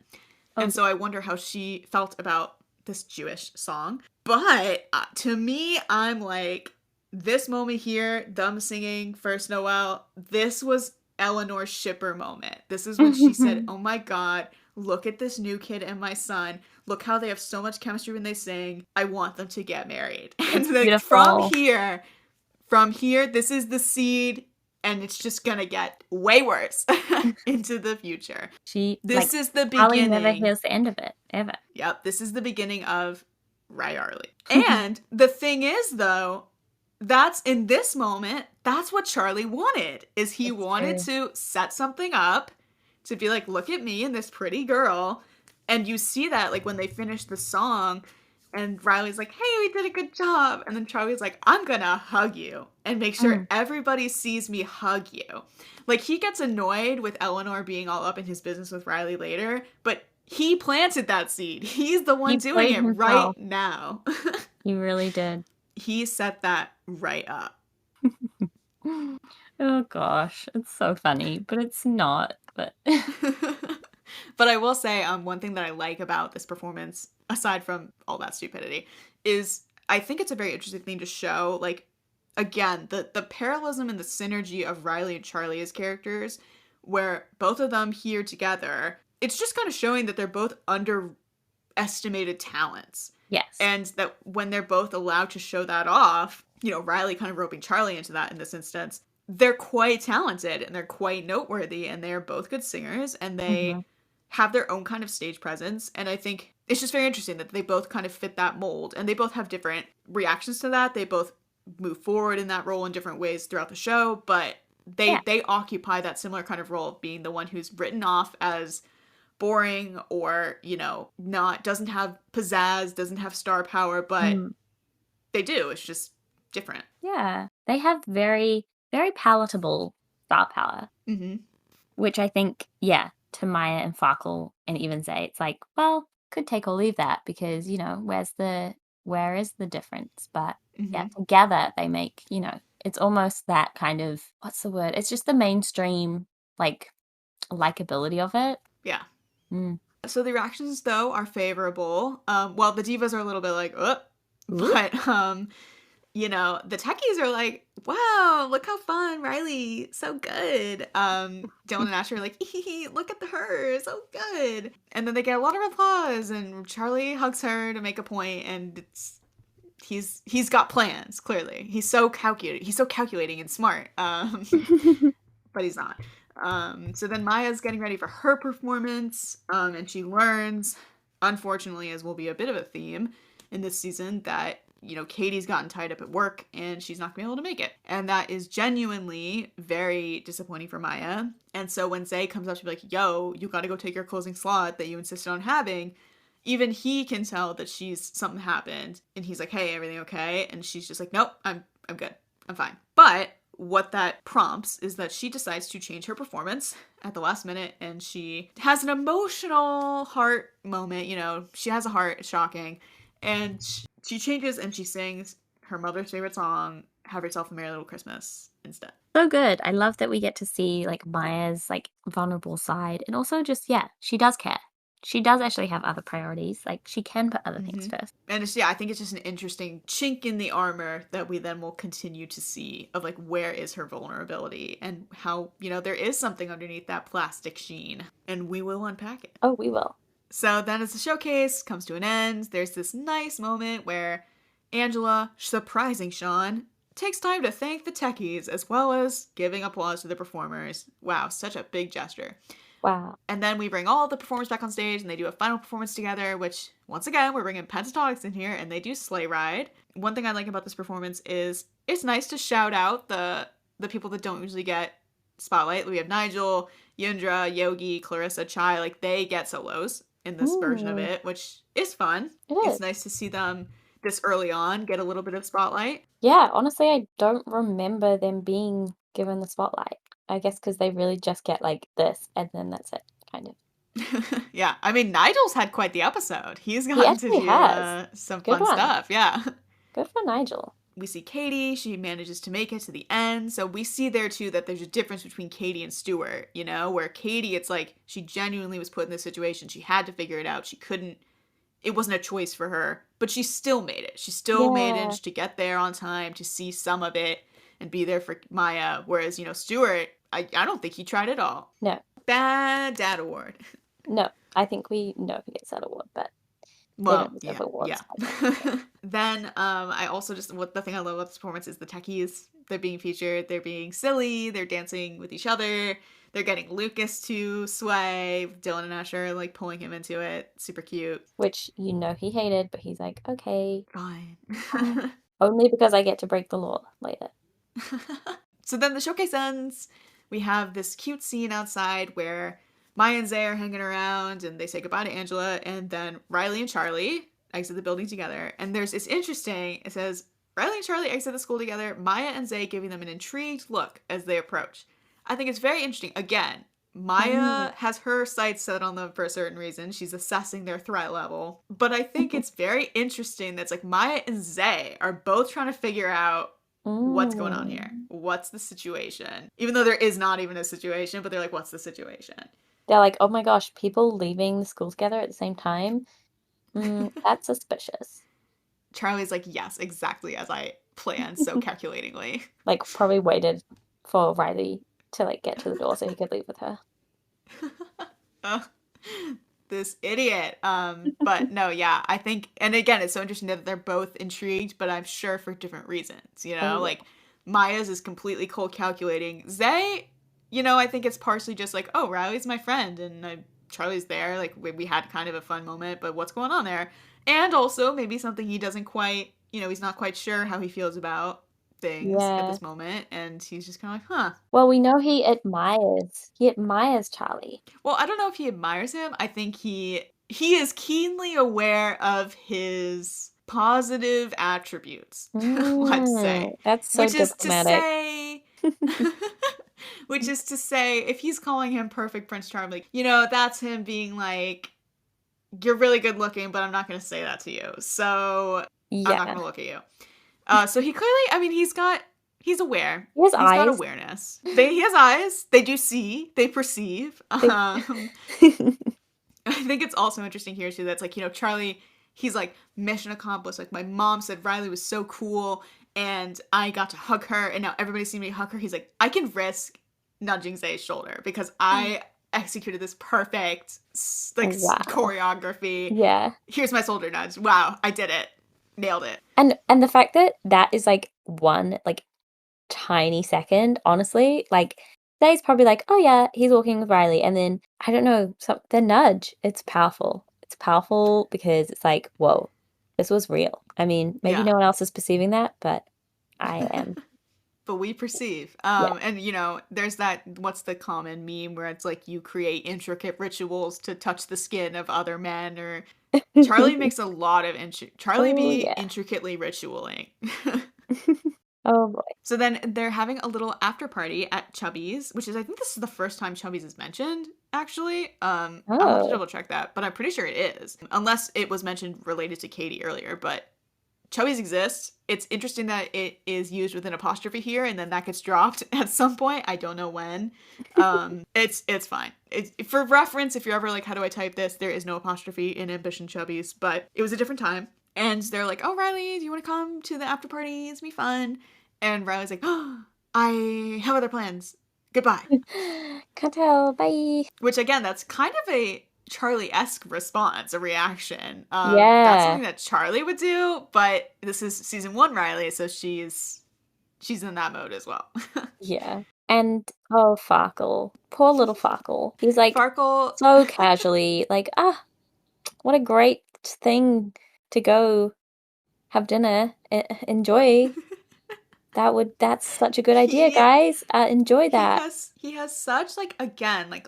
And so I wonder how she felt about this Jewish song. But to me, I'm like, this moment here, them singing First Noel, this was Eleanor's shipper moment. This is when she said, oh my God, look at this new kid and my son. Look how they have so much chemistry when they sing. I want them to get married. And like, from here, this is the seed, and it's just gonna get way worse into the future. This is the beginning. Charlie never hears the end of it, ever. Yep, this is the beginning of Riley. And the thing is, though, that's in this moment, that's what Charlie wanted, is he wanted to set something up to be like, look at me and this pretty girl. And you see that, like, when they finish the song, and Riley's like, hey, we did a good job. And then Charlie's like, I'm gonna hug you and make sure everybody sees me hug you. Like, he gets annoyed with Eleanor being all up in his business with Riley later, but he planted that seed. He's the one doing it right now. He really did. He set that right up. Oh gosh, it's so funny, but it's not. But but I will say, one thing that I like about this performance, aside from all that stupidity, is I think it's a very interesting thing to show, like, again, the parallelism and the synergy of Riley and Charlie as characters, where both of them here together, it's just kind of showing that they're both underestimated talents. Yes. And that when they're both allowed to show that off, Riley kind of roping Charlie into that in this instance, they're quite talented and they're quite noteworthy, and they're both good singers, and they have their own kind of stage presence. And I think it's just very interesting that they both kind of fit that mold, and they both have different reactions to that. They both move forward in that role in different ways throughout the show, but they occupy that similar kind of role of being the one who's written off as boring or, doesn't have pizzazz, doesn't have star power, but they do. It's just different. Yeah. They have very, very palatable star power, which I think, to Maya and Farkle and even Zay, it's like, well, could take or leave that, because, where is the difference? But together they make, It's almost that kind of, what's the word? It's just the mainstream, like, likability of it. Yeah. Mm. So the reactions, though, are favorable. Well, the divas are a little bit like, Ooh. but the techies are like, wow, look how fun, Riley, so good. Dylan and Asher are like, look at her, so good. And then they get a lot of applause, and Charlie hugs her to make a point, and he's got plans. Clearly, he's so calculating and smart. But he's not. So then Maya's getting ready for her performance, and she learns, unfortunately, as will be a bit of a theme in this season, that Katie's gotten tied up at work and she's not gonna be able to make it, and that is genuinely very disappointing for Maya. And so when Zay comes up to be like, "Yo, you got to go take your closing slot that you insisted on having," even he can tell that something happened, and he's like, "Hey, everything okay?" And she's just like, "Nope, I'm good, I'm fine." But what that prompts is that she decides to change her performance at the last minute, and she has an emotional heart moment. She has a heart, it's shocking. And she changes and she sings her mother's favorite song, "Have Yourself a Merry Little Christmas," instead. So good. I love that we get to see like Maya's like vulnerable side, and also just, yeah, she does care. She does actually have other priorities. Like, she can put other things first. And I think it's just an interesting chink in the armor that we then will continue to see of like, where is her vulnerability and how, there is something underneath that plastic sheen, and we will unpack it. Oh, we will. So then as the showcase comes to an end, there's this nice moment where Angela, surprising Sean, takes time to thank the techies as well as giving applause to the performers. Wow, such a big gesture. Wow. And then we bring all the performers back on stage and they do a final performance together, which, once again, we're bringing Pentatonics in here and they do Sleigh Ride. One thing I like about this performance is it's nice to shout out the people that don't usually get spotlight. We have Nigel, Yundra, Yogi, Clarissa, Chai. Like, they get solos in this version of it, which is fun. It's nice to see them this early on get a little bit of spotlight. Yeah, honestly, I don't remember them being given the spotlight. I guess because they really just get like this and then that's it, kind of. Yeah, I mean, Nigel's had quite the episode. He's He gotten to actually has. do some Good fun one. stuff. Yeah. Good for Nigel. We see Katie. She manages to make it to the end. So we see there, too, that there's a difference between Katie and Stuart, where Katie, it's like she genuinely was put in this situation. She had to figure it out. She couldn't. It wasn't a choice for her, but she still made it. She still managed to get there on time, to see some of it and be there for Maya. Whereas, Stuart, I don't think he tried at all. No. Bad dad award. No, I think we know who gets that award, but well, they don't deserve awards. Yeah. Then I also the thing I love about this performance is the techies. They're being featured. They're being silly. They're dancing with each other. They're getting Lucas to sway. Dylan and Asher like pulling him into it. Super cute. Which he hated, but he's like, okay. Fine. Only because I get to break the law later. So then the showcase ends. We have this cute scene outside where Maya and Zay are hanging around and they say goodbye to Angela, and then Riley and Charlie exit the building together. And it's interesting. It says, Riley and Charlie exit the school together, Maya and Zay giving them an intrigued look as they approach. I think it's very interesting. Again, Maya has her sights set on them for a certain reason. She's assessing their threat level. But I think it's very interesting that's like Maya and Zay are both trying to figure out what's going on here. What's the situation? Even though there is not even a situation, but they're like, what's the situation? They're like, oh my gosh, people leaving the school together at the same time? That's suspicious. Charlie's like, yes, exactly as I planned, so calculatingly. Like, probably waited for Riley to like get to the door so he could leave with her. This idiot. But no, yeah, I think, and again, it's so interesting that they're both intrigued, but I'm sure for different reasons, like Maya's is completely cold calculating. Zay, I think it's partially just like, oh, Riley's my friend and Charlie's there. Like we had kind of a fun moment, but what's going on there? And also maybe something he doesn't quite, he's not quite sure how he feels about things at this moment, and he's just kind of like, huh. Well, we know he admires Charlie. Well, I don't know if he admires him. I think he is keenly aware of his positive attributes. Let's say that's so diplomatic. Which is to say, if he's calling him perfect Prince Charming, that's him being like, you're really good looking, but I'm not going to say that to you. So I'm not going to look at you. So he clearly, he's got He's aware. He has He's got eyes. awareness. He has eyes. They do see. They perceive. They I think it's also interesting here too. That's like, Charlie. He's like, mission accomplished. Like, my mom said Riley was so cool, and I got to hug her, and now everybody's seen me hug her. He's like, I can risk nudging Zay's shoulder because I executed this perfect like Wow. choreography. Yeah. Here's my shoulder nudge. Wow, I did it. Nailed it. And the fact that that is like one like tiny second, honestly, like Zay's probably like, oh yeah, he's walking with Riley, and then I don't know, the nudge, it's powerful. It's powerful because it's like, whoa, this was real. I mean, maybe Yeah. no one else is perceiving that, but I am. But we perceive. Yeah. And there's that, what's the common meme where it's like you create intricate rituals to touch the skin of other men, or Charlie makes a lot of Charlie Oh be yeah. intricately ritualing. Oh boy. So then they're having a little after party at Chubby's, which is, I think this is the first time Chubby's is mentioned, actually. I'll have to Oh. double check that, but I'm pretty sure it is. Unless it was mentioned related to Katie earlier, but Chubby's exists. It's interesting that it is used with an apostrophe here, and then that gets dropped at some point. I don't know when. It's fine. For reference, if you're ever like, how do I type this? There is no apostrophe in Ambition Chubby's, but it was a different time. And they're like, oh, Riley, do you want to come to the after party? It's gonna be fun. And Riley's like, oh, I have other plans. Goodbye. Can't tell. Bye. Which, again, that's kind of a Charlie-esque response, a reaction. That's Yeah. something that Charlie would do, but this is season 1 Riley, so she's in that mode as well. Yeah. And oh, Farkle. Poor little Farkle. He's like Farkle. so casually, like, what a great thing to go have dinner. Enjoy. That's such a good idea, he guys. Enjoy he that. has he has such, like, again, like,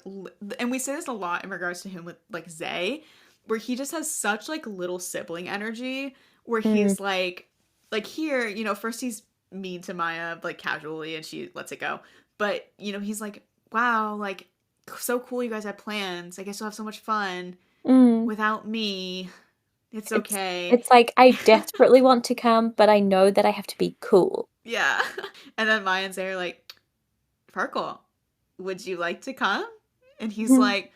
and we say this a lot in regards to him with like Zay, where he just has such like little sibling energy, where Mm, he's like here, first he's mean to Maya like casually and she lets it go, but he's like, wow, like, so cool, you guys have plans, I guess you'll have so much fun mm. without me, it's It's okay. it's like I desperately want to come, but I know that I have to be cool. Yeah. And then Maya and Zay are like, Farkle, would you like to come? And he's Mhm. like,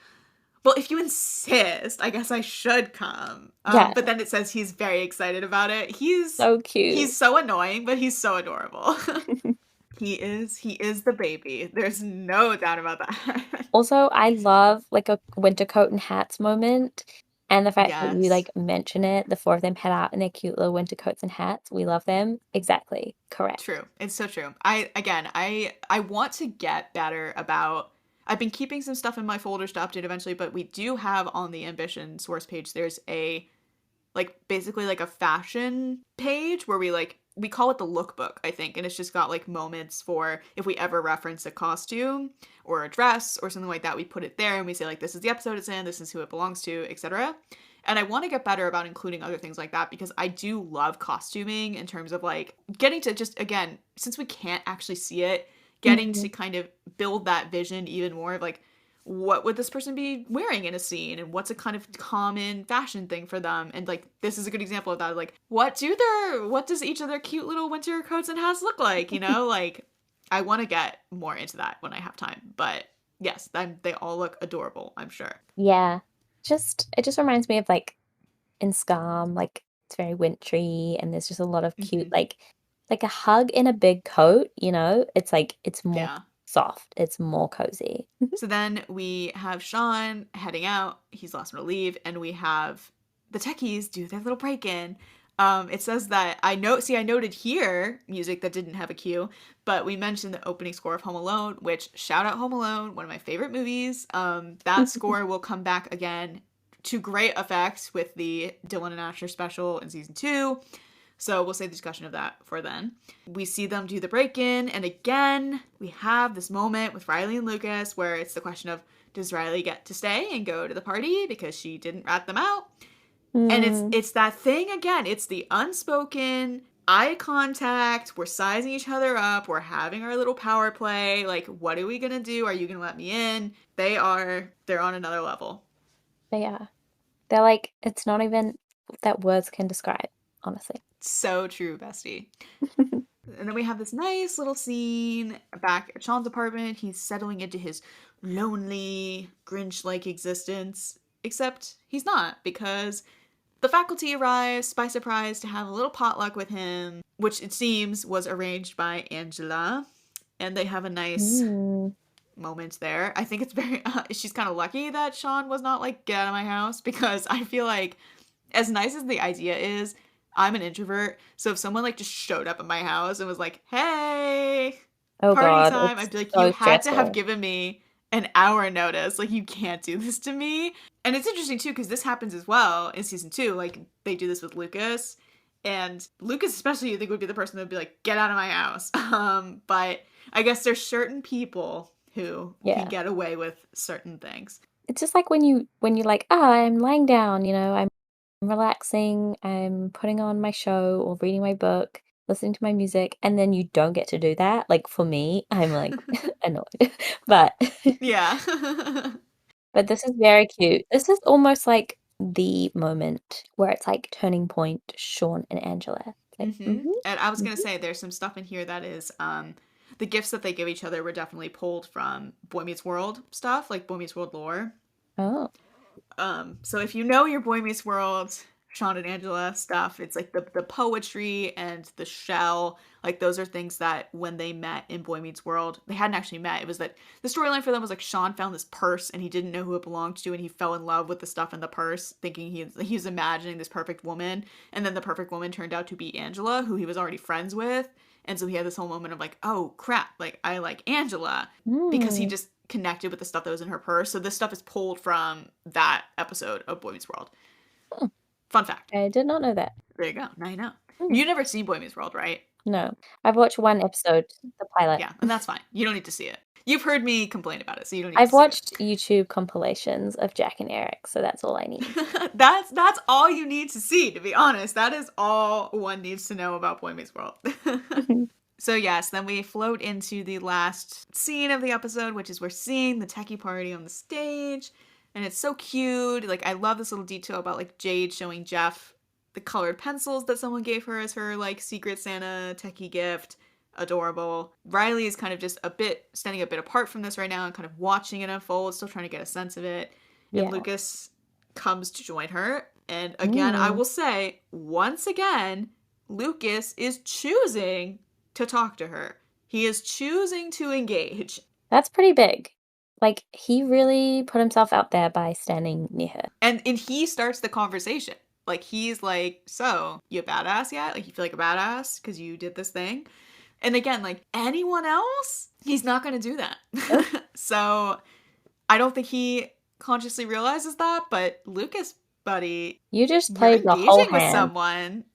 well, if you insist, I guess I should come. Yeah, But then it says he's very excited about it. so cute. He's so annoying, but he's so adorable. He is the baby. There's no doubt about that. Also, I love like a winter coat and hats moment. And the fact that you Yes. like mention it, the four of them head out in their cute little winter coats and hats. We love them. Exactly. Correct. True. It's so true. I want to get better about, I've been keeping some stuff in my folders to update eventually, but we do have on the Ambition source page, there's a, like, basically like a fashion page where we call it the lookbook, I think, and it's just got like moments for if we ever reference a costume or a dress or something like that, we put it there and we say like, this is the episode it's in, this is who it belongs to, etc. And I want to get better about including other things like that because I do love costuming in terms of like getting to just, again, since we can't actually see it, getting Mhm. to kind of build that vision even more of like, what would this person be wearing in a scene and what's a kind of common fashion thing for them, and like this is a good example of that, like what does each of their cute little winter coats and hats look like, like I want to get more into that when I have time, but yes, they all look adorable, I'm sure. Yeah. It just reminds me of like in Scam, like it's very wintry and there's just a lot of cute Hmm. like a hug in a big coat, you know? It's like it's more Yeah. soft, it's more cozy. So then we have Sean heading out. He's the last one to leave, and we have the techies do their little break-in. It says that I noted here music that didn't have a cue, but we mentioned the opening score of Home Alone, which shout out Home Alone, one of my favorite movies. That score will come back again to great effect with the Dylan and Asher special in season 2. So we'll save the discussion of that for then. We see them do the break in, and again, we have this moment with Riley and Lucas where it's the question of, does Riley get to stay and go to the party because she didn't rat them out? And Mm, it's that thing again. It's the unspoken eye contact. We're sizing each other up. We're having our little power play. Like, what are we gonna do? Are you gonna let me in? They're on another level. but yeah. They're like it's not even that words can describe, honestly. So true, bestie. And then we have this nice little scene back at Sean's apartment. He's settling into his lonely, Grinch-like existence. Except he's not, because the faculty arrives by surprise to have a little potluck with him, which it seems was arranged by Angela. And they have a nice Mm. moment there. I think it's very, she's kind of lucky that Sean was not like, get out of my house, because I feel like, as nice as the idea is, I'm an introvert. So if someone like just showed up at my house and was like, hey, Oh party God, time, I'd it's be like, you so had to have stressful. given me an hour notice. Like, you can't do this to me. And it's interesting too, because this happens as well in season 2. Like, they do this with Lucas. And Lucas, especially, you think would be the person that would be like, get out of my house. But I guess there's certain people who can Yeah. get away with certain things. It's just like when you're like, ah, I'm lying down, I'm relaxing, I'm putting on my show or reading my book, listening to my music, and then you don't get to do that. Like for me, I'm like annoyed. But Yeah. but this is very cute. This is almost like the moment where it's like turning point, Sean and Angela. It's like, And I was gonna mm-hmm. say there's some stuff in here that is the gifts that they give each other were definitely pulled from Boy Meets World stuff, like Boy Meets World lore. Oh, So if you know your Boy Meets World, Sean and Angela stuff, it's like the poetry and the shell. Like those are things that when they met in Boy Meets World, they hadn't actually met. It was that the storyline for them was like Sean found this purse and he didn't know who it belonged to, and he fell in love with the stuff in the purse, thinking he was imagining this perfect woman, and then the perfect woman turned out to be Angela, who he was already friends with, and so he had this whole moment of like, oh crap, like I like Angela, because he mm. just connected with the stuff that was in her purse. So this stuff is pulled from that episode of Boy Meets World. Oh, Fun fact. I did not know that. There you go. Now you know. Mm. You never seen Boy Meets World, right? No, I've watched one episode, the pilot. Yeah, and that's fine. You don't need to see it. You've heard me complain about it, so you don't need to I've see it. watched YouTube compilations of Jack and Eric, so that's all I need. That's all you need to see, to be honest. That is all one needs to know about Boy Meets World. So yes, then we float into the last scene of the episode, which is we're seeing the techie party on the stage, and it's so cute. Like I love this little detail about like Jade showing Jeff the colored pencils that someone gave her as her like secret Santa techie gift. Adorable. Riley is kind of just standing a bit apart from this right now and kind of watching it unfold, still trying to get a sense of it. And Yeah. Lucas comes to join her. And again, I Mm. will say, once again, Lucas is choosing to talk to her. He is choosing to engage. That's pretty big. Like, he really put himself out there by standing near her. And he starts the conversation. Like, he's like, so, you a badass yet? Like, you feel like a badass because you did this thing? And again, like, anyone else, he's not going to do that. Nope. So, I don't think he consciously realizes that, but Lucas, buddy, You just you're played the whole engaging with hand. someone.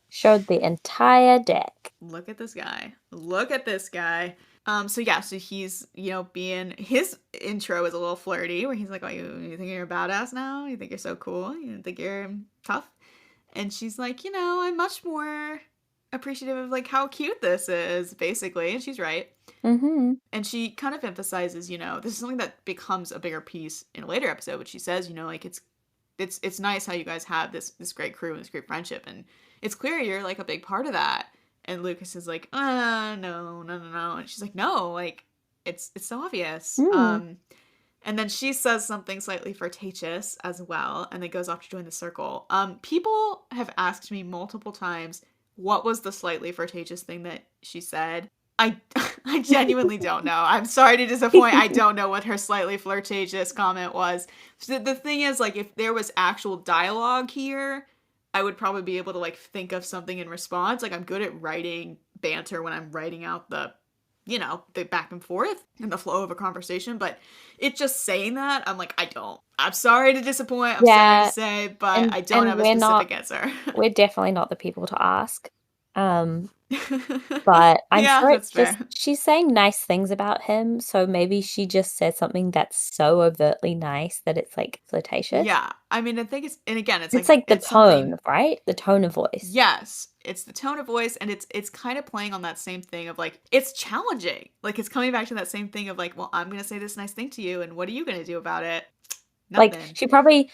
Showed the entire deck. Look at this guy. Look at this guy. So yeah, so he's, being, his intro is a little flirty, where he's like, oh, you think you're a badass now? You think you're so cool? You think you're tough? And she's like, I'm much more appreciative of like how cute this is, basically. And she's right. Mm-hmm. And she kind of emphasizes, this is something that becomes a bigger piece in a later episode, which she says, like it's nice how you guys have this great crew and this great friendship, and it's clear you're like a big part of that. And Lucas is like, no. And she's like, no, like it's so obvious. Mm. And then she says something slightly flirtatious as well, and then goes off to join the circle. People have asked me multiple times, what was the slightly flirtatious thing that she said? I genuinely don't know. I'm sorry to disappoint. I don't know what her slightly flirtatious comment was. The thing is, like, if there was actual dialogue here, I would probably be able to, like, think of something in response. Like, I'm good at writing banter when I'm writing out the back and forth and the flow of a conversation. But it just saying that, I'm like, I don't. I'm sorry to disappoint. I'm sorry to say, but I don't have a specific answer. We're definitely not the people to ask. But I'm yeah, sure that's it's just fair. she's saying nice things about him, so maybe she just said something that's so overtly nice that it's like flirtatious. Yeah, I mean, I think it's It's like the it's tone, something. right? The tone of voice. Yes, it's the tone of voice, and it's kind of playing on that same thing of like it's challenging. Like it's coming back to that same thing of like, well, I'm gonna say this nice thing to you, and what are you gonna do about it? Like Nothing.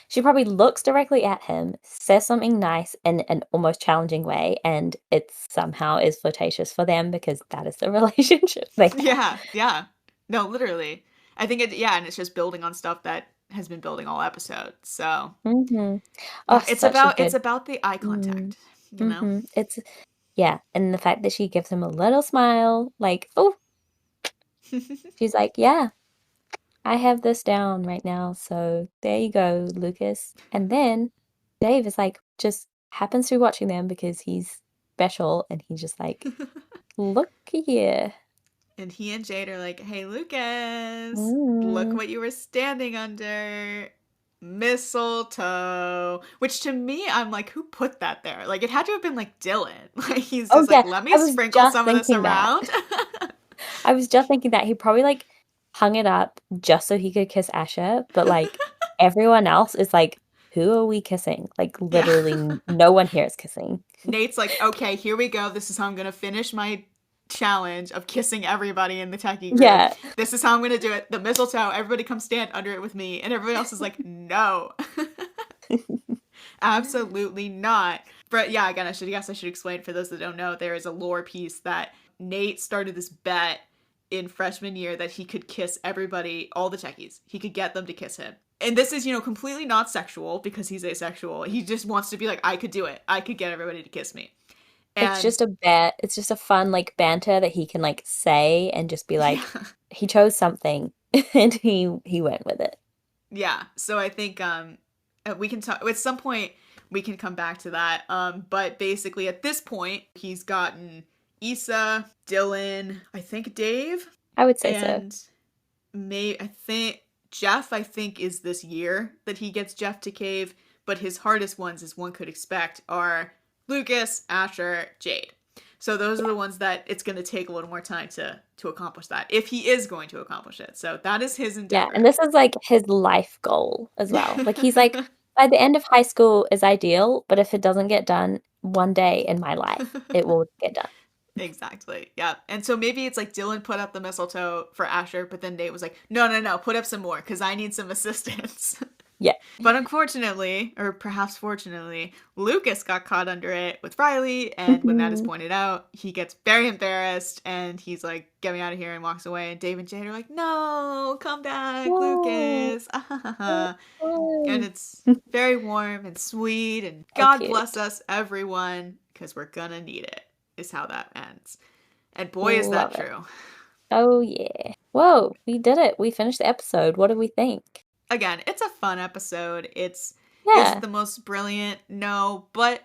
she probably looks directly at him, says something nice in an almost challenging way, and it somehow is flirtatious for them because that is the relationship they have. Yeah, yeah. No, literally. I think and it's just building on stuff that has been building all episode. So Mm-hmm. Oh, yeah, such a it's good. about the eye Mm, contact, you know? mm-hmm. It's yeah, and the fact that she gives him a little smile, like, oh, she's like, yeah, I have this down right now, so there you go, Lucas. And then Dave is like, just happens to be watching them because he's special, and he's just like, look here. And he and Jade are like, hey, Lucas, look Mm. what you were standing under. Mistletoe. Which to me, I'm like, who put that there? Like, it had to have been like Dylan. Like, he's Oh just like, yeah, let me I was sprinkle just some of this thinking that. around. I was just thinking that he probably like hung it up just so he could kiss Asher, but like everyone else is like, who are we kissing? Like Yeah. literally no one here is kissing. Nate's like, okay, here we go. This is how I'm going to finish my challenge of kissing everybody in the techie group. Yeah. This is how I'm going to do it. The mistletoe, everybody come stand under it with me. And everybody else is like, no. Absolutely not. But yeah, again, I should explain for those that don't know, there is a lore piece that Nate started this bet in freshman year that he could kiss everybody, all the techies. He could get them to kiss him. And this is, completely not sexual because he's asexual. He just wants to be like, I could do it. I could get everybody to kiss me. It's And just a bet. It's just a fun like banter that he can like say and just be yeah. like, he chose something and he went with it. Yeah. So I think we can talk at some point we can come back to that. But basically at this point he's gotten Issa, Dylan, I think Dave, I would say so. and I think Jeff, I think, is this year that he gets Jeff to cave, but his hardest ones, as one could expect, are Lucas, Asher, Jade. So those are Yeah. the ones that it's going to take a little more time to accomplish that, if he is going to accomplish it. So that is his Yeah, and endeavor. this is like his life goal as well. Like he's like, by the end of high school is ideal, but if it doesn't get done one day in my life, it will get done. Exactly. Yeah. And so maybe it's like Dylan put up the mistletoe for Asher, but then Nate was like, no, no, no, put up some more because I need some assistance. Yeah. But unfortunately, or perhaps fortunately, Lucas got caught under it with Riley, and when that is Mhm. pointed out, he gets very embarrassed and he's like, get me out of here, and walks away. And Dave and Jade are like, no, come back, No. Lucas. No. And it's very warm and sweet, and So God bless cute. us, everyone, because we're gonna need it, is how that ends. And boy, is that Love it. true. Oh yeah. Whoa, we did it. We finished the episode. What do we think? Again, it's a fun episode. Is it Yeah. the most brilliant? No, but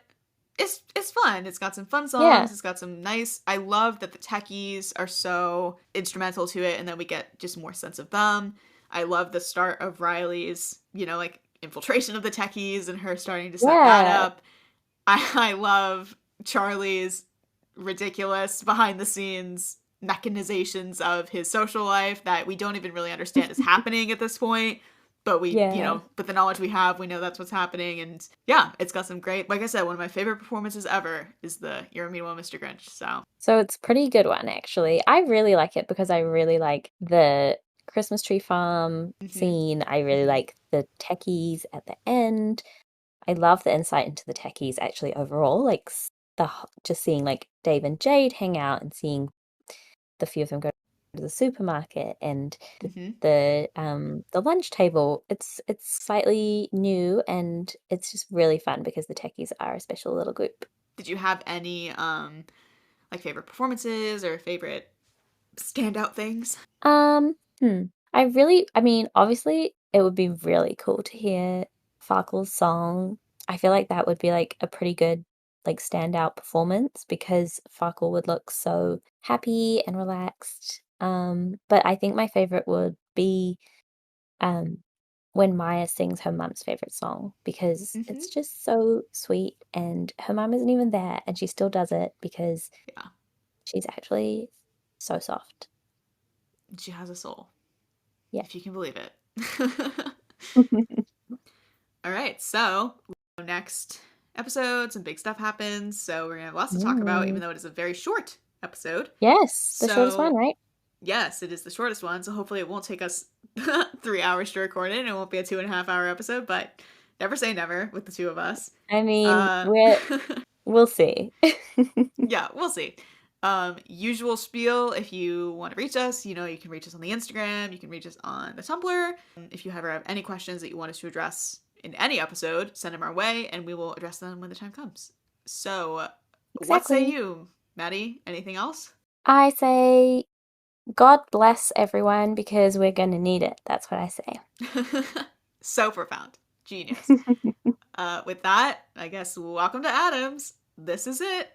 it's fun. It's got some fun Yeah. songs. It's got some nice. I love that the techies are so instrumental to it, and then we get just more sense of them. I love the start of Riley's, like infiltration of the techies and her starting to set that Yeah. up. I love Charlie's ridiculous behind the scenes mechanizations of his social life that we don't even really understand is happening at this point. But Yeah. with the knowledge we have, we know that's what's happening. And yeah, it's got some great, like I said, one of my favorite performances ever is the You're a Mean One, Mr. Grinch. So, So it's a pretty good one actually. I really like it because I really like the Christmas tree farm mm-hmm, scene. I really mm-hmm, like the techies at the end. I love the insight into the techies actually overall, like just seeing like Dave and Jade hang out and seeing the few of them go to the supermarket and mm-hmm. the lunch table. It's slightly new and it's just really fun because the techies are a special little group. Did you have any, like favorite performances or favorite standout things? Um, hmm. I mean, obviously, it would be really cool to hear Farkle's song. I feel like that would be like a pretty good, like, standout performance because Farkle would look so happy and relaxed. But I think my favorite would be um when Maya sings her mum's favorite song because Mm-hmm. it's just so sweet and her mum isn't even there and she still does it because Yeah, she's actually so soft. she has a soul, Yeah. if you can believe it. All right, so next episode, some big stuff happens. So we're gonna have lots to talk about, even Mm. though it is a very short episode. Yes, the shortest one, So right? Yes, it is the shortest one, so hopefully it won't take us 3 hours to record it, and it won't be a 2.5 hour episode, but never say never with the two of us. I mean, Uh, we'll see. yeah, we'll see. Usual spiel, if you want to reach us, you know, you can reach us on the Instagram, you can reach us on the Tumblr. If you ever have any questions that you want us to address in any episode, send them our way, and we will address them when the time comes. So, what say Exactly. you, Maddie? Anything else? I say God bless everyone because we're going to need it. That's what I say. So profound. Genius. With that, I guess welcome to Adams. This is it.